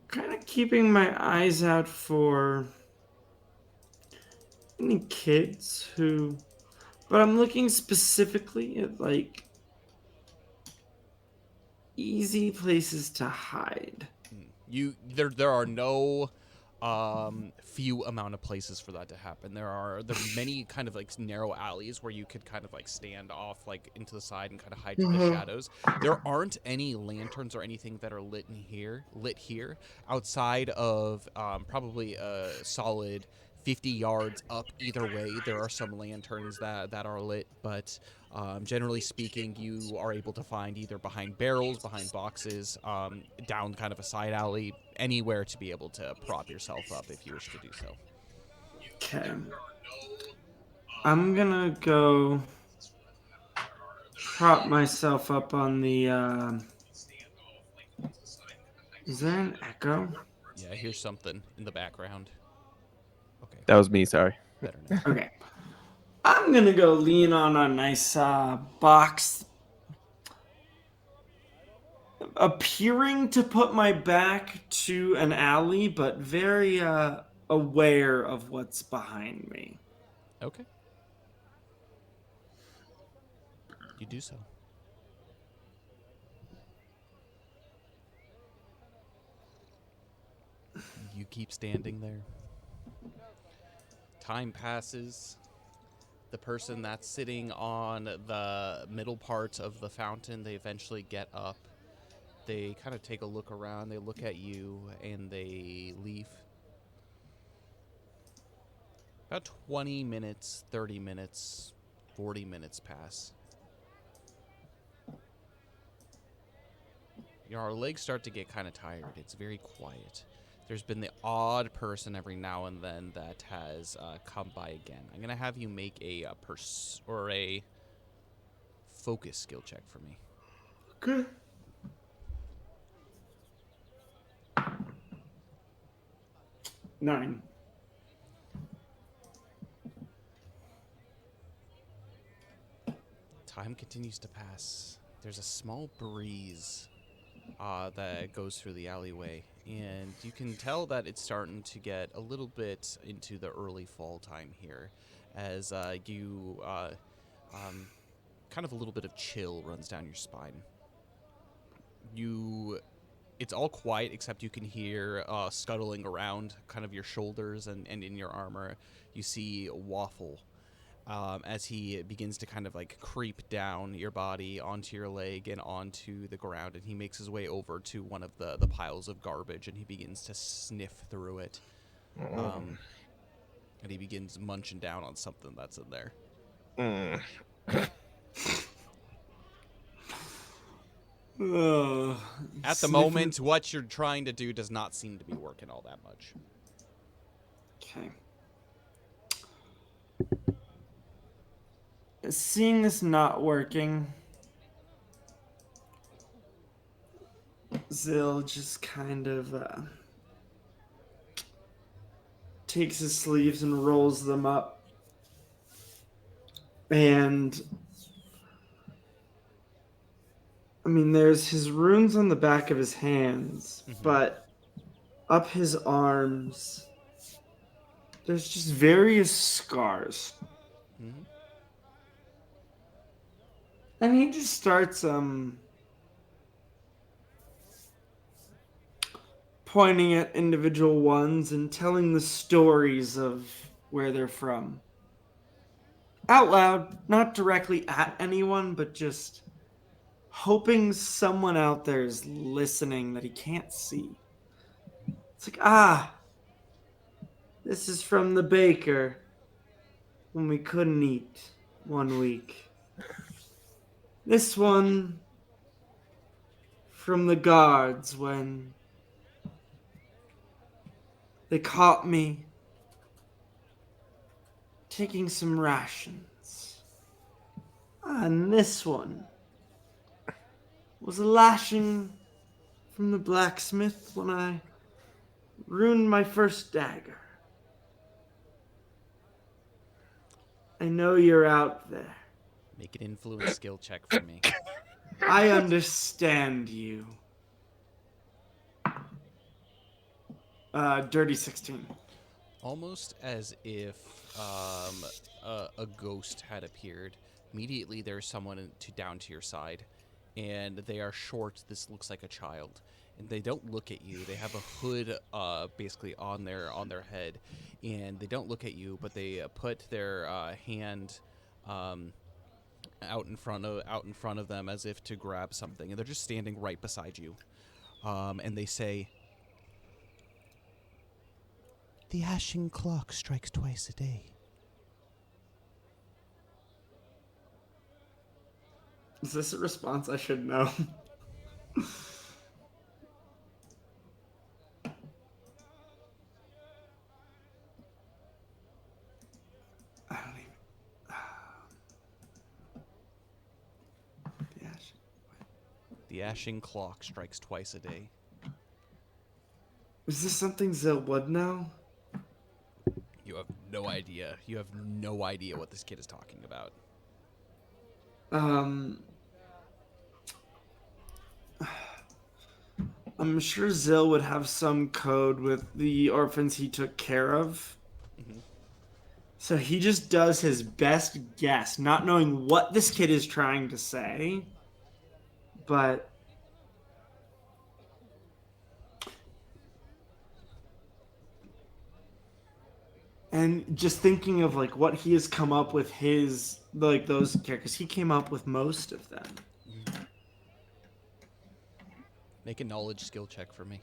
kind of keeping my eyes out for any kids who. But I'm looking specifically at like easy places to hide. There are no few amount of places for that to happen. There are many kind of like narrow alleys where you could kind of like stand off like into the side and kind of hide from the shadows. There aren't any lanterns or anything that are lit here outside of probably a solid 50 yards up either way. There are some lanterns that are lit, but generally speaking, you are able to find either behind barrels, behind boxes, down kind of a side alley, anywhere to be able to prop yourself up if you wish to do so. Okay. I'm gonna go prop myself up on the. Is there an echo? Yeah, here's something in the background. Okay, That was me. Sorry. better now. Okay. I'm gonna go lean on a nice box, appearing to put my back to an alley, but very aware of what's behind me. Okay. You do so. You keep standing there. Time passes. The person that's sitting on the middle part of the fountain, they eventually get up. They kind of take a look around, they look at you, and they leave. About 20 minutes, 30 minutes, 40 minutes pass. Our legs start to get kind of tired. It's very quiet. There's been the odd person every now and then that has come by again. I'm going to have you make a focus skill check for me. Okay. Nine. Time continues to pass. There's a small breeze that goes through the alleyway, and you can tell that it's starting to get a little bit into the early fall time here, as kind of a little bit of chill runs down your spine. It's all quiet except you can hear scuttling around kind of your shoulders and in your armor. You see Waffle as he begins to kind of like creep down your body onto your leg and onto the ground, and he makes his way over to one of the piles of garbage, and he begins to sniff through it. And he begins munching down on something that's in there. At the moment, what you're trying to do does not seem to be working all that much. Okay. Seeing this not working, Zill just kind of takes his sleeves and rolls them up. And I mean, there's his runes on the back of his hands, but up his arms, there's just various scars. Mm-hmm. And he just starts pointing at individual ones and telling the stories of where they're from. Out loud, not directly at anyone, but just hoping someone out there is listening that he can't see. It's like, this is from the baker when we couldn't eat one week. This one from the guards when they caught me taking some rations. And this one was a lashing from the blacksmith when I ruined my first dagger. I know you're out there. Make an influence skill check for me. I understand you. Dirty 16. Almost as if a ghost had appeared. Immediately, there's someone down to your side, and they are short. This looks like a child, and they don't look at you. They have a hood, basically on their head, and they don't look at you, but they put their hand out in front of them as if to grab something, and they're just standing right beside you, and they say, "The ashing clock strikes twice a day." Is this a response I should know? I don't even. The ash. The ashing clock strikes twice a day. Is this something Zil would know? You have no idea. You have no idea what this kid is talking about. I'm sure Zil would have some code with the orphans he took care of. Mhm. So he just does his best guess, not knowing what this kid is trying to say. But and just thinking of like what he has come up with his like those characters, he came up with most of them. Make a knowledge skill check for me.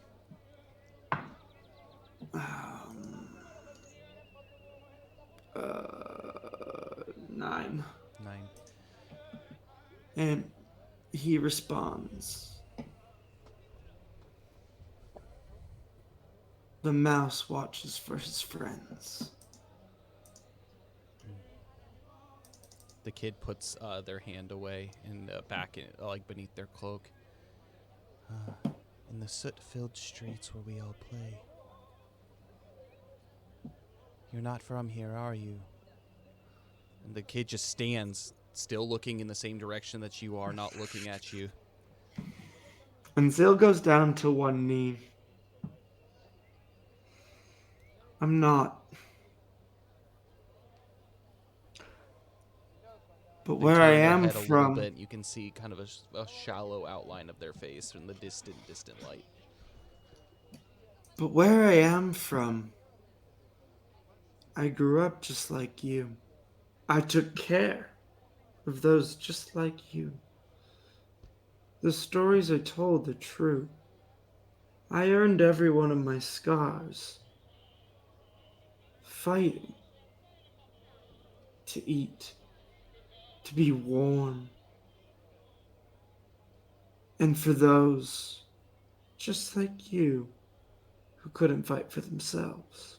9. 9. And he responds, "The mouse watches for his friends." The kid puts their hand away and back in, like beneath their cloak. In the soot-filled streets where we all play. You're not from here, are you? And the kid just stands, still looking in the same direction that you are, not looking at you. And Zil goes down to one knee. I'm not. But They where I turn their am head a little from, bit, you can see kind of a shallow outline of their face in the distant light. but where I am from, I grew up just like you. I took care of those just like you. The stories I told are true. I earned every one of my scars. Fighting. To eat. To be warm. And for those, just like you, who couldn't fight for themselves.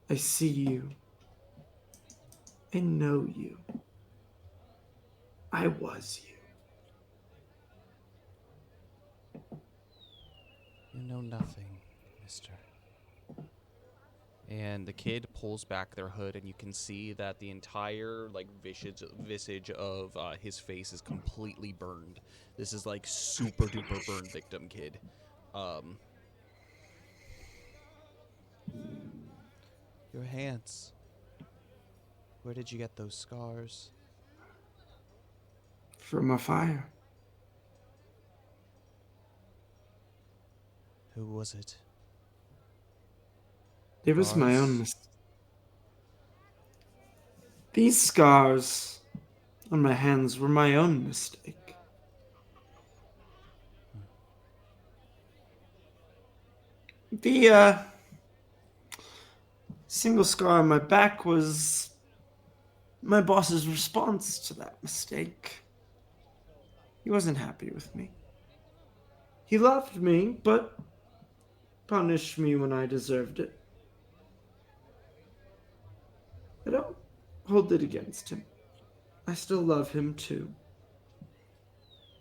I see you. I know you. I was you. You know nothing, mister. And the kid pulls back their hood, and you can see that the entire visage of his face is completely burned. This is like super duper burn victim kid. Your hands. Where did you get those scars? From a fire. Who was it? It was my own Ours? mistake. These scars on my hands were my own mistake. The single scar on my back was my boss's response to that mistake. He wasn't happy with me. He loved me, but punished me when I deserved it. I don't hold it against him. I still love him too.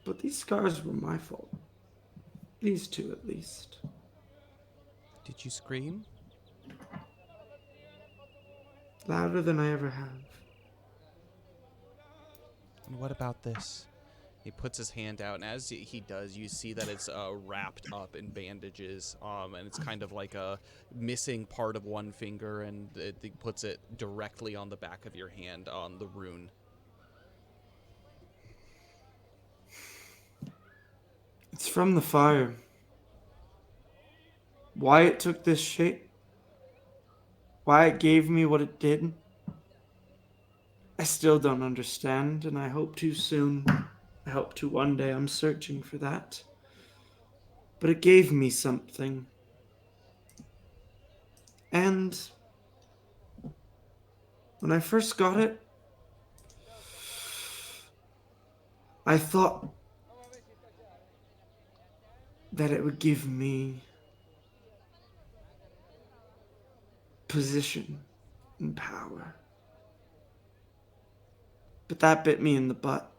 But these scars were my fault. These two, at least. Did you scream? Louder than I ever have. And what about this? He puts his hand out, and as he does, you see that it's wrapped up in bandages, and it's kind of like a missing part of one finger, and he puts it directly on the back of your hand on the rune. It's from the fire. Why it took this shape, why it gave me what it did, I still don't understand, and I hope to soon. I hope to one day. I'm searching for that. But it gave me something. And when I first got it, I thought that it would give me position and power. But that bit me in the butt.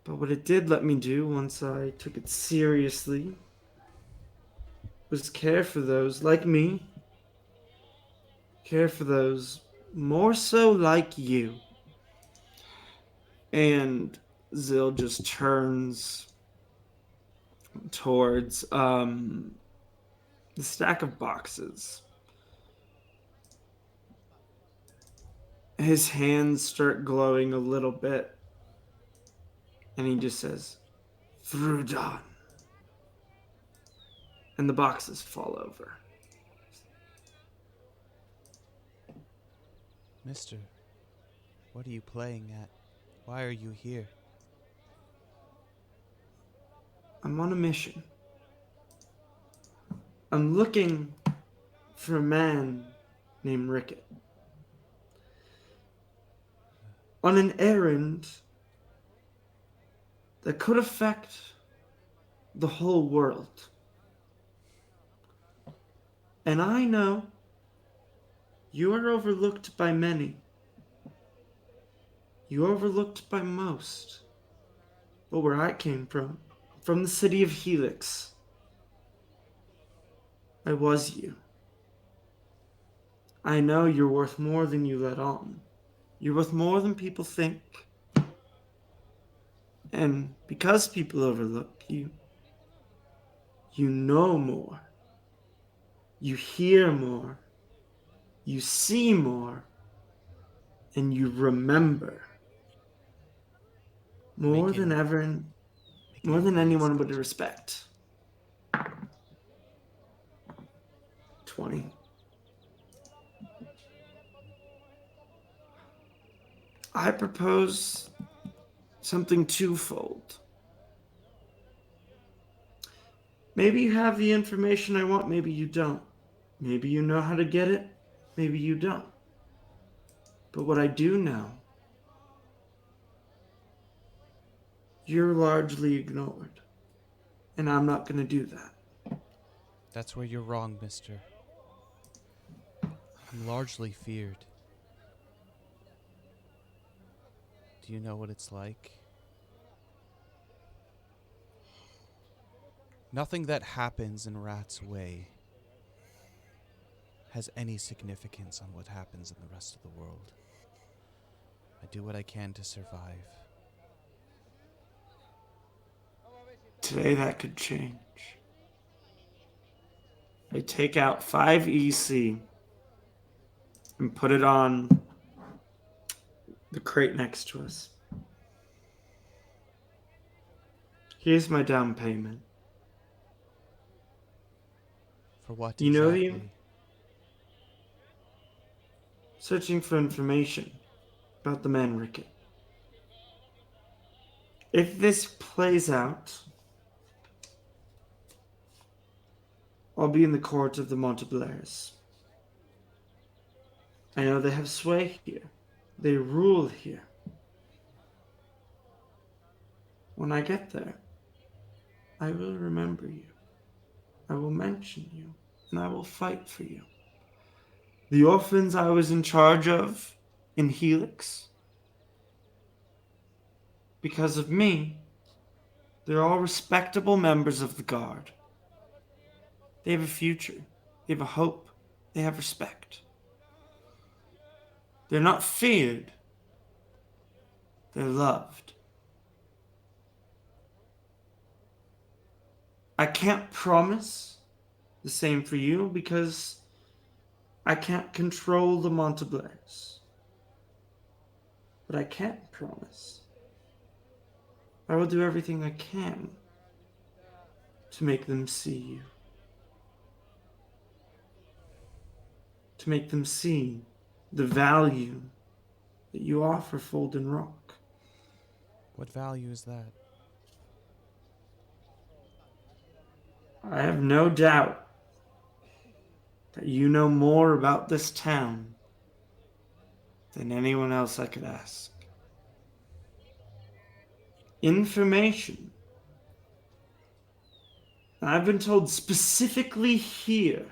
But what it did let me do once I took it seriously was care for those like me, care for those more so like you. And Zill just turns towards the stack of boxes. His hands start glowing a little bit, and he just says, "Through dawn." And the boxes fall over. Mister, what are you playing at? Why are you here? I'm on a mission. I'm looking for a man named Rickett. On an errand that could affect the whole world. And I know you are overlooked by many. You are overlooked by most. But where I came from the city of Helix, I was you. I know you're worth more than you let on. You're worth more than people think. And because people overlook you, you know more. You hear more. You see more. And you remember more Make than an- ever, make an more than influence anyone would check. respect. 20. I propose something twofold. Maybe you have the information I want, maybe you don't. Maybe you know how to get it, maybe you don't. But what I do know, you're largely ignored. And I'm not going to do that. That's where you're wrong, mister. I'm largely feared. Do you know what it's like? Nothing that happens in Rat's Way has any significance on what happens in the rest of the world. I do what I can to survive. Today that could change. I take out 5 EC and put it on the crate next to us. Here's my down payment. For what You know exactly? searching for information about the man Rickett. If this plays out, I'll be in the court of the Monteblares. I know they have sway here. They rule here. When I get there, I will remember you. I will mention you, and I will fight for you. The orphans I was in charge of in Helix, because of me, they're all respectable members of the Guard. They have a future. They have a hope. They have respect. They're not feared. They're loved. I can't promise the same for you because I can't control the Montablares. But I can promise I will do everything I can to make them see you. To make them see the value that you offer Folden Rock. What value is that? I have no doubt that you know more about this town than anyone else I could ask. Information. I've been told specifically here,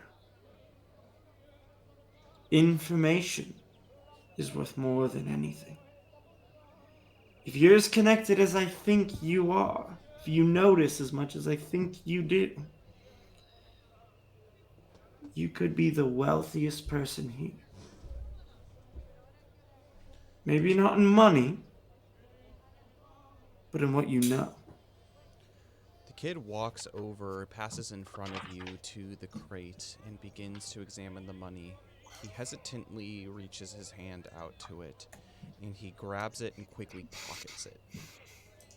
information is worth more than anything. If you're as connected as I think you are, if you notice as much as I think you do, you could be the wealthiest person here. Maybe not in money, but in what you know. The kid walks over, passes in front of you to the crate, and begins to examine the money. He hesitantly reaches his hand out to it, and he grabs it and quickly pockets it.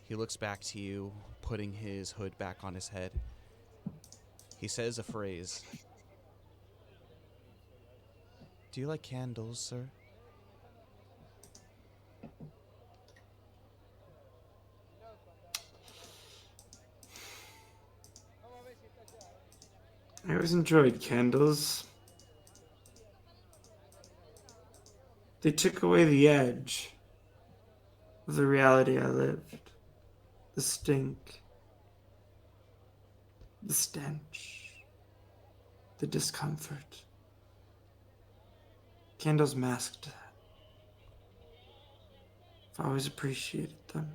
He looks back to you, putting his hood back on his head. He says a phrase. Do you like candles, sir? I always enjoyed candles. They took away the edge of the reality I lived. The stink. The stench. The discomfort. Candles masked that. I've always appreciated them.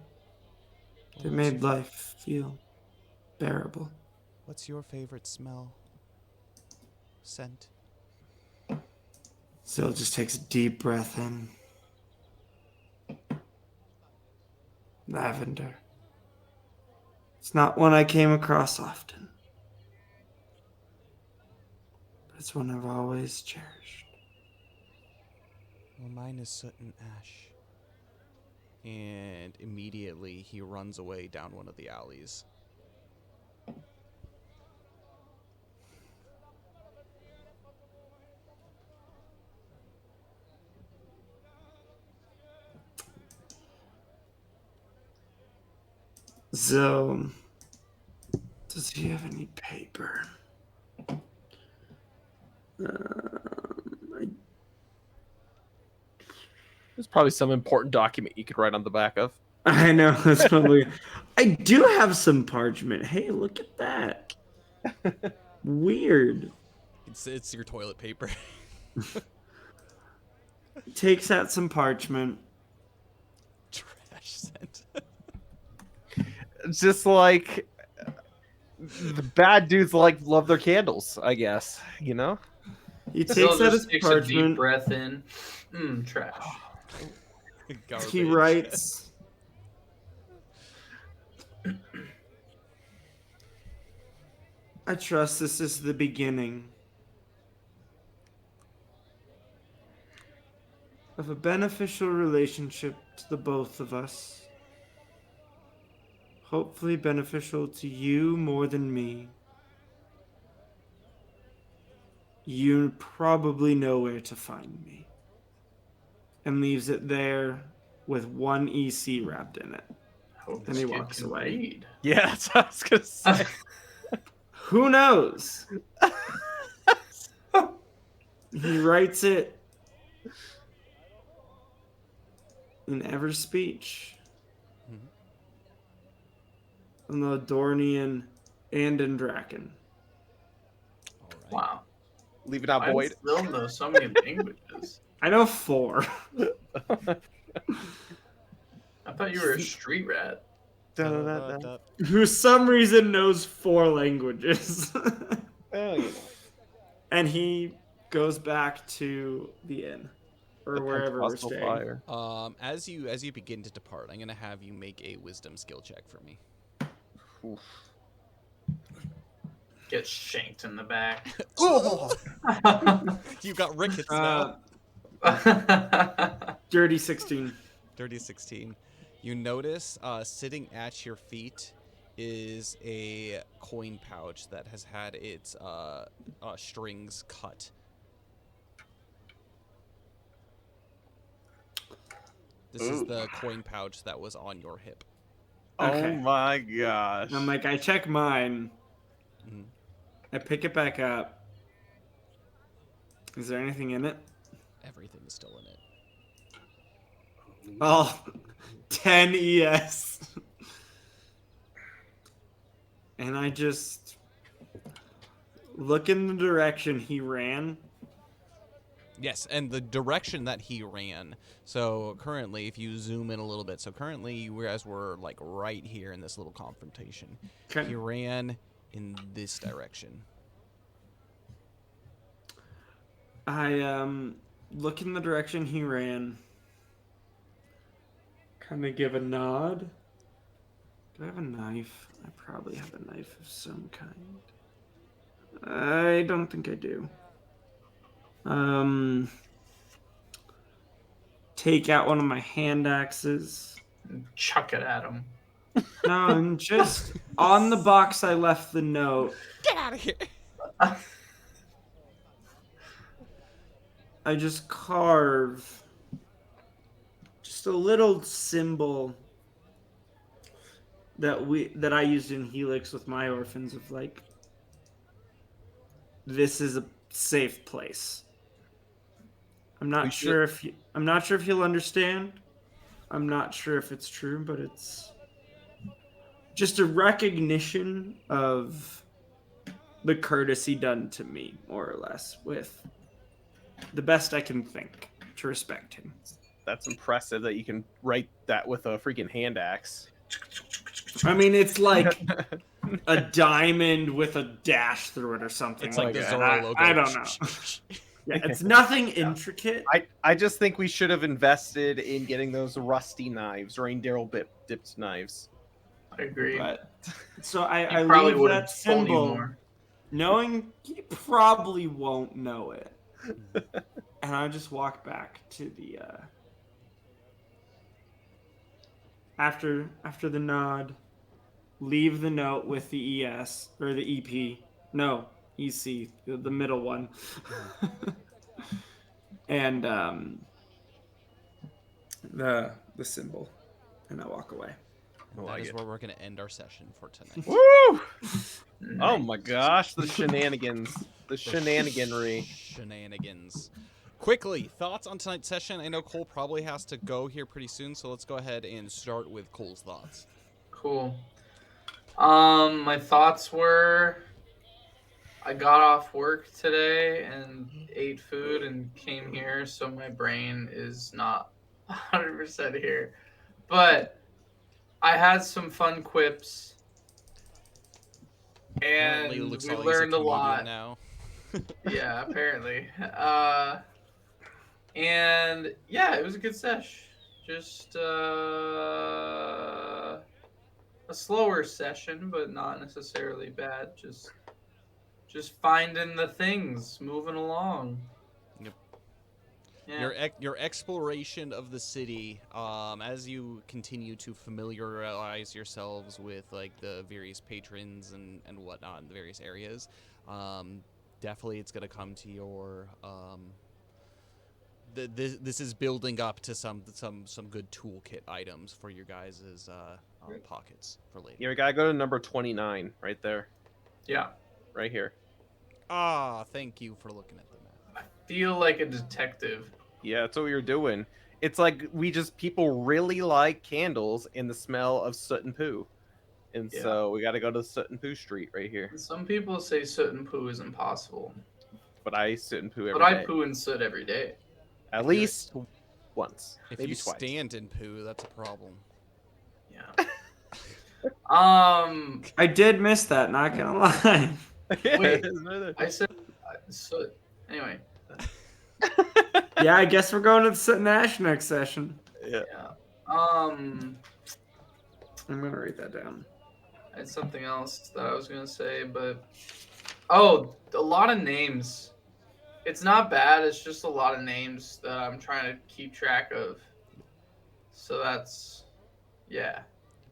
They made life feel bearable. What's your favorite smell? Scent? Still just takes a deep breath in. Lavender. It's not one I came across often, but it's one I've always cherished. Well, mine is soot and ash. And immediately he runs away down one of the alleys. So, does he have any paper? There's probably some important document you could write on the back of. I know, that's probably... I do have some parchment. Hey, look at that. Weird. It's your toilet paper. Takes out some parchment. Trash scent. It's just like the bad dudes love their candles, I guess. You know? He Still takes out his just takes a deep parchment. breath in. Trash. Garbage. He writes... I trust this is the beginning of a beneficial relationship to the both of us. Hopefully beneficial to you more than me. You probably know where to find me. And leaves it there with one EC wrapped in it. Hope Then this he kid walks can away. read. Yeah, that's what I was gonna say. Who knows? He writes it in Ever speech. Mhm. in the Dornian, and in Draken. All right. Wow. Leave it out, I Boyd. still know so many languages. I know 4. I thought you were a street rat. Da-da-da-da. Who some reason knows 4 languages. Well, you know. And he goes back to the inn. Or The wherever we're Pentecostal staying. fire. As you begin to depart, I'm gonna have you make a wisdom skill check for me. Oof. Get shanked in the back. Oh, you got rickets now. Dirty 16. Dirty 16. You notice sitting at your feet is a coin pouch that has had its strings cut. This is the coin pouch that was on your hip. Okay. Oh my gosh. I'm like, I check mine. Mhm. I pick it back up. Is there anything in it? Everything is still in it. Oh, 10 ES. And I just look in the direction he ran. Yes, and the direction that he ran. So currently, if you zoom in a little bit, so currently you guys were like right here in this little confrontation. Okay. He ran in this direction. I look in the direction he ran. Kind of give a nod. Do I have a knife? I probably have a knife of some kind. I don't think I do. Take out one of my hand axes. Chuck it at him. No, I'm just on the box I left the note. Get out of here! I just carve just a little symbol that I used in Helix with my orphans of like, this is a safe place. I'm not sure if you'll understand. I'm not sure if it's true, but it's just a recognition of the courtesy done to me, more or less, with the best I can think to respect him. That's impressive that you can write that with a freaking hand axe. I mean, it's like a diamond with a dash through it or something. It's like the that. Zorro logo. I don't know. Yeah, it's nothing intricate. I just think we should have invested in getting those rusty knives, reindeer dipped knives. I agree. But, so I probably leave would that have told you symbol, more. knowing he probably won't know it. And I just walk back to the after the nod, leave the note with the ES or the EP. No, EC, the middle one. And the symbol, and I walk away. And that is where we're going to end our session for tonight. Woo! Oh my gosh, the shenanigans. The shenaniganry. Shenanigans. Quickly, thoughts on tonight's session? I know Cole probably has to go here pretty soon, so let's go ahead and start with Cole's thoughts. Cool. My thoughts were I got off work today and ate food and came here, so my brain is not 100% here. But I had some fun quips. And Apparently, it looks we like he's learned a comedian lot. now. Yeah, apparently. And yeah, it was a good sesh. Just a slower session, but not necessarily bad. Just finding the things, moving along. Yep. Yeah. Your exploration of the city, as you continue to familiarize yourselves with like the various patrons and whatnot in the various areas, definitely it's gonna come to your this is building up to some good toolkit items for your guys' pockets for later. Yeah, we gotta go to number 29 right there, Yeah. right here. Ah, thank you for looking at the map. I feel like a detective. Yeah, that's what we were doing. It's like people really like candles and the smell of soot and poo. And Yeah. so we got to go to Soot and Poo Street right here. Some people say soot and poo is impossible, But I Soot and Poo every but I day. poo and soot every day. At least once, If maybe you twice. stand in poo, that's a problem. Yeah. Um. I did miss that, not gonna lie. Wait. It's right there. I said soot. Anyway. Yeah, I guess we're going to the Soot and Ash next session. Yeah. Yeah. I'm gonna write that down. I had something else that I was gonna say, but a lot of names. It's not bad. It's just a lot of names that I'm trying to keep track of. So that's, yeah.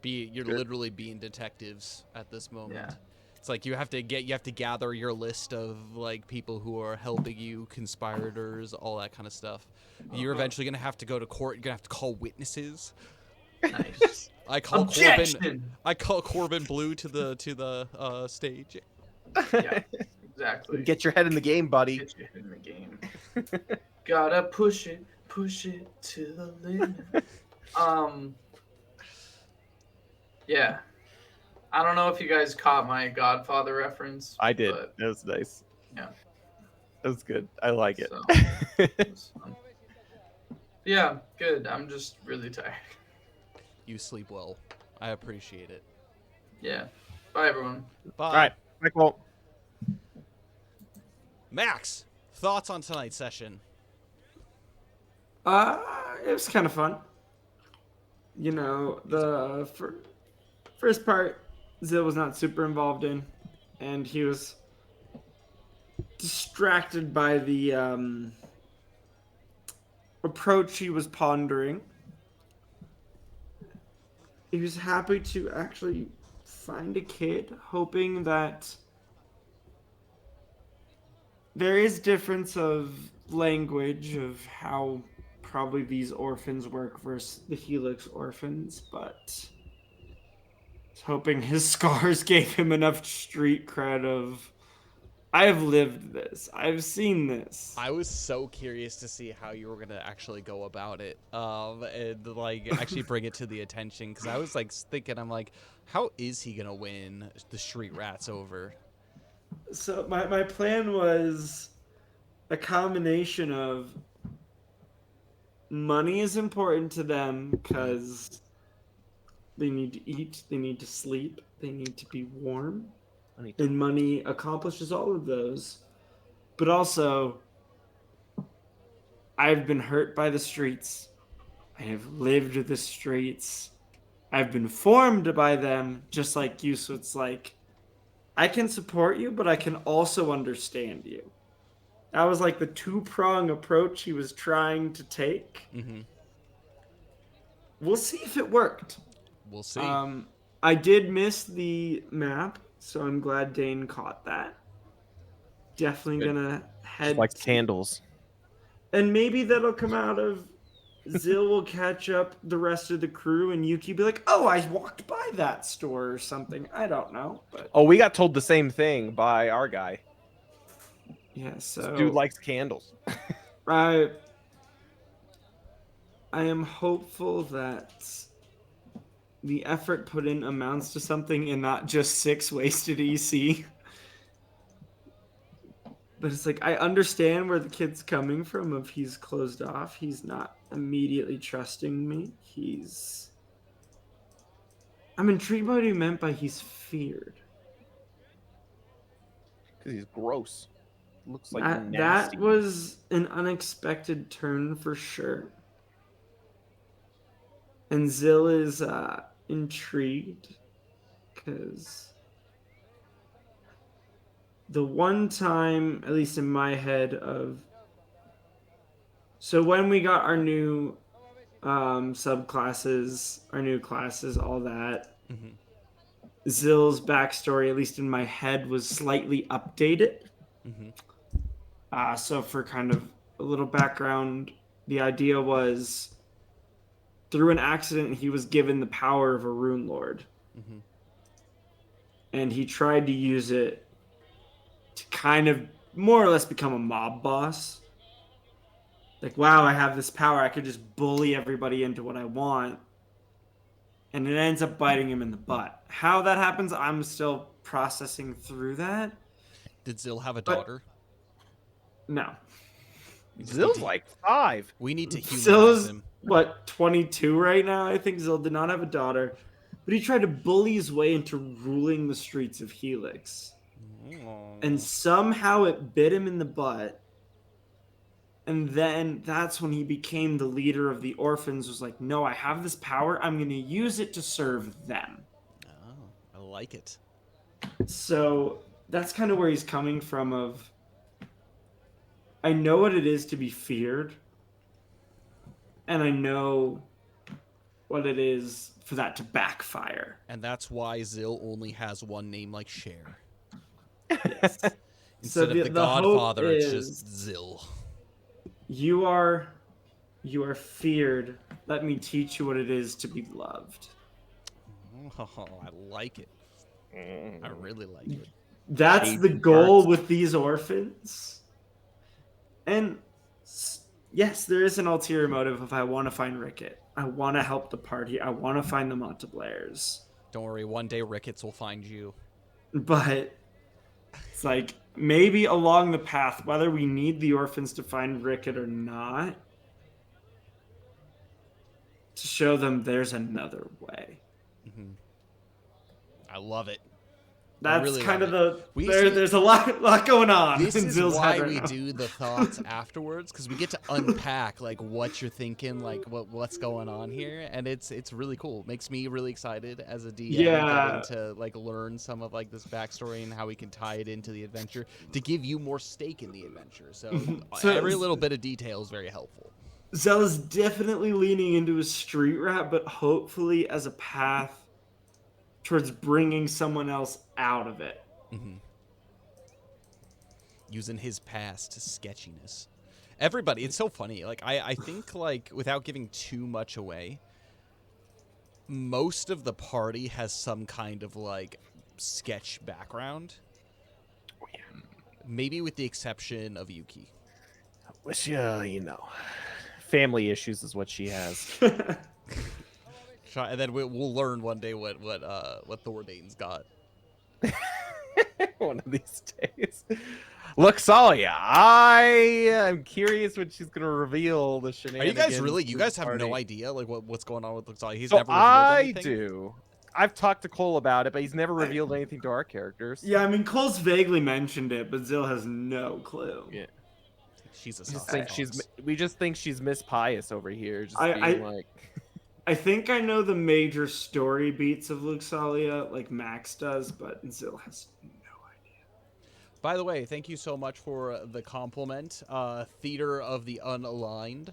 You're Good. literally being detectives at this moment. Yeah. It's like you have to gather your list of like people who are helping you, conspirators, all that kind of stuff. You're eventually gonna have to go to court. You're gonna have to call witnesses. Nice. I call Objection! Corbin Blue to the stage. Yeah, exactly. Get your head in the game, buddy. Get your head in the game. Gotta push it to the limit. Yeah. I don't know if you guys caught my Godfather reference. I did. But, That was nice. Yeah. That was good. I like it. So, it was fun. Yeah, good. I'm just really tired. You sleep well. I appreciate it. Yeah. Bye, everyone. Bye. All right, Michael. Max, thoughts on tonight's session? It was kind of fun. You know, the first part, Zill was not super involved in, and he was distracted by the approach he was pondering. He was happy to actually find a kid, hoping that there is difference of language of how probably these orphans work versus the Helix orphans, but I was hoping his scars gave him enough street cred of I've lived this. I've seen this. I was so curious to see how you were gonna actually go about it, and like actually bring it to the attention, because I was like thinking, I'm like, how is he gonna win the street rats over? So my plan was a combination of money is important to them because they need to eat, they need to sleep, they need to be warm. And money accomplishes all of those. But also, I've been hurt by the streets. I have lived the streets. I've been formed by them, just like you. So it's like, I can support you, but I can also understand you. That was like the two-prong approach he was trying to take. Mm-hmm. We'll see if it worked. We'll see. I did miss the map, so I'm glad Dane caught that. Definitely Good. gonna head Like candles. and maybe that'll come out of Zill will catch up the rest of the crew and Yuki be like, oh, I walked by that store or something. I don't know. But Oh, we got told the same thing by our guy. yeah, This so dude likes candles. I am hopeful that the effort put in amounts to something and not just 6 wasted EC. But it's like, I understand where the kid's coming from if he's closed off. He's not immediately trusting me. I'm intrigued by what he meant by he's feared. Because he's gross. Looks like That nasty. was an unexpected turn for sure. And Zill is intrigued because the one time, at least in my head, so when we got our new subclasses, our new classes, all that, Mm-hmm. Zill's backstory, at least in my head, was slightly updated. Mm-hmm. So for kind of a little background, the idea was through an accident, he was given the power of a rune lord. Mm-hmm. And he tried to use it to kind of more or less become a mob boss. Like, wow, I have this power. I could just bully everybody into what I want. and it ends up biting him in the butt. How that happens, I'm still processing through that. Did Zill have a But- daughter? No. We just need Zill's to- like 5. We need to humanize Zill's, him. 22 right now? I think Zill did not have a daughter, but he tried to bully his way into ruling the streets of Helix. And somehow it bit him in the butt. And then that's when he became the leader of the orphans, was like, no, I have this power. I'm going to use it to serve them. Oh, I like it. So that's kind of where he's coming from of, I know what it is to be feared. And I know what it is for that to backfire. And that's why Zill only has one name like Cher. Yes. Instead of the hope Godfather, it's is just Zill. You are feared. Let me teach you what it is to be loved. Oh, I like it. I really like it. That's Shades the and goal darks. with these orphans. And yes, there is an ulterior motive of I want to find Rickett. I want to help the party. I want to find the Monteblayers. Don't worry, one day Ricketts will find you. But it's like maybe along the path, whether we need the orphans to find Rickett or not, to show them there's another way. Mm-hmm. I love it. That's really kind of love the We see- there's a lot going on. This in is Zill's why head right we now. do the thoughts afterwards, because we get to unpack like what you're thinking, like what's going on here, and it's really cool. It makes me really excited as a DM, Yeah. getting to like learn some of like this backstory and how we can tie it into the adventure to give you more stake in the adventure. So, So- every little bit of detail is very helpful. Zell is definitely leaning into a street rat, but hopefully as a path towards bringing someone else out of it. Mm-hmm. Using his past sketchiness. Everybody, it's so funny. Like I think like without giving too much away, most of the party has some kind of like sketch background. Oh, yeah. Maybe with the exception of Yuki. Which, you know, family issues is what she has. And then we'll learn one day what Thordane's got. One of these days. Luxalia, I am curious when she's gonna reveal the Are shenanigans. you guys really? You to the guys have no party. idea like what's going on with Luxalia? He's So never revealed I anything? do. I've talked to Cole about it, but he's never revealed anything to our characters. Yeah, I mean, Cole's vaguely mentioned it, but Zill has no clue. Yeah. She's a We just soft think fox. we just think she's Miss Pious over here, just I- being like. I think I know the major story beats of Luxalia, like Max does, but Zill has no idea. By the way, thank you so much for the compliment. Theater of the Unaligned.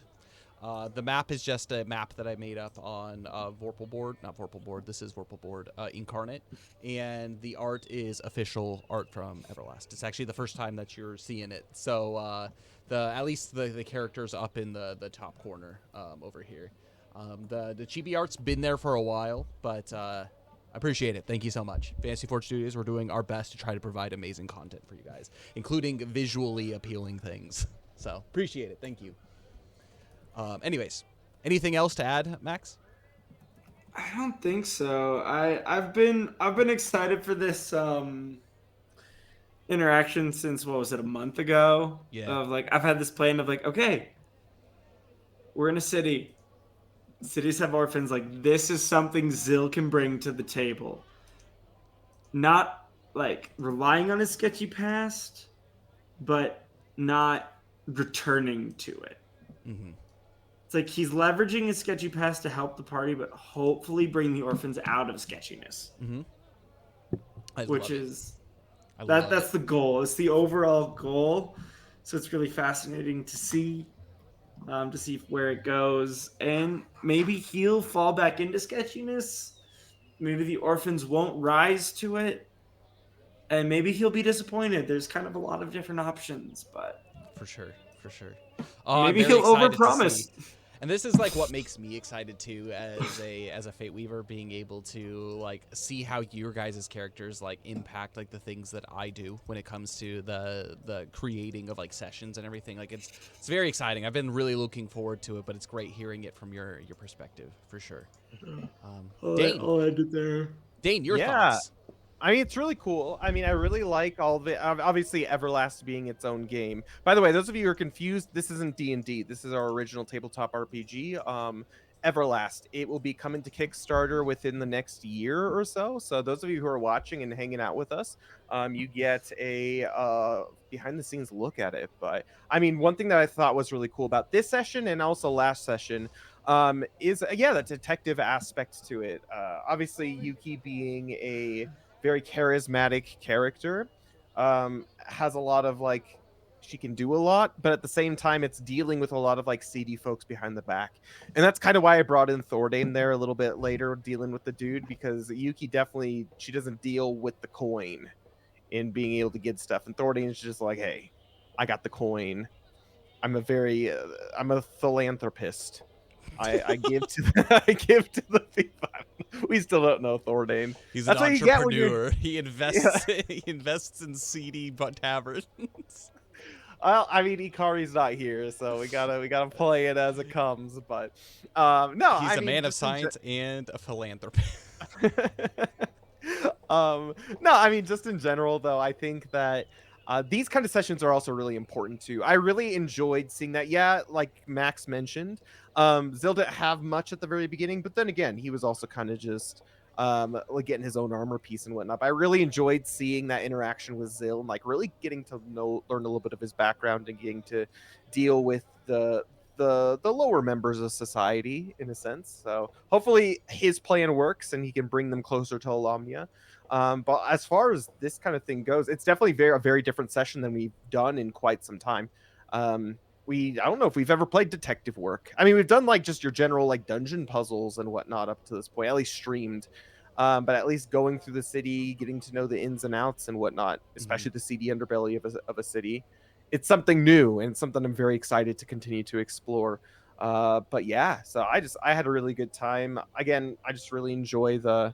The map is just a map that I made up on Vorpal board. Not Vorpal board. This is Vorpal board Incarnate. And the art is official art from Everlast. It's actually the first time that you're seeing it. So at least the character's up in the top corner over here. The chibi art's been there for a while, but I appreciate it. Thank you so much. Fantasy Forge Studios, we're doing our best to try to provide amazing content for you guys, including visually appealing things. So appreciate it. Thank you. Anyways, anything else to add, Max? I don't think so. I've been excited for this interaction since what was it, a month ago? Yeah. Of like I've had this plan of like, okay, we're in a city. Cities have orphans. Like this is something Zill can bring to the table. Not like relying on his sketchy past, but not returning to it. Mm-hmm. It's like he's leveraging his sketchy past to help the party, but hopefully bring the orphans out of sketchiness. Mm-hmm. Which is I that love that's it. the goal. It's the overall goal. So it's really fascinating to see where it goes, and maybe he'll fall back into sketchiness. Maybe the orphans won't rise to it, and maybe he'll be disappointed. There's kind of a lot of different options, but for sure. maybe I'm very he'll excited to overpromise. see. And this is like what makes me excited too, as a Fate Weaver, being able to like see how your guys' characters like impact like the things that I do when it comes to the creating of like sessions and everything. Like it's very exciting. I've been really looking forward to it, but it's great hearing it from your perspective for sure. Dane, I'll end it there. Dane, your Yeah. thoughts? I mean, it's really cool. I mean, I really like all the obviously Everlast being its own game. By the way, those of you who are confused, this isn't D&D. This is our original tabletop RPG. Everlast. It will be coming to Kickstarter within the next year or so. So those of you who are watching and hanging out with us, you get a behind the scenes look at it. But I mean, one thing that I thought was really cool about this session and also last session is the detective aspect to it. Obviously, Yuki being a very charismatic character, has a lot of like, she can do a lot, but at the same time it's dealing with a lot of like seedy folks behind the back. And that's kind of why I brought in Thordane there a little bit later, dealing with the dude, because Yuki definitely, she doesn't deal with the coin in being able to get stuff, and Thordane's just like, hey, I got the coin. I'm a philanthropist. I give to I give to the people. We still don't know Thordane. He's That's an what you get when entrepreneur. He invests. Yeah. He invests in seedy taverns. Well, I mean, Ikari's not here, so we gotta play it as it comes. But no, He's I a mean, man of just in science and a philanthropist. No, I mean, just in general, though, I think that these kind of sessions are also really important too. I really enjoyed seeing that. Yeah, like Max mentioned, Zil didn't have much at the very beginning, but then again, he was also kind of just like getting his own armor piece and whatnot. But I really enjoyed seeing that interaction with Zil and like really getting to learn a little bit of his background and getting to deal with the lower members of society in a sense. So hopefully his plan works and he can bring them closer to Alomnia. But as far as this kind of thing goes, it's definitely a very different session than we've done in quite some time. I don't know if we've ever played detective work. I mean, we've done like just your general like dungeon puzzles and whatnot up to this point, at least streamed. But at least going through the city, getting to know the ins and outs and whatnot, especially the seedy underbelly of a city, it's something new and something I'm very excited to continue to explore. But yeah, so I had a really good time. Again, I just really enjoy the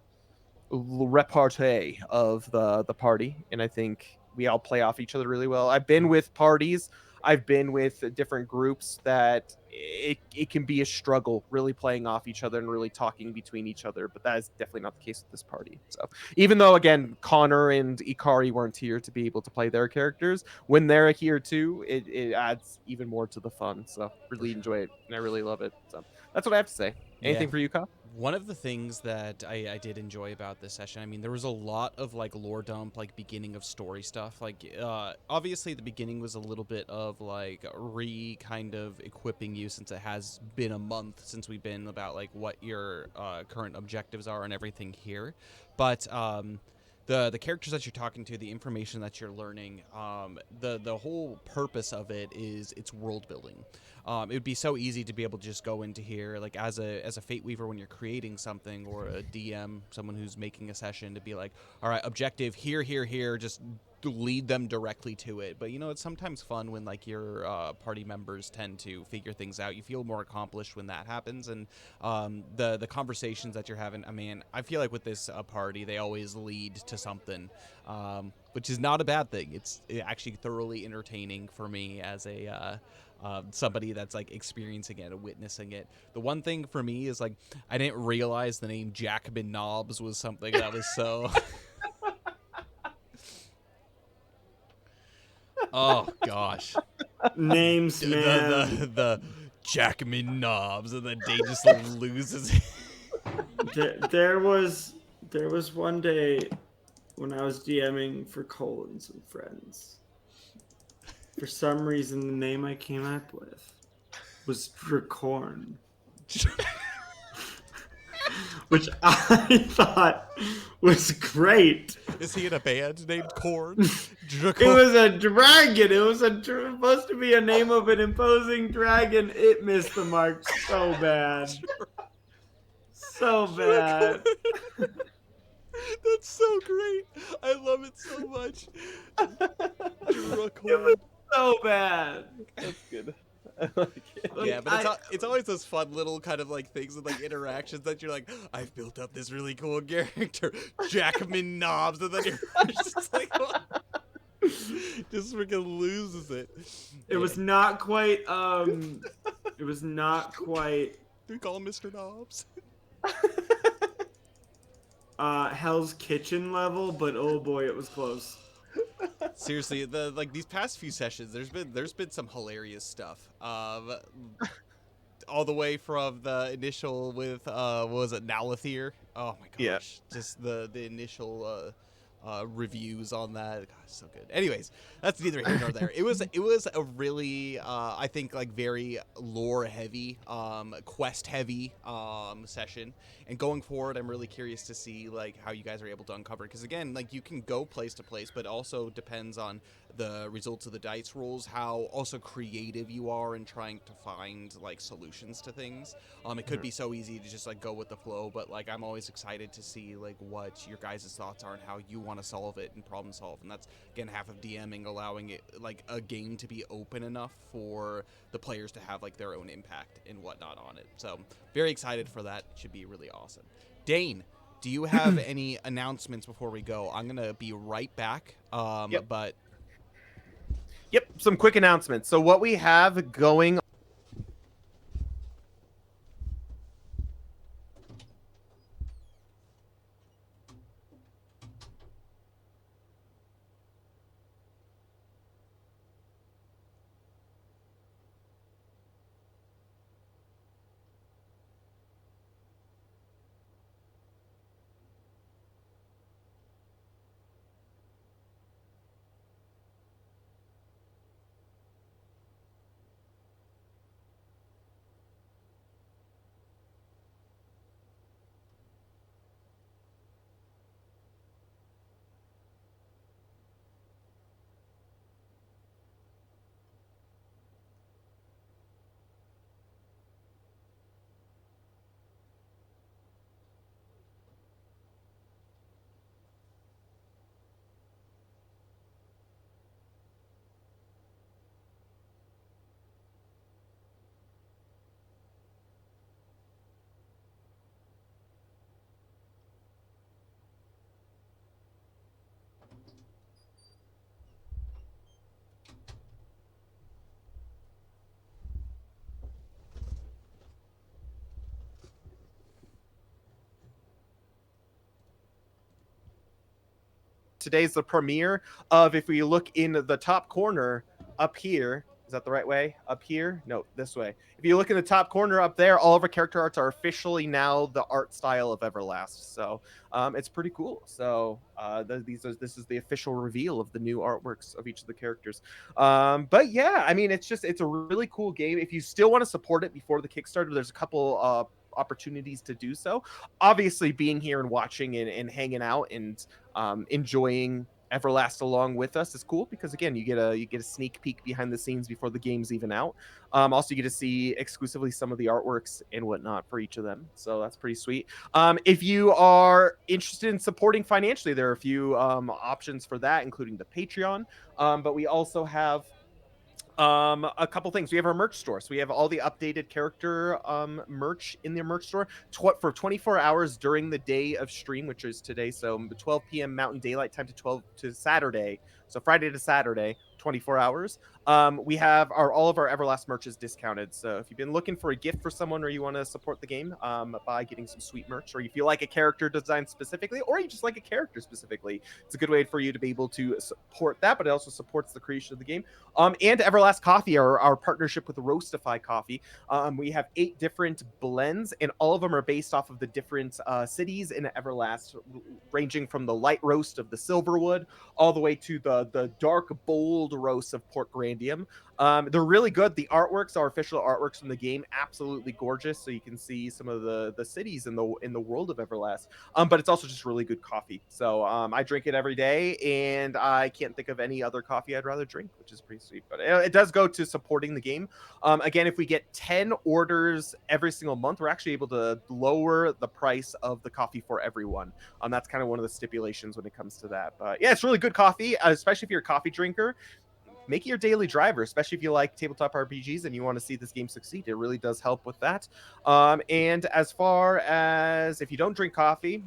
repartee of the party, and I think we all play off each other really well. I've been with parties, I've been with different groups that it can be a struggle really playing off each other and really talking between each other, but that is definitely not the case with this party. So even though again Connor and Ikari weren't here to be able to play their characters, when they're here too, it adds even more to the fun. So really enjoy it and I really love it. So that's what I have to say. Anything for you, Kyle? One of the things that I did enjoy about this session, I mean, there was a lot of like lore dump, like beginning of story stuff. Like, obviously the beginning was a little bit of like kind of equipping you, since it has been a month since we've been about like what your current objectives are and everything here. But the characters that you're talking to, the information that you're learning, the whole purpose of it is it's world building. It would be so easy to be able to just go into here, like as a Fate Weaver when you're creating something, or a DM, someone who's making a session, to be like, all right, objective here, just lead them directly to it. But you know, it's sometimes fun when like your party members tend to figure things out. You feel more accomplished when that happens, and the conversations that you're having. I mean, I feel like with this party, they always lead to something, which is not a bad thing. It's actually thoroughly entertaining for me as a somebody that's like experiencing it and witnessing it. The one thing for me is like, I didn't realize the name Jackman Knobs was something that was so oh gosh, Names, man. the Jackman Knobs, and then Day just loses There was one day when I was DMing for Cole and some friends. For some reason, the name I came up with was Dracorn, which I thought was great. Is he in a band named Korn? It was a dragon. It was supposed to be a name of an imposing dragon. It missed the mark so bad. So bad. That's so great. I love it so much. It was so bad. That's good. Yeah, but it's always those fun little kind of like things and like interactions that you're like, I've built up this really cool character, Jackman knobs, and then you're just like, just freaking loses it. It was not quite. It was not quite. Do we call him Mr. Knobs? Hell's Kitchen level, but oh boy, it was close. Seriously, these past few sessions, there's been some hilarious stuff. All the way from the initial with what was it, Nalathir? Oh my gosh, Yeah. just the initial reviews on that. God, so good. Anyways, that's neither here nor there. It was a really I think like very lore heavy, quest heavy session. And going forward, I'm really curious to see like how you guys are able to uncover, because again, like you can go place to place, but also depends on the results of the dice rolls, how also creative you are in trying to find like solutions to things. It could be so easy to just like go with the flow, but like I'm always excited to see like what your guys' thoughts are and how you want to solve it and problem solve. And that's again half of DMing, allowing it like a game to be open enough for the players to have like their own impact and whatnot on it. So very excited for that. It should be really awesome. Dane, do you have any announcements before we go? I'm gonna be right back. But Yep, some quick announcements. So what we have going today's the premiere of, if we look in the top corner up here, is that the right way? Up here? No, this way. If you look in the top corner up there, all of our character arts are officially now the art style of Everlast. So it's pretty cool. So this is the official reveal of the new artworks of each of the characters. But yeah, I mean, it's a really cool game. If you still want to support it before the Kickstarter, there's a couple opportunities to do so. Obviously, being here and watching and hanging out and enjoying Everlast along with us is cool, because again, you get a sneak peek behind the scenes before the game's even out. Also, you get to see exclusively some of the artworks and whatnot for each of them, so that's pretty sweet. If you are interested in supporting financially, there are a few options for that, including the Patreon. But we also have a couple things. We have our merch store, so we have all the updated character merch in the merch store for 24 hours during the day of stream, which is today, so 12 p.m. Mountain Daylight Time to Saturday, so Friday to Saturday, 24 hours. We have all of our Everlast merch is discounted, so if you've been looking for a gift for someone, or you want to support the game by getting some sweet merch, or you feel like a character design specifically, or you just like a character specifically, it's a good way for you to be able to support that, but it also supports the creation of the game. And Everlast Coffee, our partnership with Roastify Coffee. We have 8 different blends, and all of them are based off of the different cities in Everlast, ranging from the light roast of the Silverwood all the way to the dark, bold roast of Port Grandium. They're really good. The artworks, our official artworks from the game, absolutely gorgeous. So you can see some of the cities in the world of Everlast. But it's also just really good coffee. So I drink it every day, and I can't think of any other coffee I'd rather drink, which is pretty sweet. But it does go to supporting the game. Again, if we get 10 orders every single month, we're actually able to lower the price of the coffee for everyone. That's kind of one of the stipulations when it comes to that. But yeah, it's really good coffee, especially if you're a coffee drinker. make it your daily driver, especially if you like tabletop RPGs and you want to see this game succeed. It really does help with that. And as far as if you don't drink coffee,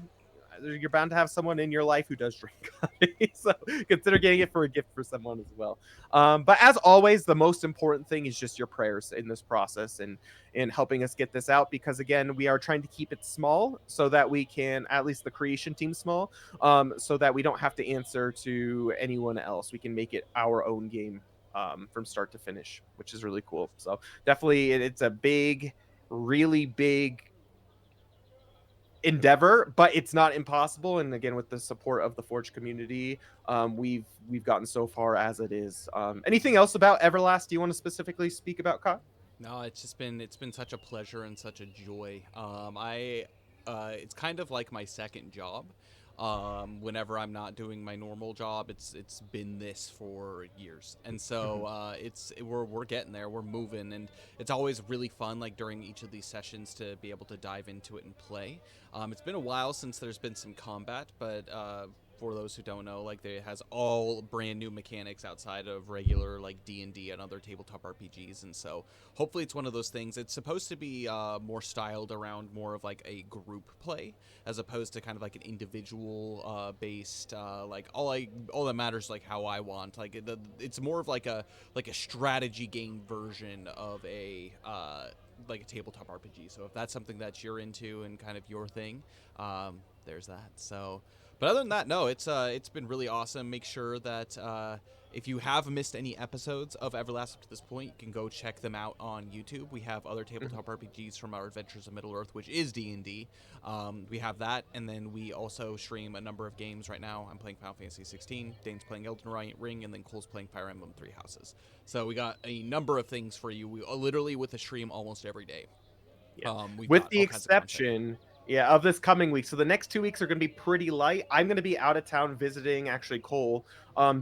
you're bound to have someone in your life who does drink coffee. So consider getting it for a gift for someone as well. But as always, the most important thing is just your prayers in this process and in helping us get this out, because again, we are trying to keep it small so that we can, at least the creation team small, so that we don't have to answer to anyone else. We can make it our own game from start to finish, which is really cool. So definitely it's a big, really big endeavor, but it's not impossible. And again, with the support of the Forge community, we've gotten so far as it is. Anything else about Everlast do you want to specifically speak about, Kyle? No, it's been such a pleasure and such a joy. It's kind of like my second job. Whenever I'm not doing my normal job, it's been this for years, and so we're getting there, we're moving, and it's always really fun. Like during each of these sessions, to be able to dive into it and play. It's been a while since there's been some combat, but for those who don't know, like it has all brand new mechanics outside of regular like D&D and other tabletop RPGs, and so hopefully it's one of those things. It's supposed to be more styled around more of like a group play as opposed to kind of like an individual based like all that matters like how I want. Like it's more of like a strategy game version of a like a tabletop RPG. So if that's something that you're into and kind of your thing, there's that. So, but other than that, no, it's been really awesome. Make sure that if you have missed any episodes of Everlast up to this point, you can go check them out on YouTube. We have other tabletop RPGs from our Adventures of Middle Earth, which is D&D. We have that, and then we also stream a number of games right now. I'm playing Final Fantasy 16, Dane's playing Elden Ring, and then Cole's playing Fire Emblem Three Houses. So we got a number of things for you. We literally with a stream almost every day. Yeah. We've With got the all kinds of content. exception, yeah, of this coming week. So the next 2 weeks are going to be pretty light. I'm going to be out of town visiting actually Cole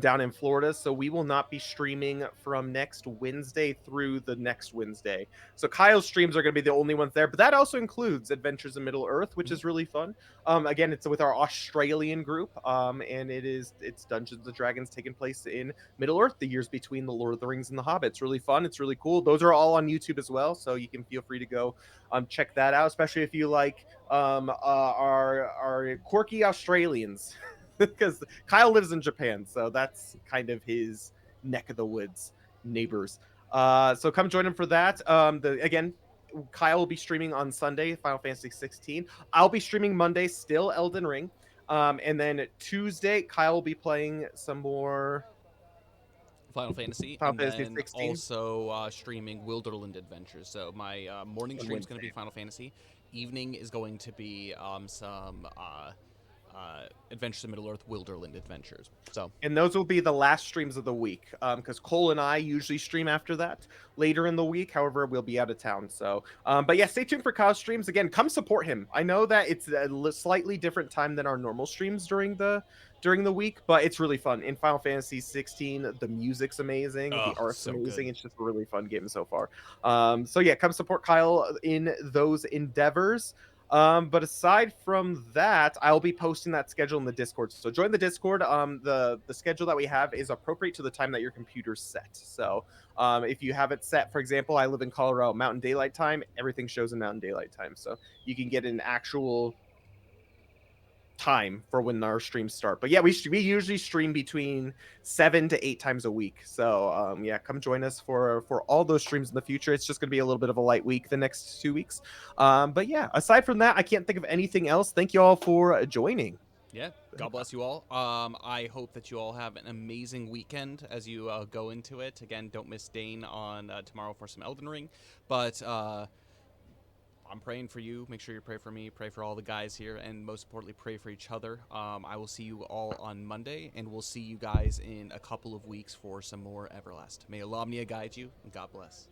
down in Florida. So we will not be streaming from next Wednesday through the next Wednesday. So Kyle's streams are going to be the only ones there, but that also includes Adventures in Middle Earth, which is really fun. Again, it's with our Australian group, and it's Dungeons and Dragons taking place in Middle Earth, the years between the Lord of the Rings and the Hobbit. It's really fun. It's really cool. Those are all on YouTube as well, so you can feel free to go check that out, especially if you like our quirky Australians, because Kyle lives in Japan, so that's kind of his neck of the woods neighbors. So come join him for that. Again, Kyle will be streaming on Sunday, Final Fantasy 16. I'll be streaming Monday, still Elden Ring. And then Tuesday, Kyle will be playing some more Final Fantasy, Final and Fantasy then 16 also streaming Wilderland Adventures. So my morning on stream is going to be Wednesday. Final Fantasy. Evening is going to be some Adventures in Middle Earth Wilderland Adventures. So And those will be the last streams of the week, because Cole and I usually stream after that later in the week. However, we'll be out of town. So, but yeah, stay tuned for Kyle's streams. Again, come support him. I know that it's a slightly different time than our normal streams during the week, but it's really fun. In Final Fantasy 16, the music's amazing, the art's so amazing. good. It's just a really fun game so far. So yeah, come support Kyle in those endeavors. But aside from that, I'll be posting that schedule in the Discord. So join the Discord. The schedule that we have is appropriate to the time that your computer's set. So if you have it set, for example, I live in Colorado, Mountain Daylight Time, everything shows in Mountain Daylight Time. So you can get an actual time for when our streams start. But yeah, we usually stream between 7 to 8 times a week. So yeah, come join us for all those streams in the future. It's just going to be a little bit of a light week the next 2 weeks. But yeah, aside from that, I can't think of anything else. Thank you all for joining. Yeah, God bless you all. I hope that you all have an amazing weekend as you go into it. Again, don't miss Dane on tomorrow for some Elden Ring. But I'm praying for you. Make sure you pray for me. Pray for all the guys here. And most importantly, pray for each other. I will see you all on Monday. And we'll see you guys in a couple of weeks for some more Everlast. May Alomnia guide you. And God bless.